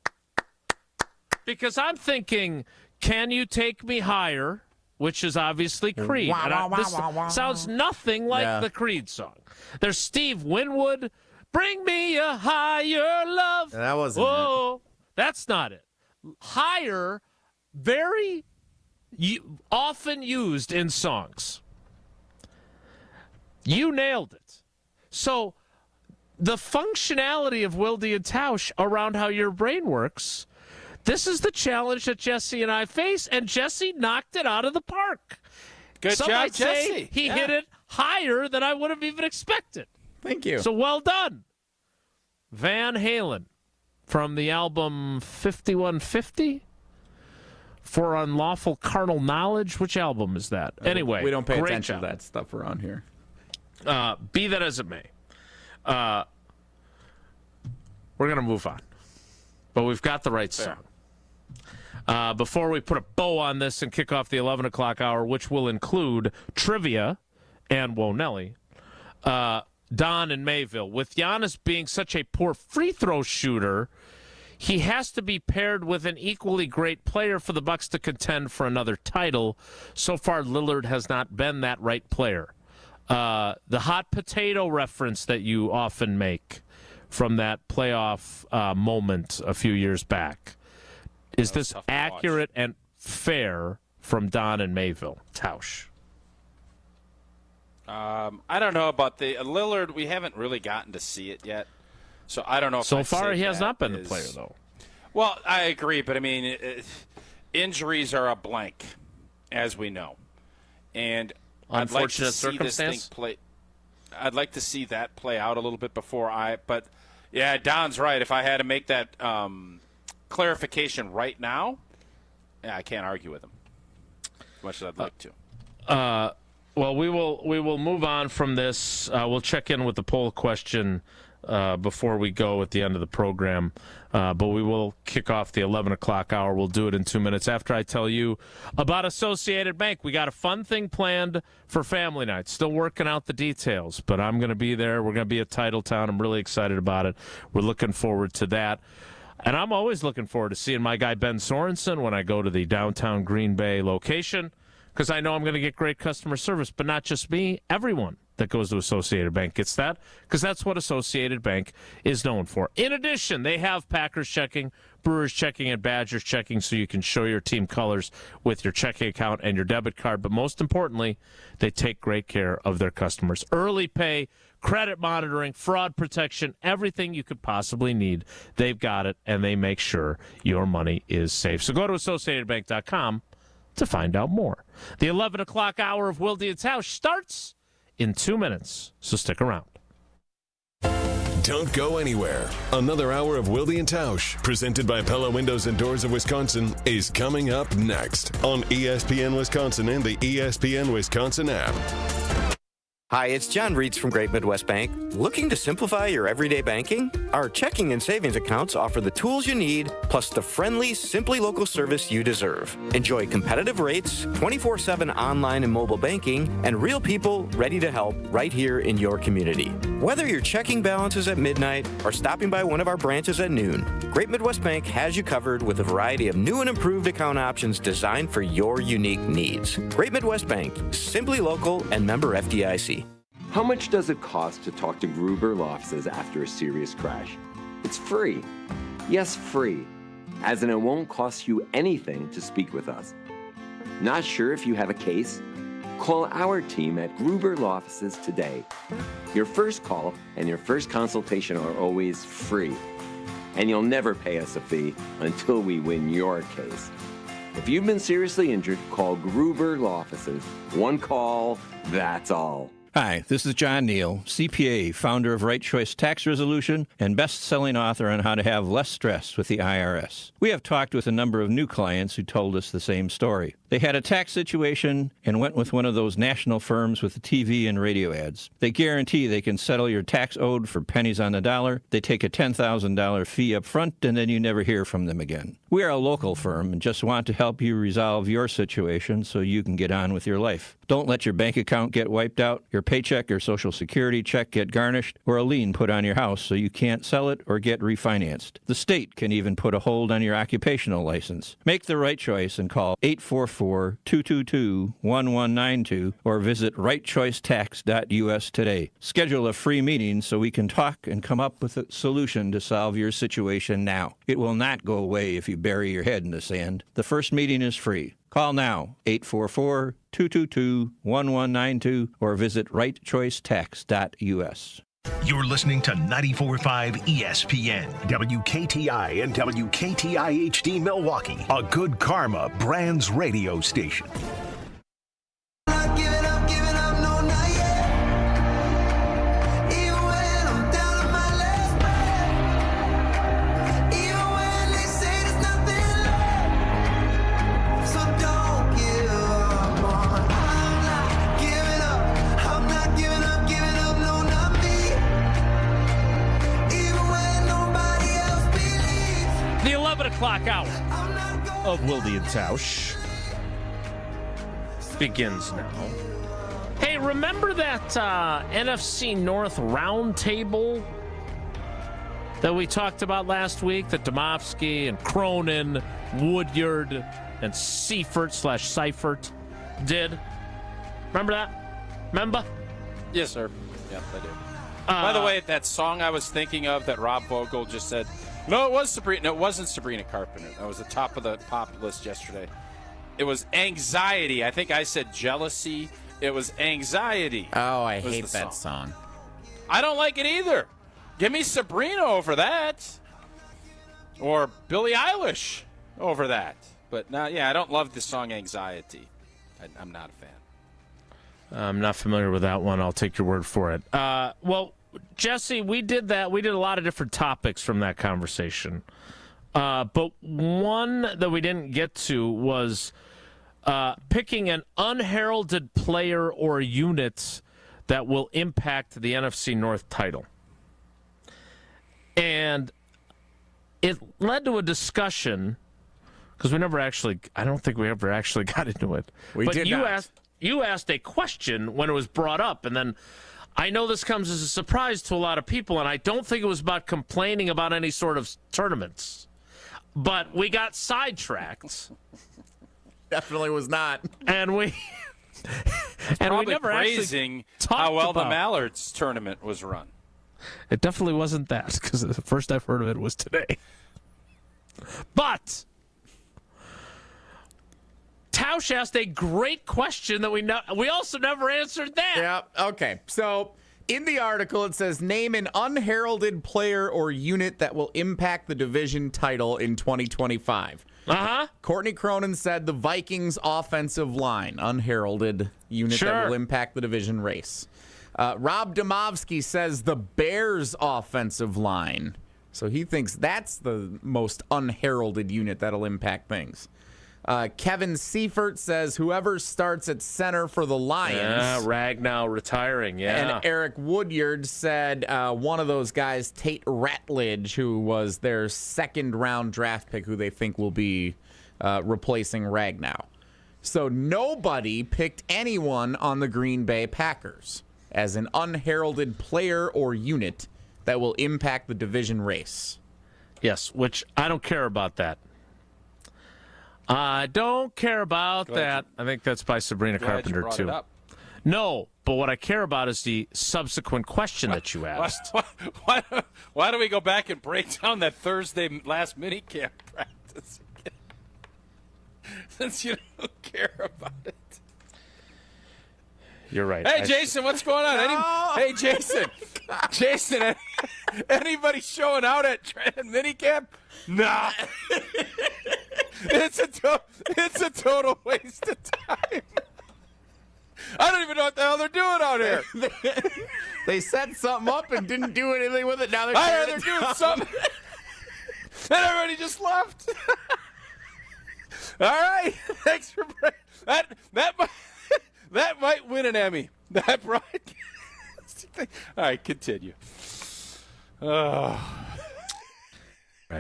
Because I'm thinking, can you take me higher? Which is obviously Creed. This sounds nothing like the Creed song. There's Steve Winwood. Bring me a higher love. That wasn't it. That's not it. Higher, very often used in songs. You nailed it. So the functionality of Wilde and Tausch around how your brain works, this is the challenge that Jesse and I face, and Jesse knocked it out of the park. Good job, Jesse. He hit it higher than I would have even expected. Thank you. So well done. Van Halen from the album 5150 for Unlawful Carnal Knowledge. Which album is that? Anyway, we don't pay great attention job. to that stuff around here. Be that as it may, we're going to move on. But we've got the right song. Before we put a bow on this and kick off the 11 o'clock hour, which will include trivia and Whoa Nelly, Don in Mayville. With Giannis being such a poor free throw shooter, he has to be paired with an equally great player for the Bucks to contend for another title. So far, Lillard has not been that right player. The hot potato reference that you often make from that playoff moment a few years back. Is this accurate and fair from Don in Mayville? Tausch. I don't know about the Lillard. We haven't really gotten to see it yet, so I don't know. If so far, he has not been the player, though. Well, I agree, but I mean, injuries are a blank, as we know, and I'd like to see this thing play. I'd like to see that play out a little bit before But yeah, Don's right. If I had to make that clarification right now, I can't argue with him as much as I'd like to. Well, we will move on from this. We'll check in with the poll question before we go at the end of the program. But we will kick off the 11 o'clock hour. We'll do it in 2 minutes after I tell you about Associated Bank. We got a fun thing planned for family night. Still working out the details, but I'm going to be there. We're going to be at Titletown. I'm really excited about it. We're looking forward to that. And I'm always looking forward to seeing my guy Ben Sorensen when I go to the downtown Green Bay location, because I know I'm going to get great customer service, but not just me, everyone that goes to Associated Bank gets that, because that's what Associated Bank is known for. In addition, they have Packers checking, Brewers checking, and Badgers checking, so you can show your team colors with your checking account and your debit card. But most importantly, they take great care of their customers. Early pay, credit monitoring, fraud protection, everything you could possibly need. They've got it, and they make sure your money is safe. So go to AssociatedBank.com to find out more. The 11 o'clock hour of Wilde and Tausch starts in 2 minutes, so stick around. Don't go anywhere. Another hour of Wilde and Tausch, presented by Pella Windows and Doors of Wisconsin, is coming up next on ESPN Wisconsin and the ESPN Wisconsin app. Hi, it's John Reitz from Great Midwest Bank. Looking to simplify your everyday banking? Our checking and savings accounts offer the tools you need, plus the friendly, simply local service you deserve. Enjoy competitive rates, 24/7 online and mobile banking, and real people ready to help right here in your community. Whether your checking balance is at midnight or stopping by one of our branches at noon, Great Midwest Bank has you covered with a variety of new and improved account options designed for your unique needs. Great Midwest Bank, simply local and member FDIC. How much does it cost to talk to Gruber Law Offices after a serious crash? It's free. Yes, free. As in it won't cost you anything to speak with us. Not sure if you have a case? Call our team at Gruber Law Offices today. Your first call and your first consultation are always free. And you'll never pay us a fee until we win your case. If you've been seriously injured, call Gruber Law Offices. One call, that's all. Hi, this is John Neal, CPA, founder of Right Choice Tax Resolution and best-selling author on how to have less stress with the IRS. We have talked with a number of new clients who told us the same story. They had a tax situation and went with one of those national firms with the TV and radio ads. They guarantee they can settle your tax owed for pennies on the dollar. They take a $10,000 fee up front, and then you never hear from them again. We are a local firm and just want to help you resolve your situation so you can get on with your life. Don't let your bank account get wiped out, your paycheck or Social Security check get garnished, or a lien put on your house so you can't sell it or get refinanced. The state can even put a hold on your occupational license. Make the right choice and call 844-222-1192 or visit rightchoicetax.us today. Schedule a free meeting so we can talk and come up with a solution to solve your situation now. It will not go away if you bury your head in the sand. The first meeting is free. Call now, 844-222-1192, or visit rightchoicetax.us. You're listening to 94.5 ESPN, WKTI and WKTI HD Milwaukee, a Good Karma Brands radio station. O'clock hour of Wilde and Tausch begins now. Hey, remember that NFC North roundtable that we talked about last week that Domofsky and Cronin, Woodyard, and Seifert did? Remember that? Remember? Yes, sir. Yeah, I do. By the way, that song I was thinking of that Rob Vogel just said, no, it was Sabrina. No, it wasn't Sabrina Carpenter. That was the top of the pop list yesterday. It was Anxiety. I think I said Jealousy. It was Anxiety. Oh, I hate that song. I don't like it either. Give me Sabrina over that. Or Billie Eilish over that. But now, yeah, I don't love the song Anxiety. I'm not a fan. I'm not familiar with that one. I'll take your word for it. Well, Jesse, we did that. We did a lot of different topics from that conversation. But one that we didn't get to was picking an unheralded player or unit that will impact the NFC North title. And it led to a discussion, because I don't think we ever actually got into it. We did not. You asked a question when it was brought up, and then I know this comes as a surprise to a lot of people, and I don't think it was about complaining about any sort of tournaments. But we got sidetracked. Definitely was not. And we Probably never praising actually how well about the Mallards tournament was run. It definitely wasn't that, because the first I've heard of it was today. But Tausch asked a great question that we also never answered that. Yeah, okay. So in the article, it says, name an unheralded player or unit that will impact the division title in 2025. Uh-huh. Courtney Cronin said the Vikings offensive line, unheralded unit that will impact the division race. Rob Domovsky says the Bears offensive line. So he thinks that's the most unheralded unit that'll impact things. Kevin Seifert says whoever starts at center for the Lions. Yeah, Ragnow retiring, yeah. And Eric Woodyard said one of those guys, Tate Ratledge, who was their second-round draft pick, who they think will be replacing Ragnow. So nobody picked anyone on the Green Bay Packers as an unheralded player or unit that will impact the division race. Yes, which I don't care about that. I don't care about that. I think that's by Sabrina Carpenter, too. No, but what I care about is the subsequent question that you asked. Why do we go back and break down that Thursday last minicamp practice again? Since you don't care about it. You're right. Hey, Jason, what's going on? Hey, Jason. Jason, anybody showing out at minicamp? Nah. It's a total waste of time. I don't even know what the hell they're doing out here. They set something up and didn't do anything with it. Now they're doing something. And everybody just left. All right. Thanks for that might win an Emmy. That broadcast thing. All right, continue. Right,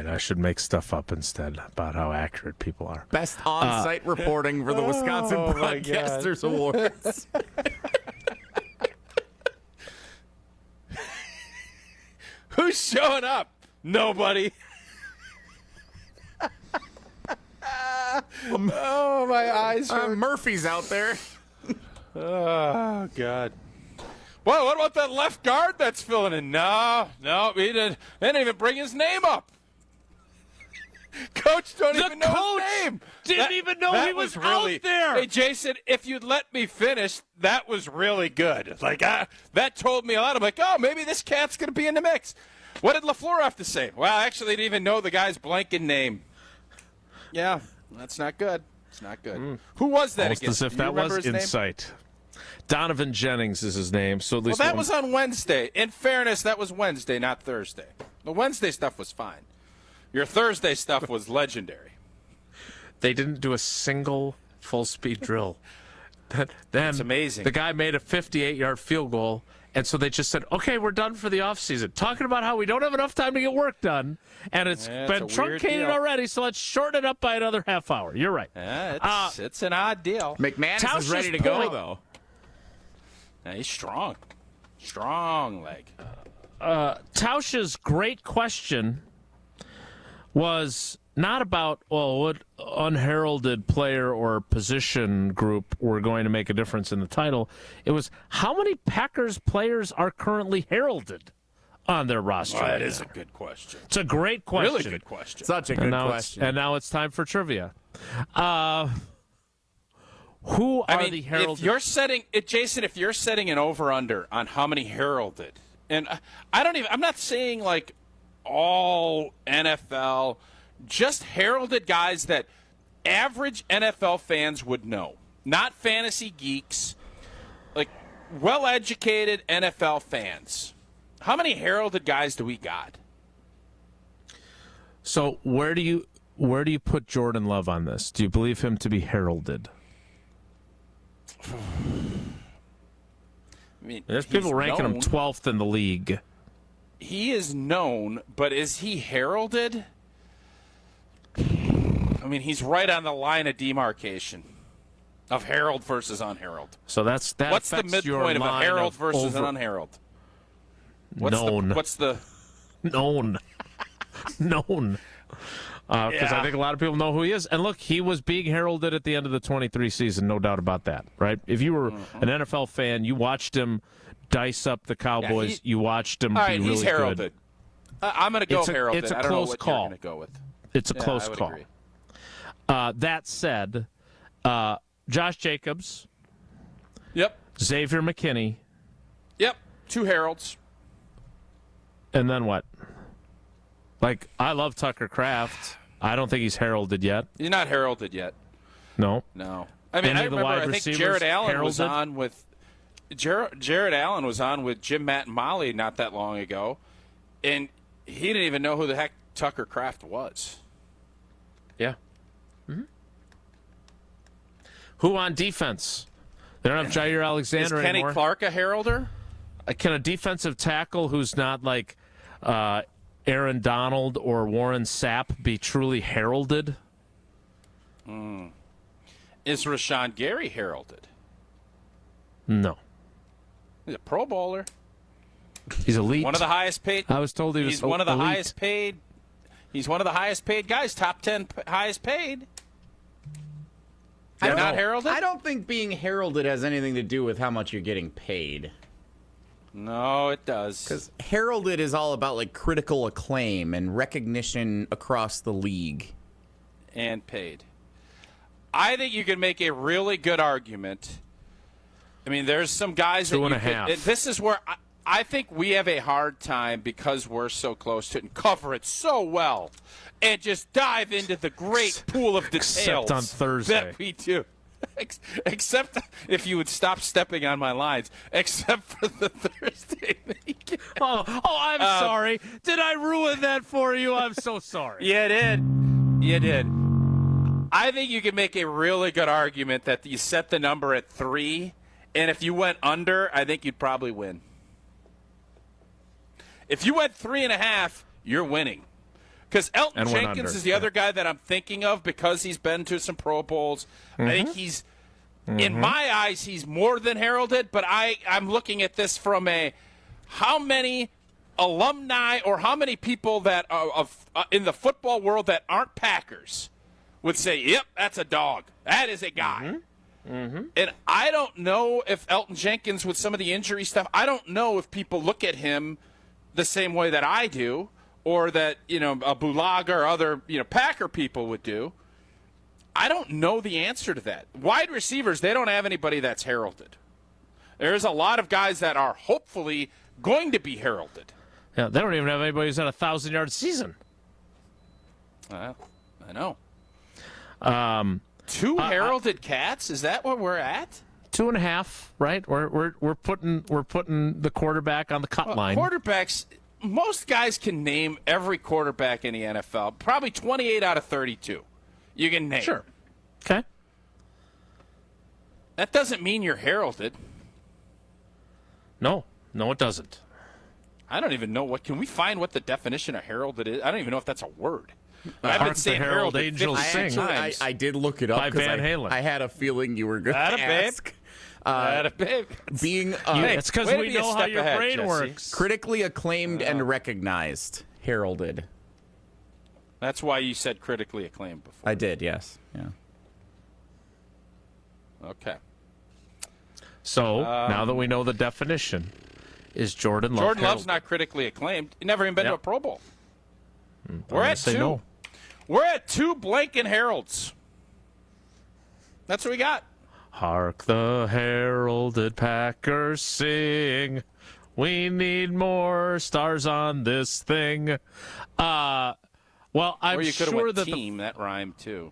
I should make stuff up instead about how accurate people are. Best on-site reporting for the Wisconsin Broadcasters Awards. Who's showing up? Nobody. Oh, my eyes hurt. Murphy's out there. Oh, God. Well, what about that left guard that's filling in? No, he didn't. They didn't even bring his name up. Coach don't even know his name. Didn't even know he was really, out there. Hey, Jason, if you'd let me finish, that was really good. Like that told me a lot. I'm like, oh, maybe this cat's going to be in the mix. What did LaFleur have to say? Well, actually, I didn't even know the guy's blanking name. Yeah, that's not good. It's not good. Who was that Almost again? as if that was insight. Donovan Jennings is his name. So at least that was on Wednesday. In fairness, that was Wednesday, not Thursday. The Wednesday stuff was fine. Your Thursday stuff was legendary. They didn't do a single full-speed drill. That's amazing. The guy made a 58-yard field goal, and so they just said, okay, we're done for the offseason. Talking about how we don't have enough time to get work done, and it's been truncated already, so let's shorten it up by another half hour. You're right. It's an odd deal. McManus is ready to go, though. Yeah, he's strong. Strong leg. Tausch's great question was not about, what unheralded player or position group were going to make a difference in the title. It was how many Packers players are currently heralded on their roster. That is a good question. It's a great question. Really good question. Such a good question. And now it's time for trivia. Who are the heralded? If you're setting Jason, if you're setting an over/under on how many heralded, and I'm not saying like all NFL, just heralded guys that average NFL fans would know, not fantasy geeks, like well-educated NFL fans. How many heralded guys do we got? So where do you put Jordan Love on this? Do you believe him to be heralded? I mean, there's people ranking him 12th in the league. he is known, but is he heralded? I mean, he's right on the line of demarcation of herald versus unherald. So that what's the midpoint of a herald versus an unherald? Known. What's the known? Known. Because I think a lot of people know who he is. And look, he was being heralded at the end of the 23 season, no doubt about that, right? If you were an NFL fan, you watched him dice up the Cowboys. You watched him be really he's heralded. good. I'm going to go heralded. It's a I don't know close what call. You're going to go with. It's a close call. Agree. That said, Josh Jacobs. Yep. Xavier McKinney. Yep. 2 heralds. And then what? Like, I love Tucker Kraft. I don't think he's heralded yet. He's not heralded yet. No. I mean, I remember. I think Jared Allen heralded? was on with Jared Allen was on with Jim, Matt, and Molly not that long ago, and he didn't even know who the heck Tucker Kraft was. Yeah. Mm-hmm. Who on defense? They don't have Jair Alexander Is Kenny anymore. Clark a heralder? Can a defensive tackle who's not like Aaron Donald or Warren Sapp be truly heralded? Is Rashawn Gary heralded? No. He's a Pro Bowler. He's elite. One of the highest paid. I was told he was He's one of the elite. highest paid. He's one of the highest paid guys. Top 10 highest paid. They're not heralded? I don't think being heralded has anything to do with how much you're getting paid. No, it does. Because heralded is all about like critical acclaim and recognition across the league. And paid. I think you can make a really good argument. I mean, there's some guys that 2.5. This is where I think we have a hard time because we're so close to it and cover it so well and just dive into the great pool of details. Except on Thursday. That we do. Except if you would stop stepping on my lines. Except for the Thursday week. I'm sorry. Did I ruin that for you? I'm so sorry. You did. You did. I think you can make a really good argument that you set the number at 3, and if you went under, I think you'd probably win. If you went 3.5, you're winning. Because Elton Jenkins is the other guy that I'm thinking of because he's been to some Pro Bowls. I think he's, in my eyes, he's more than heralded, but I'm looking at this from how many alumni or how many people that are in the football world that aren't Packers would say, yep, that's a dog. That is a guy. And I don't know if Elton Jenkins, with some of the injury stuff, I don't know if people look at him the same way that I do, or that, a Bulaga or other, Packer people would do. I don't know the answer to that. Wide receivers, they don't have anybody that's heralded. There's a lot of guys that are hopefully going to be heralded. Yeah, they don't even have anybody who's at a 1,000-yard season. I know. 2 heralded cats? Is that what we're at? 2.5, right? We're putting the quarterback on the cut line. Quarterbacks, most guys can name every quarterback in the NFL. Probably 28 out of 32. You can name. Sure. Okay. That doesn't mean you're heralded. No, it doesn't. I don't even know can we find what the definition of heralded is? I don't even know if that's a word. I've been saying Herald heralded Angels 50 sing. times. I did look it up by Van Halen. I had a feeling you were going to ask. Babe. Being it's because we know how your brain Jesse. works. Critically acclaimed and recognized, heralded. That's why you said critically acclaimed before. I did, yes. Yeah. Okay. So now that we know the definition, is Jordan Love Jordan Love's heralded? not critically acclaimed. He never even been to a Pro Bowl. We're at 2. No. We're at 2 blanking heralds. That's what we got. Hark the heralded Packers sing. We need more stars on this thing. Well, I'm or you could have sure went that team. That rhymed too.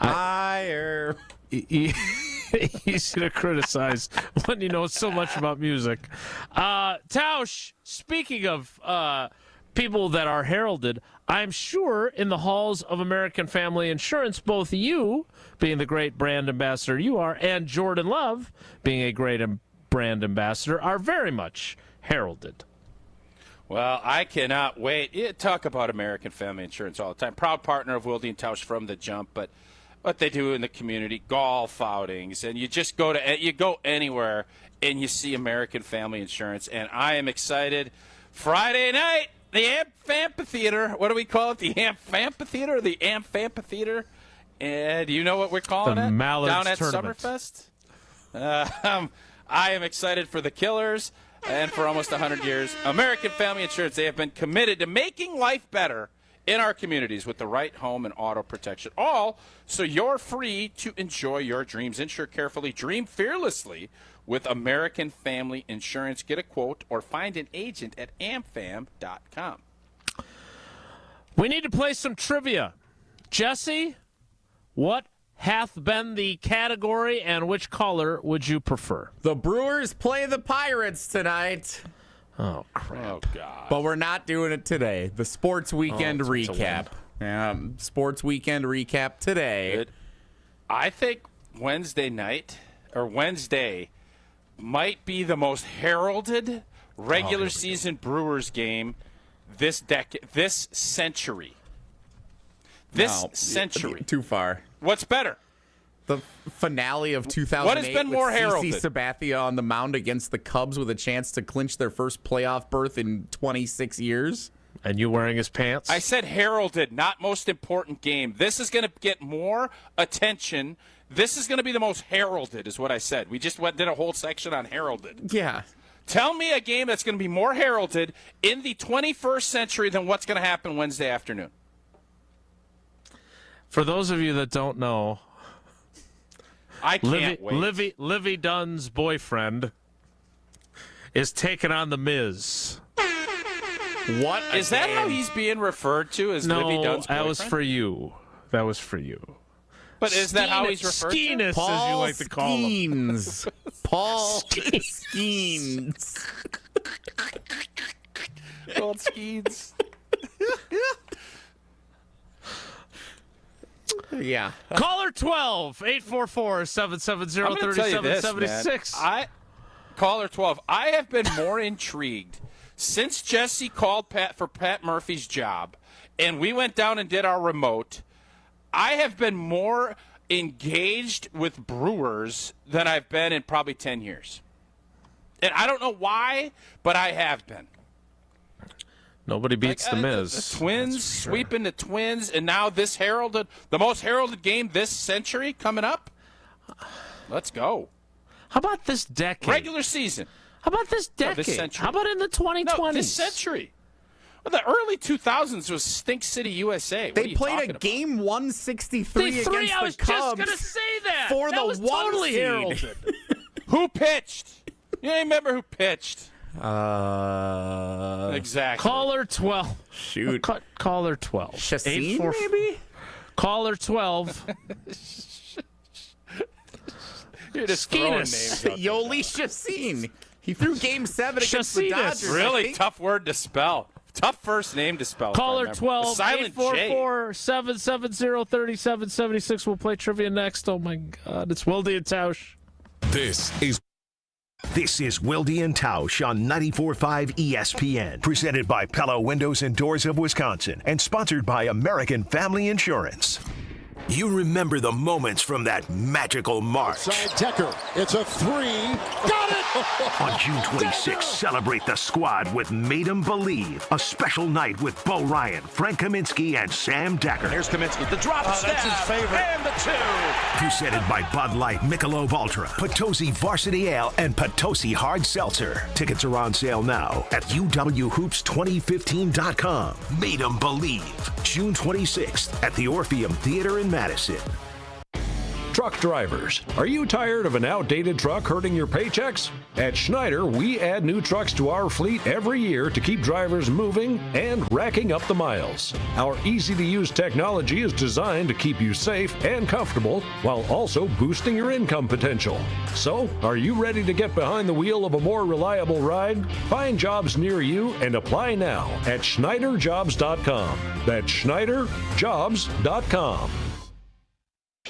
Higher. Easy to criticize when you know so much about music. Tausch, speaking of people that are heralded, I'm sure in the halls of American Family Insurance, both you, being the great brand ambassador you are, and Jordan Love, being a great brand ambassador, are very much heralded. Well, I cannot wait. You talk about American Family Insurance all the time. Proud partner of Wilde and Tausch from the jump, but what they do in the community, golf outings, and you just go anywhere and you see American Family Insurance, and I am excited. Friday night, the Amphitheater. What do we call it? The Amphitheater? The Amphitheater? And do you know what we're calling it? Mallards Down at Tournament. Summerfest? I am excited for the Killers. And for almost 100 years, American Family Insurance, they have been committed to making life better in our communities with the right home and auto protection. All so you're free to enjoy your dreams. Insure carefully, dream fearlessly with American Family Insurance. Get a quote or find an agent at amfam.com. We need to play some trivia. Jesse, what hath been the category, and which color would you prefer? The Brewers play the Pirates tonight. Oh, crap. Oh, God. But we're not doing it today. The Sports Weekend recap. Sports Weekend recap today. I think Wednesday might be the most heralded regular season Brewers game this century. Century. Too far. What's better? The finale of 2008 What has been more with heralded? CC Sabathia on the mound against the Cubs with a chance to clinch their first playoff berth in 26 years. And you wearing his pants? I said heralded, not most important game. This is going to get more attention. This is going to be the most heralded, is what I said. We just did a whole section on heralded. Yeah. Tell me a game that's going to be more heralded in the 21st century than what's going to happen Wednesday afternoon. For those of you that don't know, I can't wait. Livy Dunn's boyfriend is taking on the Miz. What is that? How he's being referred to as Livy Dunn's boyfriend? That was for you. That was for you. But is that how he's referred Skeenis, to? as you like to call him. Paul Skeens. Old Skeens. Yeah. Caller 12, 844-770-3776. Caller 12, I have been more intrigued since Jesse called Pat for Pat Murphy's job and we went down and did our remote. I have been more engaged with Brewers than I've been in probably 10 years. And I don't know why, but I have been. Nobody beats the Miz. The Twins sweeping the Twins, and now this heralded, the most heralded game this century coming up. Let's go. How about this decade? Regular season. How about this decade? No, this century. How about in the 2020s? No, this century. Well, the early 2000s was Stink City, USA. They played a game 163 against the Cubs. I was just going to say that. For that the was one totally seed. heralded. Who pitched? You don't remember who pitched? Exactly. Caller 12. Shoot. Caller 12. Chassin, maybe? Caller 12. You're just throwing names out there. Yoli Chassin. He threw Game 7 against the Dodgers. Really tough word to spell. Tough first name to spell. Caller 12, Silent 844-770-3776. We'll play trivia next. Oh, my God. It's Wilde and Tausch. This is Wilde and Tausch on 94.5 ESPN, presented by Pella Windows and Doors of Wisconsin and sponsored by American Family Insurance. You remember the moments from that magical March. Side Decker, it's a three. Got it! On June 26th, celebrate the squad with Made 'em Believe, a special night with Bo Ryan, Frank Kaminsky, and Sam Decker. Here's Kaminsky, the drop step, that's his favorite. And the two. Presented by Bud Light, Michelob Ultra, Potosi Varsity Ale, and Potosi Hard Seltzer. Tickets are on sale now at uwhoops2015.com. Made 'em Believe, June 26th at the Orpheum Theater in Madison. Truck drivers, are you tired of an outdated truck hurting your paychecks? At Schneider, we add new trucks to our fleet every year to keep drivers moving and racking up the miles. Our easy-to-use technology is designed to keep you safe and comfortable while also boosting your income potential. So, are you ready to get behind the wheel of a more reliable ride? Find jobs near you and apply now at SchneiderJobs.com. That's SchneiderJobs.com.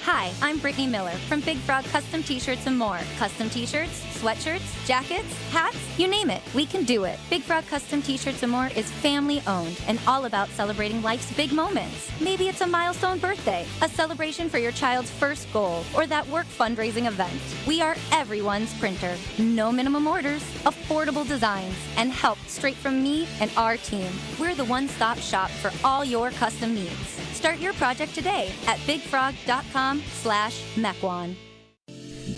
Hi, I'm Brittany Miller from Big Frog Custom T-Shirts and more. Custom T-shirts, sweatshirts, jackets, hats, you name it, we can do it. Big Frog Custom T-Shirts and more is family-owned and all about celebrating life's big moments. Maybe it's a milestone birthday, a celebration for your child's first goal, or that work fundraising event. We are everyone's printer. No minimum orders, affordable designs, and help straight from me and our team. We're the one-stop shop for all your custom needs. Start your project today at bigfrog.com/Mequon.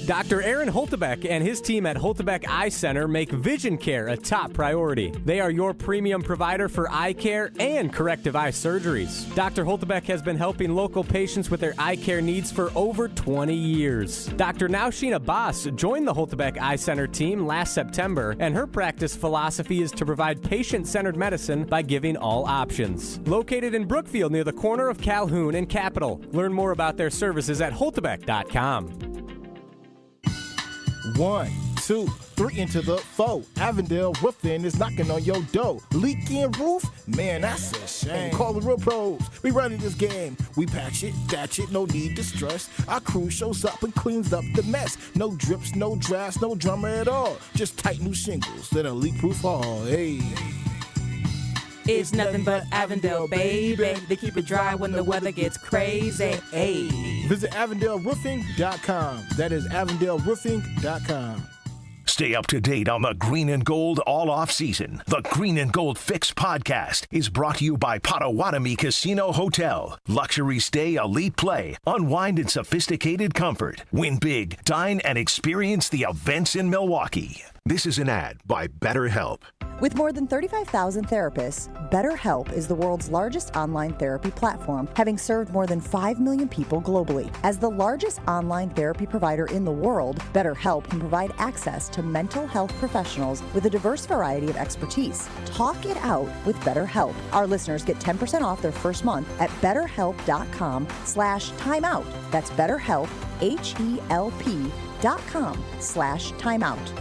Dr. Aaron Holtebeck and his team at Holtebeck Eye Center make vision care a top priority. They are your premium provider for eye care and corrective eye surgeries. Dr. Holtebeck has been helping local patients with their eye care needs for over 20 years. Dr. Nausheen Abbas joined the Holtebeck Eye Center team last September, and her practice philosophy is to provide patient-centered medicine by giving all options. Located in Brookfield near the corner of Calhoun and Capitol. Learn more about their services at holtebeck.com. 1, 2, 3 into the 4. Avondale Roofing is knocking on your door. Leaking roof? Man, that's a shame. Call the real pros. We running this game. We patch it, thatch it, no need to stress. Our crew shows up and cleans up the mess. No drips, no drafts, no drama at all. Just tight new shingles and a leak-proof hall. Hey. It's nothing but Avondale, baby. They keep it dry when the weather gets crazy. Hey. Visit AvondaleRoofing.com. That is AvondaleRoofing.com. Stay up to date on the Green and Gold all off season. The Green and Gold Fix podcast is brought to you by Potawatomi Casino Hotel. Luxury stay, elite play, unwind in sophisticated comfort. Win big, dine, and experience the events in Milwaukee. This is an ad by BetterHelp. With more than 35,000 therapists, BetterHelp is the world's largest online therapy platform, having served more than 5 million people globally. As the largest online therapy provider in the world, BetterHelp can provide access to mental health professionals with a diverse variety of expertise. Talk it out with BetterHelp. Our listeners get 10% off their first month at betterhelp.com/timeout. That's BetterHelp, HELP.com/timeout.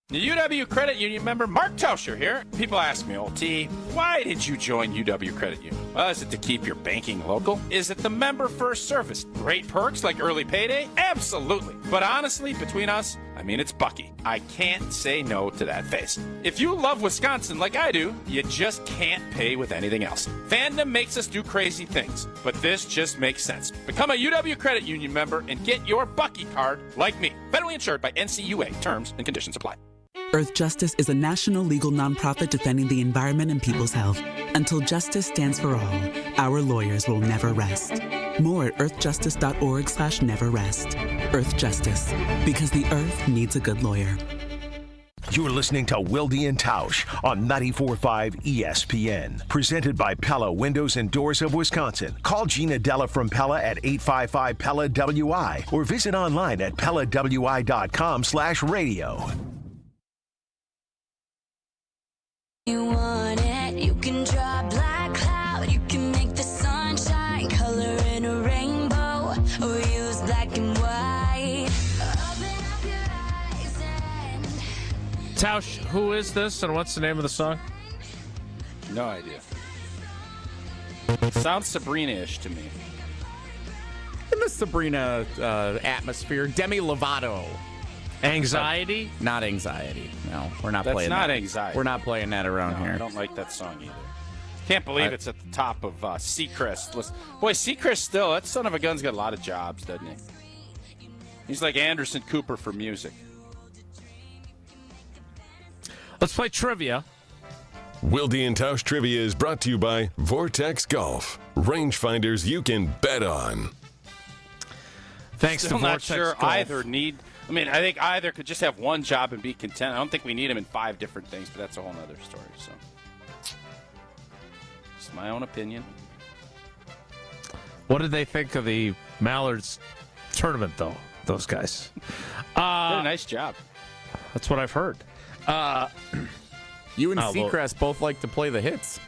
The UW Credit Union member Mark Tausch here. People ask me, old T, why did you join UW Credit Union? Well, is it to keep your banking local? Is it the member first service? Great perks like early payday? Absolutely. But honestly, between us, I mean, it's Bucky. I can't say no to that face. If you love Wisconsin like I do, you just can't pay with anything else. Fandom makes us do crazy things, but this just makes sense. Become a UW Credit Union member and get your Bucky card like me. Federally insured by NCUA. Terms and conditions apply. Earth Justice is a national legal nonprofit defending the environment and people's health. Until justice stands for all, our lawyers will never rest. More at earthjustice.org/neverrest. Earth Justice, because the earth needs a good lawyer. You're listening to Wilde and Tausch on 94.5 ESPN. Presented by Pella Windows and Doors of Wisconsin. Call Gina Della from Pella at 855-PELLA-WI or visit online at PellaWI.com/radio. You want it, you can draw a black cloud, you can make the sunshine, color in a rainbow, or use black and white. Open up your eyes and... Tausch, who is this and what's the name of the song? No idea. Sounds Sabrina-ish to me. In the Sabrina atmosphere, Demi Lovato. Anxiety? Not anxiety. No, we're not playing that. That's not anxiety. We're not playing that around here. I don't like that song either. Can't believe it's at the top of Seacrest. Listen, boy, Seacrest still, that son of a gun's got a lot of jobs, doesn't he? He's like Anderson Cooper for music. Let's play trivia. Wilde and Tausch Trivia is brought to you by Vortex Golf. Rangefinders you can bet on. Thanks Still to not Vortex sure Golf. either need... I mean, I think either could just have one job and be content. I don't think we need him in 5 different things, but that's a whole other story. So, it's my own opinion. What did they think of the Mallards tournament, though, those guys? Did a nice job. That's what I've heard. You and Seacrest both like to play the hits.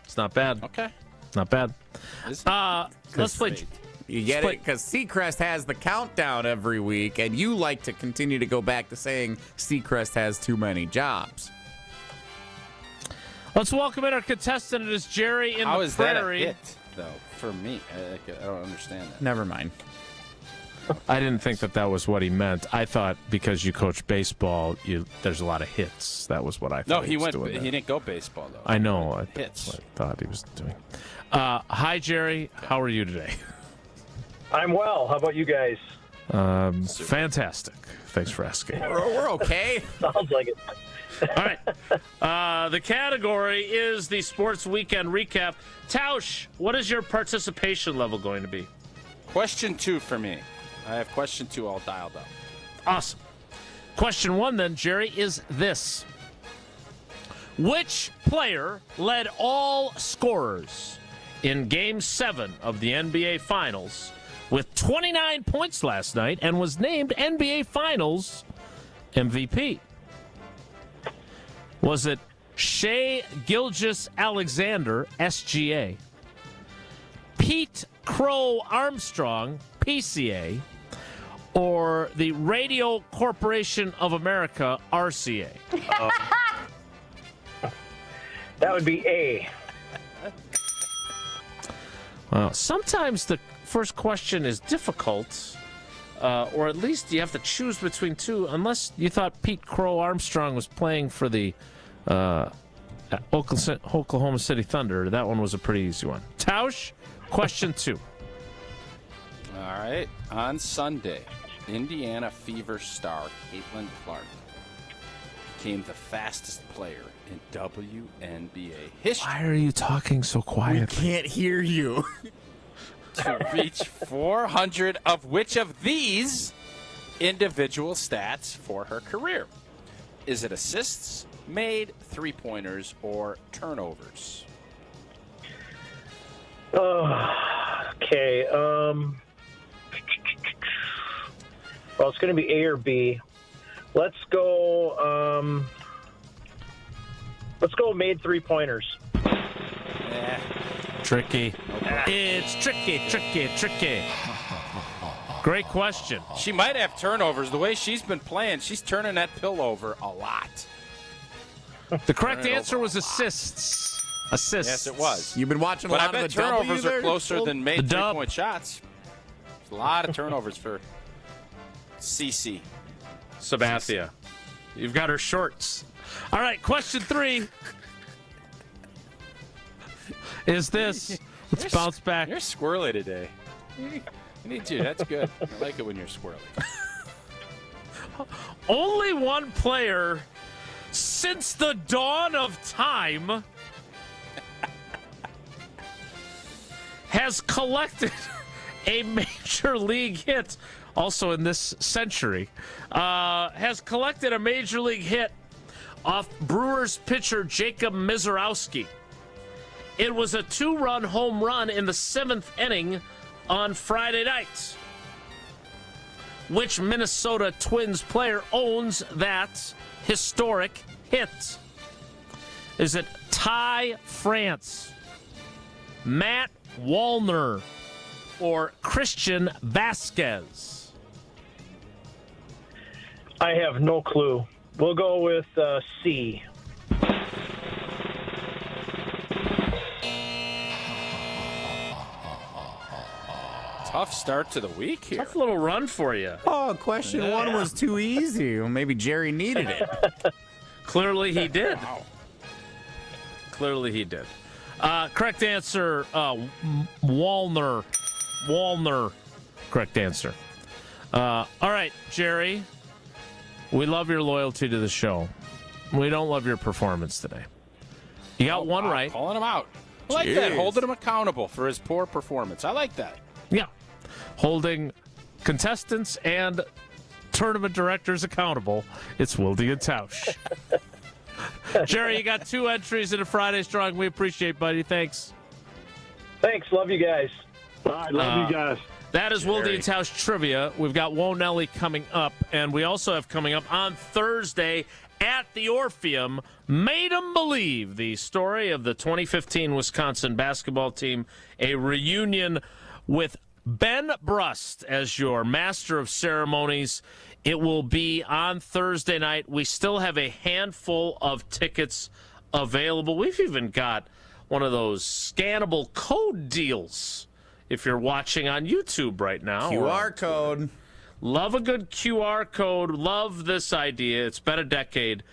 It's not bad. Okay. Not bad. Let's play... You get it? Because Seacrest has the countdown every week, and you like to continue to go back to saying Seacrest has too many jobs. Let's welcome in our contestant. It is Jerry in How the is that a Prairie. hit? though, for me. I don't understand that. Never mind. I didn't think that was what he meant. I thought because you coach baseball, there's a lot of hits. That was what I thought. No, he didn't go baseball, though. I know. Hits. That's what I thought he was doing. Hi, Jerry. How are you today? I'm well. How about you guys? Fantastic. Thanks for asking. We're okay. Sounds like it. All right. The category is the Sports Weekend Recap. Tausch, what is your participation level going to be? Question 2 for me. I have question 2 all dialed up. Awesome. Question 1 then, Jerry, is this. Which player led all scorers in Game 7 of the NBA Finals with 29 points last night and was named NBA Finals MVP? Was it Shai Gilgeous-Alexander, SGA, Pete Crow Armstrong, PCA, or the Radio Corporation of America, RCA? That would be A. Well, sometimes the first question is difficult, or at least you have to choose between two, unless you thought Pete Crow Armstrong was playing for the Oklahoma City Thunder. That one was a pretty easy one. Tausch, question 2. All right. On Sunday, Indiana Fever star Caitlin Clark became the fastest player in WNBA history. Why are you talking so quietly? We can't hear you. To reach 400 of which of these individual stats for her career? Is it assists, made, three-pointers, or turnovers? Okay. Well, it's going to be A or B. Let's go. Let's go. Made 3-pointers. Tricky. It's tricky. Great question. She might have turnovers. The way she's been playing, she's turning that pill over a lot. The correct answer was assists. Assists. Yes, it was. You've been watching a but lot I of bet the turnovers W are closer there? than made The dub. three-point shots. There's a lot of turnovers for CC. Sabathia. You've got her shorts. All right, question 3 is this. Let's bounce back. You're squirrely today. I need you. That's good. I like it when you're squirrely. Only one player since the dawn of time has collected a major league hit, also in this century, has collected a major league hit off Brewers pitcher Jacob Misiorowski. It was a 2-run home run in the 7th inning on Friday night. Which Minnesota Twins player owns that historic hit? Is it Ty France, Matt Wallner, or Christian Vasquez? I have no clue. We'll go with C. Tough start to the week here. Tough little run for you. Oh, question 1 was too easy. Well, maybe Jerry needed it. Clearly he did. Wow. Clearly he did. Correct answer, Wallner. Correct answer. All right, Jerry. We love your loyalty to the show. We don't love your performance today. You got one right. Calling him out. I like that. Holding him accountable for his poor performance. I like that. Yeah. Holding contestants and tournament directors accountable. It's Wilde and Tausch. Jerry, you got 2 entries in a Friday's drawing. We appreciate, buddy. Thanks. Thanks. Love you guys. All right, love you guys. That is Wilde and Tausch Trivia. We've got Wonelli coming up, and we also have coming up on Thursday at the Orpheum, Made 'em Believe, the story of the 2015 Wisconsin basketball team, a reunion with Ben Brust as your master of ceremonies. It will be on Thursday night. We still have a handful of tickets available. We've even got one of those scannable code deals if you're watching on YouTube right now. QR code. Love a good QR code. Love this idea. It's been a decade.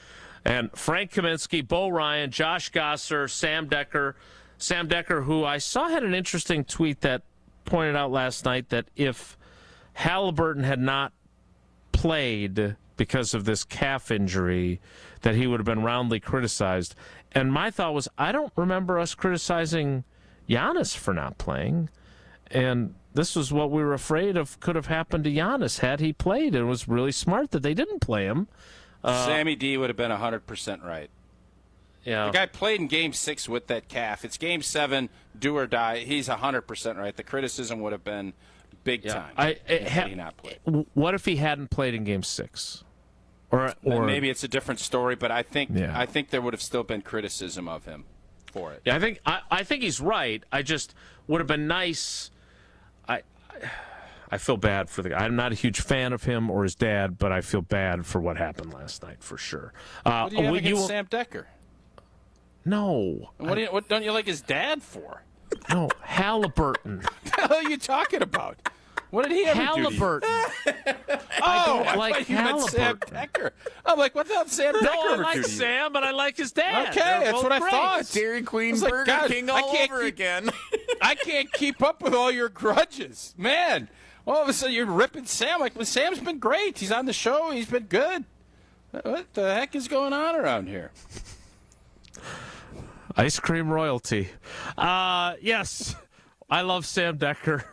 And Frank Kaminsky, Bo Ryan, Josh Gosser, Sam Decker, who I saw had an interesting tweet that pointed out last night that if Halliburton had not played because of this calf injury, that he would have been roundly criticized. And my thought was, I don't remember us criticizing Giannis for not playing. And this was what we were afraid of could have happened to Giannis had he played. It was really smart that they didn't play him. Sammy D would have been 100% right. Yeah. The guy played in Game 6 with that calf. It's Game 7, do or die. He's 100% right. The criticism would have been big time had he not played. What if he hadn't played in Game 6? Or maybe it's a different story, but I think there would have still been criticism of him for it. Yeah, I think he's right. I just would have been nice. I feel bad for the guy. I'm not a huge fan of him or his dad, but I feel bad for what happened last night for sure. What do you have against Sam Decker? No. What don't you like his dad for? No, Halliburton. What the hell are you talking about? What did he ever Halliburton. do? I like Halliburton. Sam Decker. I'm like, what the hell did Sam Decker I ever like do to you? Sam, but I like his dad. Okay, They're that's both what I great. thought. Dairy Queen, like, Burger God, King all over again. I can't keep up with all your grudges. Man, all of a sudden you're ripping Sam. Like, well, Sam's been great. He's on the show. He's been good. What the heck is going on around here? Ice cream royalty. Yes, I love Sam Decker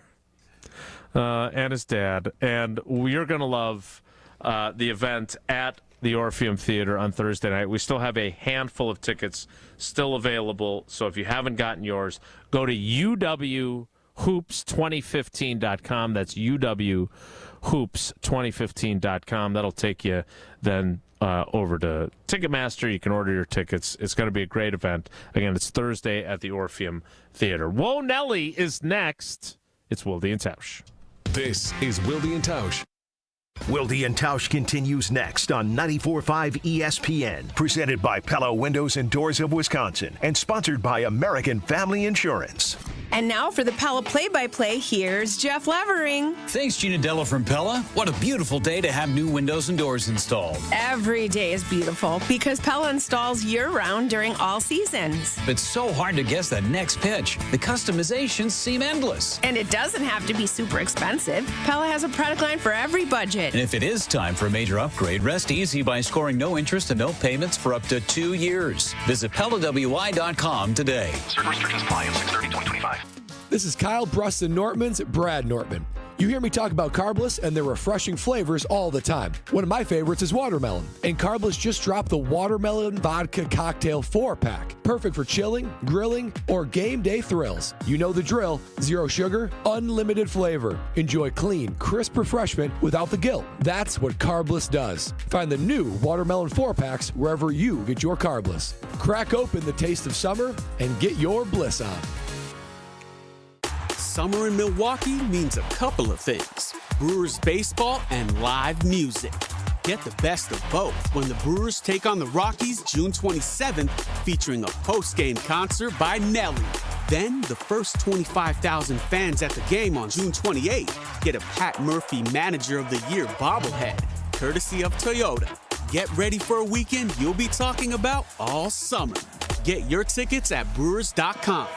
and his dad. And you're going to love the event at the Orpheum Theater on Thursday night. We still have a handful of tickets still available. So if you haven't gotten yours, go to UWHoops2015.com. That's UWHoops2015.com. That'll take you then over to Ticketmaster. You can order your tickets. It's going to be a great event. Again, it's Thursday at the Orpheum Theater. Whoa, Nelly is next. It's Wilde and Tausch. This is Wilde and Tausch. Wilde and Tausch continues next on 94.5 ESPN, presented by Pella Windows and Doors of Wisconsin, and sponsored by American Family Insurance. And now for the Pella play-by-play, here's Jeff Levering. Thanks, Gina Della from Pella. What a beautiful day to have new windows and doors installed. Every day is beautiful because Pella installs year-round during all seasons. It's so hard to guess that next pitch. The customizations seem endless. And it doesn't have to be super expensive. Pella has a product line for every budget. And if it is time for a major upgrade, rest easy by scoring no interest and no payments for up to 2 years. Visit PellaWI.com today. Certain restrictions apply on 6/30/2025. This is Kyle Bruston Nortman's Brad Nortman. You hear me talk about Carbless and their refreshing flavors all the time. One of my favorites is watermelon, and Carbless just dropped the Watermelon Vodka Cocktail 4-pack. Perfect for chilling, grilling, or game day thrills. You know the drill. Zero sugar, unlimited flavor. Enjoy clean, crisp refreshment without the guilt. That's what Carbless does. Find the new Watermelon 4-packs wherever you get your Carbless. Crack open the taste of summer and get your bliss on. Summer in Milwaukee means a couple of things: Brewers baseball and live music. Get the best of both when the Brewers take on the Rockies June 27th, featuring a post-game concert by Nelly. Then the first 25,000 fans at the game on June 28th get a Pat Murphy Manager of the Year bobblehead, courtesy of Toyota. Get ready for a weekend you'll be talking about all summer. Get your tickets at Brewers.com.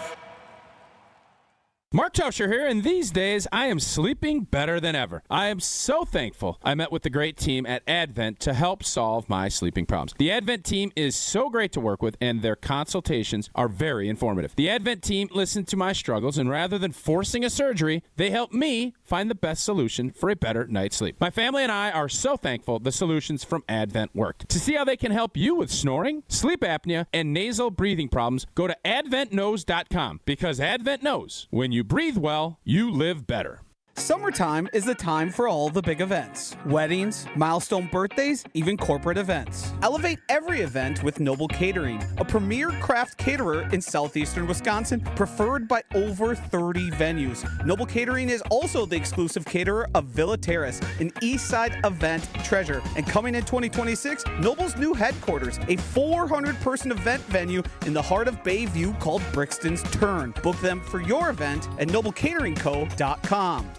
Mark Tauscher here, and these days I am sleeping better than ever. I am so thankful I met with the great team at Advent to help solve my sleeping problems. The Advent team is so great to work with, and their consultations are very informative. The Advent team listened to my struggles, and rather than forcing a surgery, they helped me find the best solution for a better night's sleep. My family and I are so thankful the solutions from Advent worked. To see how they can help you with snoring, sleep apnea, and nasal breathing problems, go to adventknows.com, because Advent knows when you breathe well, you live better. Summertime is the time for all the big events. Weddings, milestone birthdays, even corporate events. Elevate every event with Noble Catering, a premier craft caterer in southeastern Wisconsin, preferred by over 30 venues. Noble Catering is also the exclusive caterer of Villa Terrace, an Eastside event treasure. And coming in 2026, Noble's new headquarters, a 400-person event venue in the heart of Bayview called Brixton's Turn. Book them for your event at noblecateringco.com.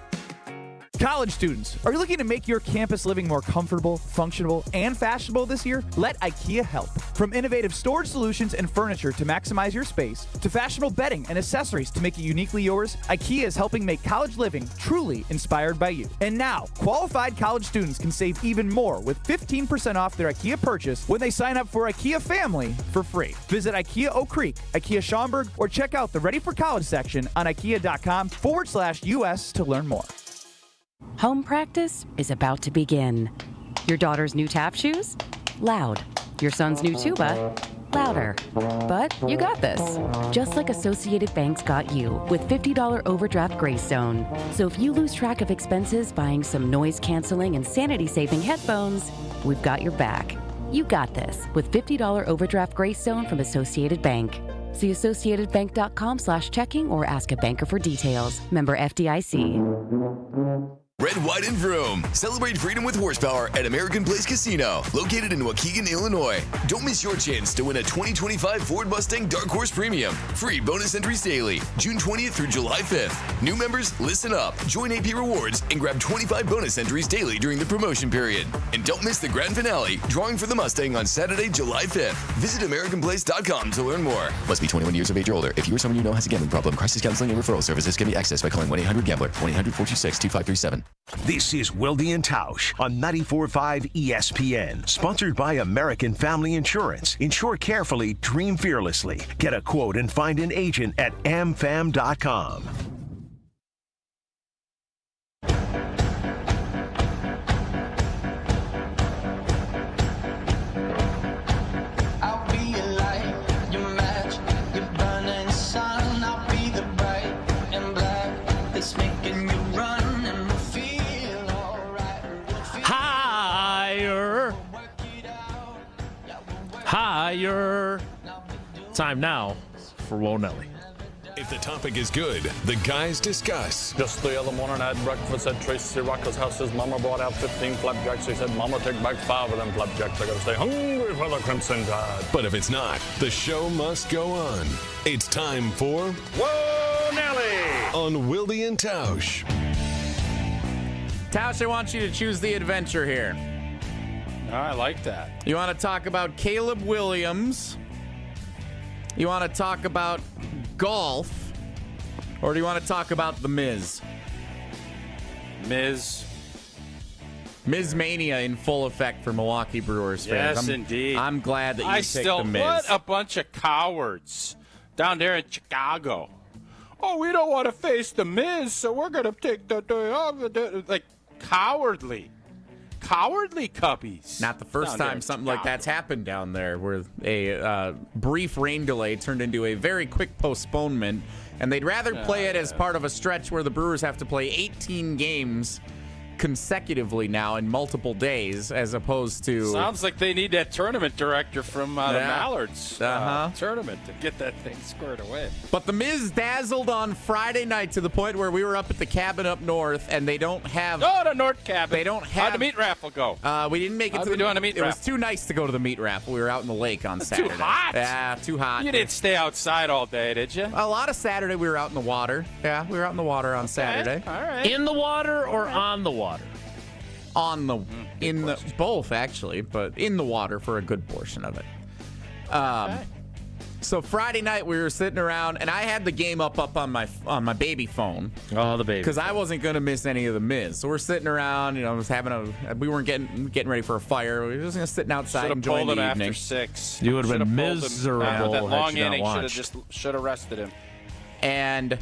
College students, are you looking to make your campus living more comfortable, functional, and fashionable this year? Let IKEA help. From innovative storage solutions and furniture to maximize your space, to fashionable bedding and accessories to make it uniquely yours, IKEA is helping make college living truly inspired by you. And now, qualified college students can save even more with 15% off their IKEA purchase when they sign up for IKEA Family for free. Visit IKEA Oak Creek, IKEA Schaumburg, or check out the Ready for College section on IKEA.com/US to learn more. Home practice is about to begin. Your daughter's new tap shoes? Loud. Your son's new tuba? Louder. But you got this. Just like Associated Bank's got you with $50 overdraft Greystone. So if you lose track of expenses buying some noise-canceling and sanity-saving headphones, we've got your back. You got this with $50 overdraft Greystone from Associated Bank. See associatedbank.com/checking or ask a banker for details. Member FDIC. Red, white, and vroom. Celebrate freedom with horsepower at American Place Casino, located in Waukegan, Illinois. Don't miss your chance to win a 2025 Ford Mustang Dark Horse Premium. Free bonus entries daily, June 20th through July 5th. New members, listen up. Join AP Rewards and grab 25 bonus entries daily during the promotion period. And don't miss the grand finale, drawing for the Mustang on Saturday, July 5th. Visit AmericanPlace.com to learn more. Must be 21 years of age or older. If you or someone you know has a gambling problem, crisis counseling and referral services can be accessed by calling 1-800-GAMBLER, 1-800-426-2537. This is Wilde and Tausch on 94.5 ESPN. Sponsored by American Family Insurance. Insure carefully, dream fearlessly. Get a quote and find an agent at amfam.com. Higher. Time now for Wonelli. If the topic is good, the guys discuss. Just the other morning I had breakfast at Tracy Rocco's house. His mama brought out 15 flapjacks. He said, Mama, take back 5 of them flapjacks. I gotta stay hungry for the Crimson Tide. But if it's not, the show must go on. It's time for Wonelli on Wilde and Tausch. Tausch, I want you to choose the adventure here. I like that. You want to talk about Caleb Williams? You want to talk about golf? Or do you want to talk about the Miz? Miz Mania in full effect for Milwaukee Brewers fans. Yes, indeed. I'm glad that you picked the Miz. What a bunch of cowards down there in Chicago. Oh, we don't want to face the Miz, so we're going to take the day off. Like, cowardly cubbies. Not the first time something like that's happened down there, where a brief rain delay turned into a very quick postponement, and they'd rather play it as part of a stretch where the Brewers have to play 18 games consecutively now in multiple days, as opposed to... Sounds like they need that tournament director from the Mallards tournament to get that thing squared away. But the Miz dazzled on Friday night to the point where we were up at the cabin up north, and they don't have... Oh, the North Cabin. They don't have... How'd the meat raffle go? We didn't make it to the... doing a meat raffle? It was too nice to go to the meat raffle. We were out in the lake on Saturday. Too hot? Yeah, too hot. You didn't stay outside all day, did you? A lot of Saturday we were out in the water. Yeah, we were out in the water on Saturday. All right. In the water or on the water? Both actually, but in the water for a good portion of it. So Friday night we were sitting around, and I had the game up on my baby phone. Oh, the baby! Because I wasn't gonna miss any of the Miz. So we're sitting around, we weren't getting ready for a fire. We were just sitting outside enjoying the evening. After 6. You would have been miserable. That long inning should have rested him. And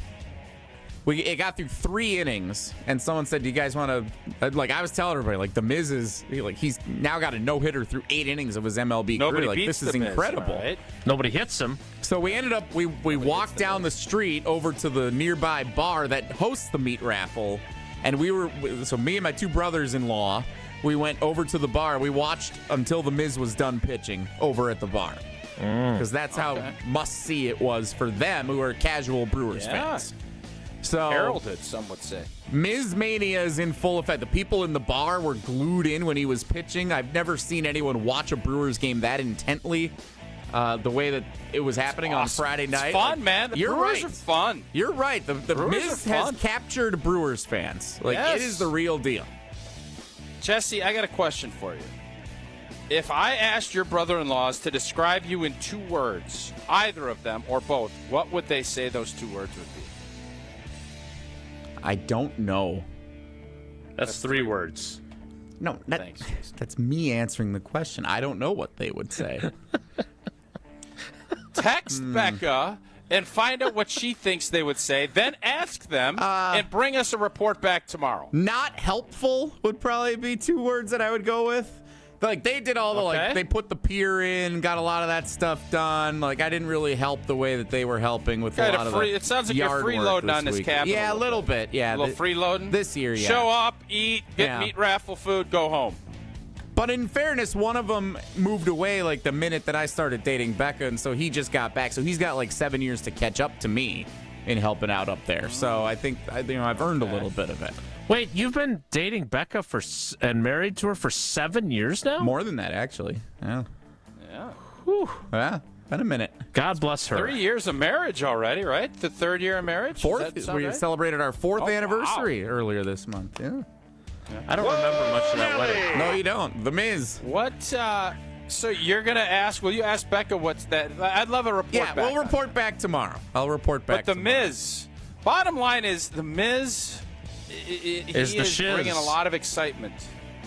it got through 3 innings, and someone said, "Do you guys want to?" Like I was telling everybody, like the Miz is he's now got a no-hitter through 8 innings of his MLB Nobody career. Like beats this is the Miz, incredible. right? Nobody hits him. So we ended up we walked down the street over to the nearby bar that hosts the meat raffle, And me and my two brothers-in-law, we went over to the bar. We watched until The Miz was done pitching over at the bar. Because that's how must-see it was for them who are casual Brewers fans. So Heralded, some would say. Miz Mania is in full effect. The people in the bar were glued in when he was pitching. I've never seen anyone watch a Brewers game that intently. The way that it was happening on Friday night. It's fun, man. The Brewers are fun. You're right. The Miz has captured Brewers fans. It is the real deal. Jesse, I got a question for you. If I asked your brother-in-laws to describe you in 2 words, either of them or both, what would they say those 2 words would be? I don't know. That's 3 words. No, that's me answering the question. I don't know what they would say. Text Becca and find out what she thinks they would say, then ask them and bring us a report back tomorrow. Not helpful would probably be 2 words that I would go with. Like, they did all the, they put the pier in, got a lot of that stuff done. Like, I didn't really help the way that they were helping with a lot of the It sounds like you're freeloading on this cabin. Yeah, a little bit. Yeah, a little freeloading? This year, yeah. Show up, eat, get meat raffle food, go home. But in fairness, one of them moved away like the minute that I started dating Becca, and so he just got back. So he's got like 7 years to catch up to me in helping out up there. So I think I've earned a little bit of it. Wait, you've been dating Becca and married to her for 7 years now? More than that, actually. Yeah. Yeah. Whew. Yeah. Been a minute. God bless her. 3 years of marriage already, right? The 3rd year of marriage? 4th. We celebrated our 4th anniversary earlier this month. Yeah. I don't remember much of that wedding. No, you don't. The Miz. What? So you're going to ask, will you ask Becca what's that? I'd love a report back. Yeah, we'll report back tomorrow. I'll report back But the Miz, bottom line is the Miz, he is bringing a lot of excitement.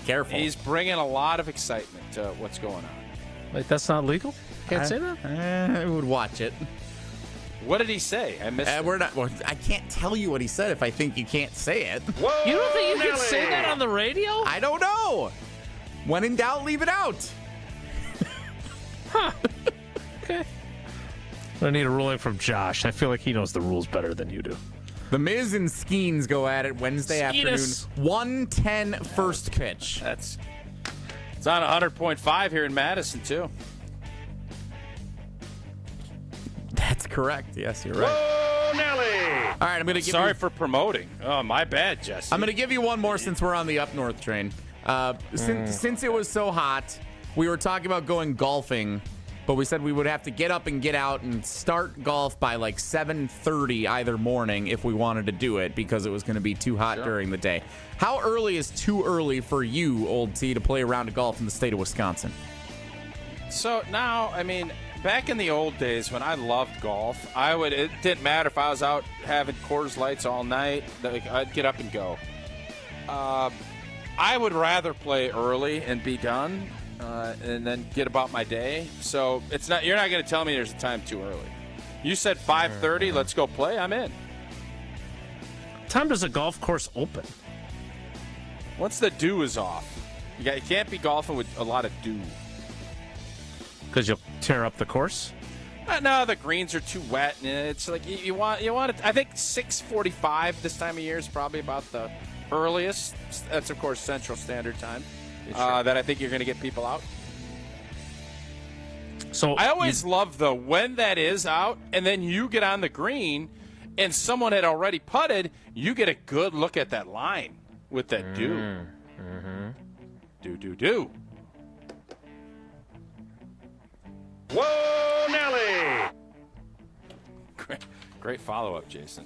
Careful. He's bringing a lot of excitement to what's going on. Wait, that's not legal? Can't say that? I would watch it. What did he say? I missed it. I can't tell you what he said if I think you can't say it. Whoa, you don't think you can say that on the radio? I don't know. When in doubt, leave it out. Huh. Okay. I need a ruling from Josh. I feel like he knows the rules better than you do. The Miz and Skeens go at it Wednesday afternoon. 1:10 first pitch. It's on 100.5 here in Madison, too. That's correct. Yes, you're right. Whoa, Nelly! All right, I'm going to give Sorry for promoting. Oh, my bad, Jesse. I'm going to give you one more since we're on the up north train. Since it was so hot, we were talking about going golfing, but we said we would have to get up and get out and start golf by like 7:30 either morning if we wanted to do it because it was going to be too hot during the day. How early is too early for you, Old T, to play a round of golf in the state of Wisconsin? So now, I mean, back in the old days when I loved golf, it didn't matter if I was out having Coors Lights all night. I'd get up and go. I would rather play early and be done, and then get about my day. So you're not going to tell me there's a time too early. You said 5:30. Let's go play. I'm in. What time does a golf course open? Once the dew is off, you can't be golfing with a lot of dew. Because you'll tear up the course? No, the greens are too wet, and it's like you want it. I think 6:45 this time of year is probably about the earliest. That's of course Central Standard Time. That I think you're going to get people out. So I always love though when that is out, and then you get on the green, and someone had already putted. You get a good look at that line with that dew. Mm-hmm. Dew. Whoa, Nelly! Great follow-up, Jason.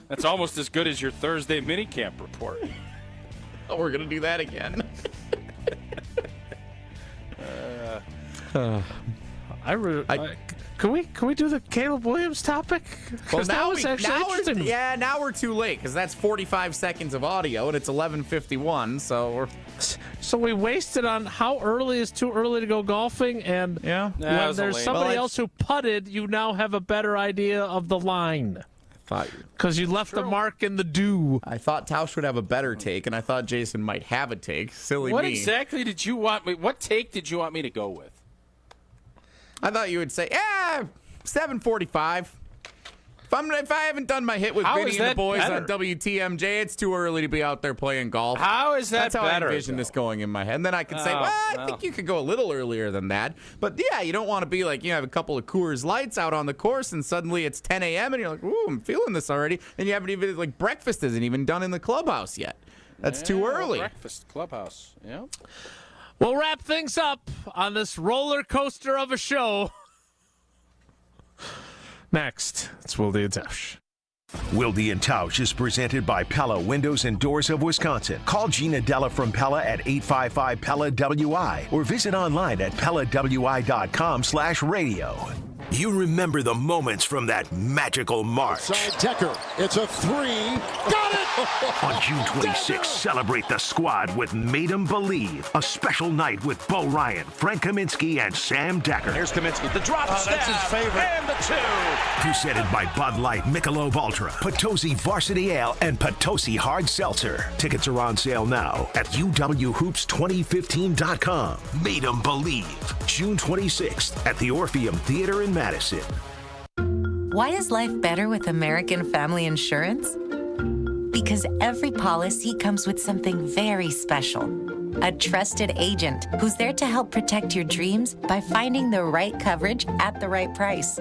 That's almost as good as your Thursday minicamp report. Oh, we're going to do that again. Can we do the Caleb Williams topic? Well, now we're too late because that's 45 seconds of audio and it's 11:51. So we wasted on how early is too early to go golfing, and when there's somebody else who putted, you now have a better idea of the line. Because you left the mark in the dew. I thought Tausch would have a better take, and I thought Jason might have a take. Silly What me. exactly did you want me? What take did you want me to go with? I thought you would say, 7:45. If I haven't done my hit with How Vinny is and the that boys better? on WTMJ, it's too early to be out there playing golf. How is that That's how better, I envision this going in my head. And then I can say, I think you could go a little earlier than that. But yeah, you don't want to be like, you have a couple of Coors Lights out on the course and suddenly it's 10 a.m. and you're like, ooh, I'm feeling this already. And you haven't even, like, breakfast isn't even done in the clubhouse yet. That's too early. Breakfast clubhouse. Yeah. We'll wrap things up on this roller coaster of a show. Next, it's Wilde and Tausch. Wilde and Tausch is presented by Pella Windows and Doors of Wisconsin. Call Gina Della from Pella at 855-PELLA-WI or visit online at PellaWI.com/radio. You remember the moments from that magical March. Side Decker, it's a three. Got it! On June 26th, celebrate the squad with Made 'em Believe, a special night with Bo Ryan, Frank Kaminsky, and Sam Decker. Here's Kaminsky, the drop stab, that's his favorite. And the two. Presented by Bud Light, Michelob Ultra, Potosi Varsity Ale, and Potosi Hard Seltzer. Tickets are on sale now at UWHoops2015.com. Made 'em Believe, June 26th at the Orpheum Theater in Madison. Why is life better with American Family Insurance? Because every policy comes with something very special. A trusted agent who's there to help protect your dreams by finding the right coverage at the right price.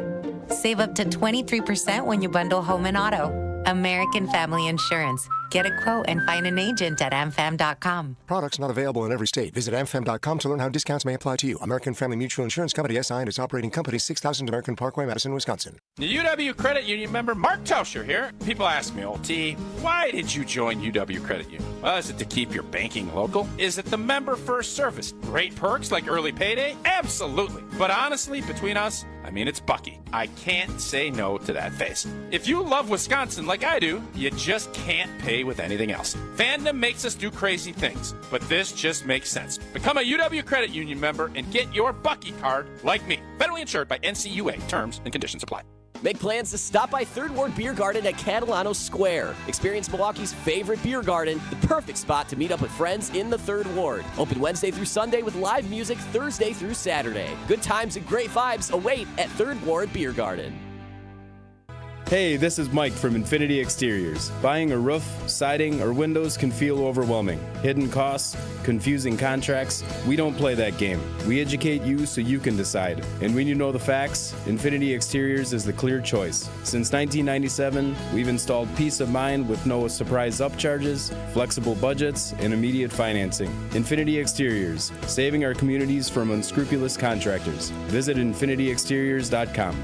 Save up to 23% when you bundle home and auto. American Family Insurance. Get a quote and find an agent at amfam.com. Products not available in every state. Visit amfam.com to learn how discounts may apply to you. American Family Mutual Insurance Company, SI, and its operating company, 6000 American Parkway, Madison, Wisconsin. The UW Credit Union member Mark Tauscher here. People ask me, old T, why did you join UW Credit Union? Well, is it to keep your banking local? Is it the member first service? Great perks like early payday? Absolutely. But honestly, between us, I mean, it's Bucky. I can't say no to that face. If you love Wisconsin like I do, you just can't pay with anything else. Fandom makes us do crazy things, but this just makes sense. Become a UW Credit Union member and get your Bucky card like me. Federally insured by NCUA. Terms and conditions apply. Make plans to stop by Third Ward Beer Garden at Catalano Square. Experience Milwaukee's favorite beer garden, the perfect spot to meet up with friends in the Third Ward. Open Wednesday through Sunday with live music Thursday through Saturday. Good times and great vibes await at Third Ward Beer Garden. Hey, this is Mike from Infinity Exteriors. Buying a roof, siding, or windows can feel overwhelming. Hidden costs, confusing contracts. We don't play that game. We educate you so you can decide. And when you know the facts, Infinity Exteriors is the clear choice. Since 1997, we've installed peace of mind with no surprise upcharges, flexible budgets, and immediate financing. Infinity Exteriors, saving our communities from unscrupulous contractors. Visit infinityexteriors.com.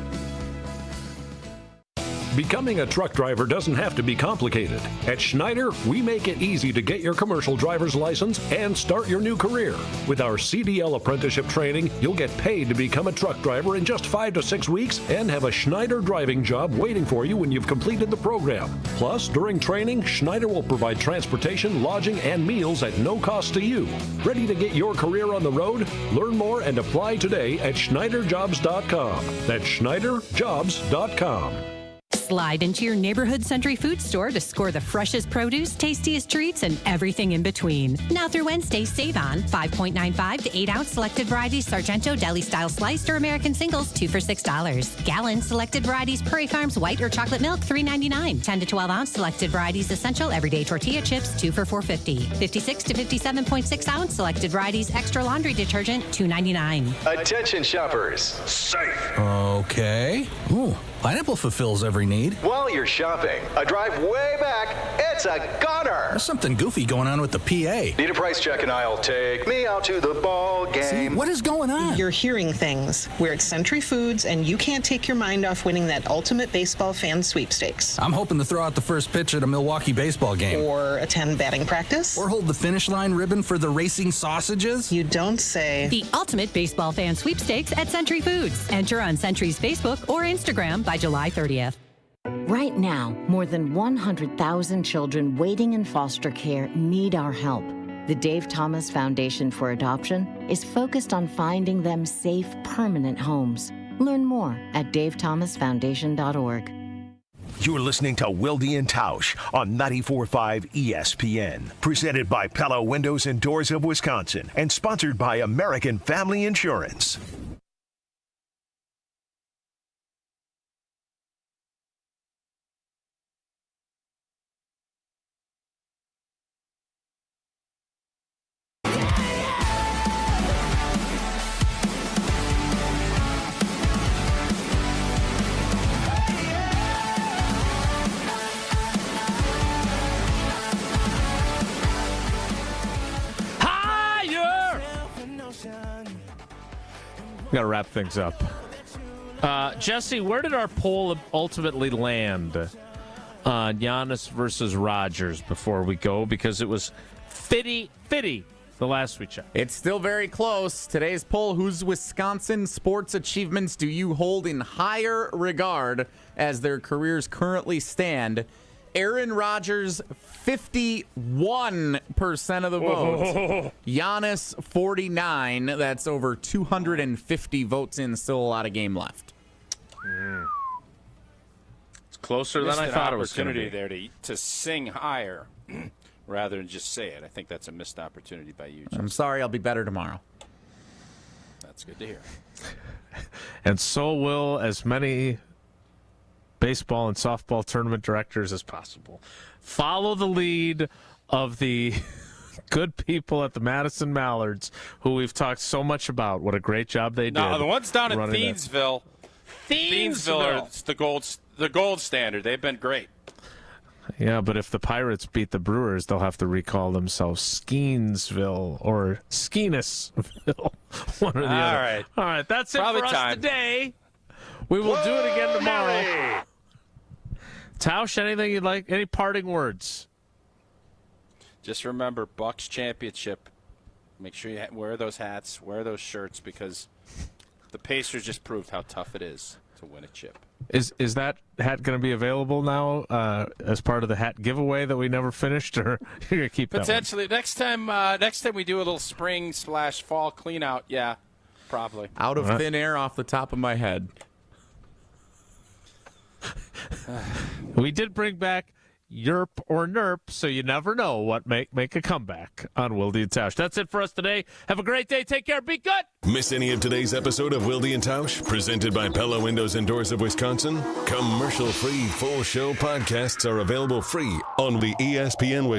Becoming a truck driver doesn't have to be complicated. At Schneider, we make it easy to get your commercial driver's license and start your new career. With our CDL apprenticeship training, you'll get paid to become a truck driver in just 5 to 6 weeks and have a Schneider driving job waiting for you when you've completed the program. Plus, during training, Schneider will provide transportation, lodging, and meals at no cost to you. Ready to get your career on the road? Learn more and apply today at schneiderjobs.com. That's schneiderjobs.com. Slide into your neighborhood Century Food Store to score the freshest produce, tastiest treats, and everything in between. Now through Wednesday, save on 5.95 to 8-ounce selected varieties Sargento deli-style sliced or American singles, 2 for $6. Gallon selected varieties Prairie Farms white or chocolate milk, $3.99. 10 to 12-ounce selected varieties Essential everyday tortilla chips, 2 for $4.50. 56 to 57.6-ounce selected varieties extra laundry detergent, $2.99. Attention shoppers. Safe. Okay. Ooh, pineapple fulfills every need. While you're shopping, a drive way back, it's a gunner. There's something goofy going on with the PA. Need a price check and I'll take me out to the ball game. See, what is going on? You're hearing things. We're at Century Foods, and you can't take your mind off winning that ultimate baseball fan sweepstakes. I'm hoping to throw out the first pitch at a Milwaukee baseball game. Or attend batting practice. Or hold the finish line ribbon for the racing sausages. You don't say. The ultimate baseball fan sweepstakes at Century Foods. Enter on Century's Facebook or Instagram by July 30th. Right now, more than 100,000 children waiting in foster care need our help. The Dave Thomas Foundation for Adoption is focused on finding them safe, permanent homes. Learn more at davethomasfoundation.org. You're listening to Wilde and Tausch on 94.5 ESPN. Presented by Pella Windows and Doors of Wisconsin and sponsored by American Family Insurance. Got to wrap things up. Jesse, where did our poll ultimately land on Giannis versus Rodgers before we go? Because it was 50-50 the last we checked. It's still very close. Today's poll, whose Wisconsin sports achievements do you hold in higher regard as their careers currently stand? Aaron Rodgers, 51% of the vote. Giannis, 49. That's over 250 votes in. Still a lot of game left. It's closer than I thought it was going to be. There to sing higher rather than just say it. I think that's a missed opportunity by you, Justin. I'm sorry. I'll be better tomorrow. That's good to hear. And so will as many baseball and softball tournament directors as possible. Follow the lead of the good people at the Madison Mallards, who we've talked so much about. What a great job they did. No, the ones down in Thiensville. Thiensville are the gold standard. They've been great. Yeah, but if the Pirates beat the Brewers, they'll have to recall themselves Skeensville or Skeenisville. One or the other. All right. That's Probably it for time. us today. We will do it again tomorrow. Tausch, anything you'd like? Any parting words? Just remember, Bucks championship. Make sure you wear those hats, wear those shirts, because the Pacers just proved how tough it is to win a chip. Is that hat going to be available now as part of the hat giveaway that we never finished, or you're going to keep that one? Potentially. Next time we do a little spring/fall clean out, yeah, probably. Out of thin air off the top of my head. We did bring back Yerp or Nerp, so you never know what make a comeback on Wilde and Tausch. That's it for us today. Have a great day. Take care. Be good. Miss any of today's episode of Wilde and Tausch, presented by Pella Windows and Doors of Wisconsin? Commercial-free full show podcasts are available free on the ESPN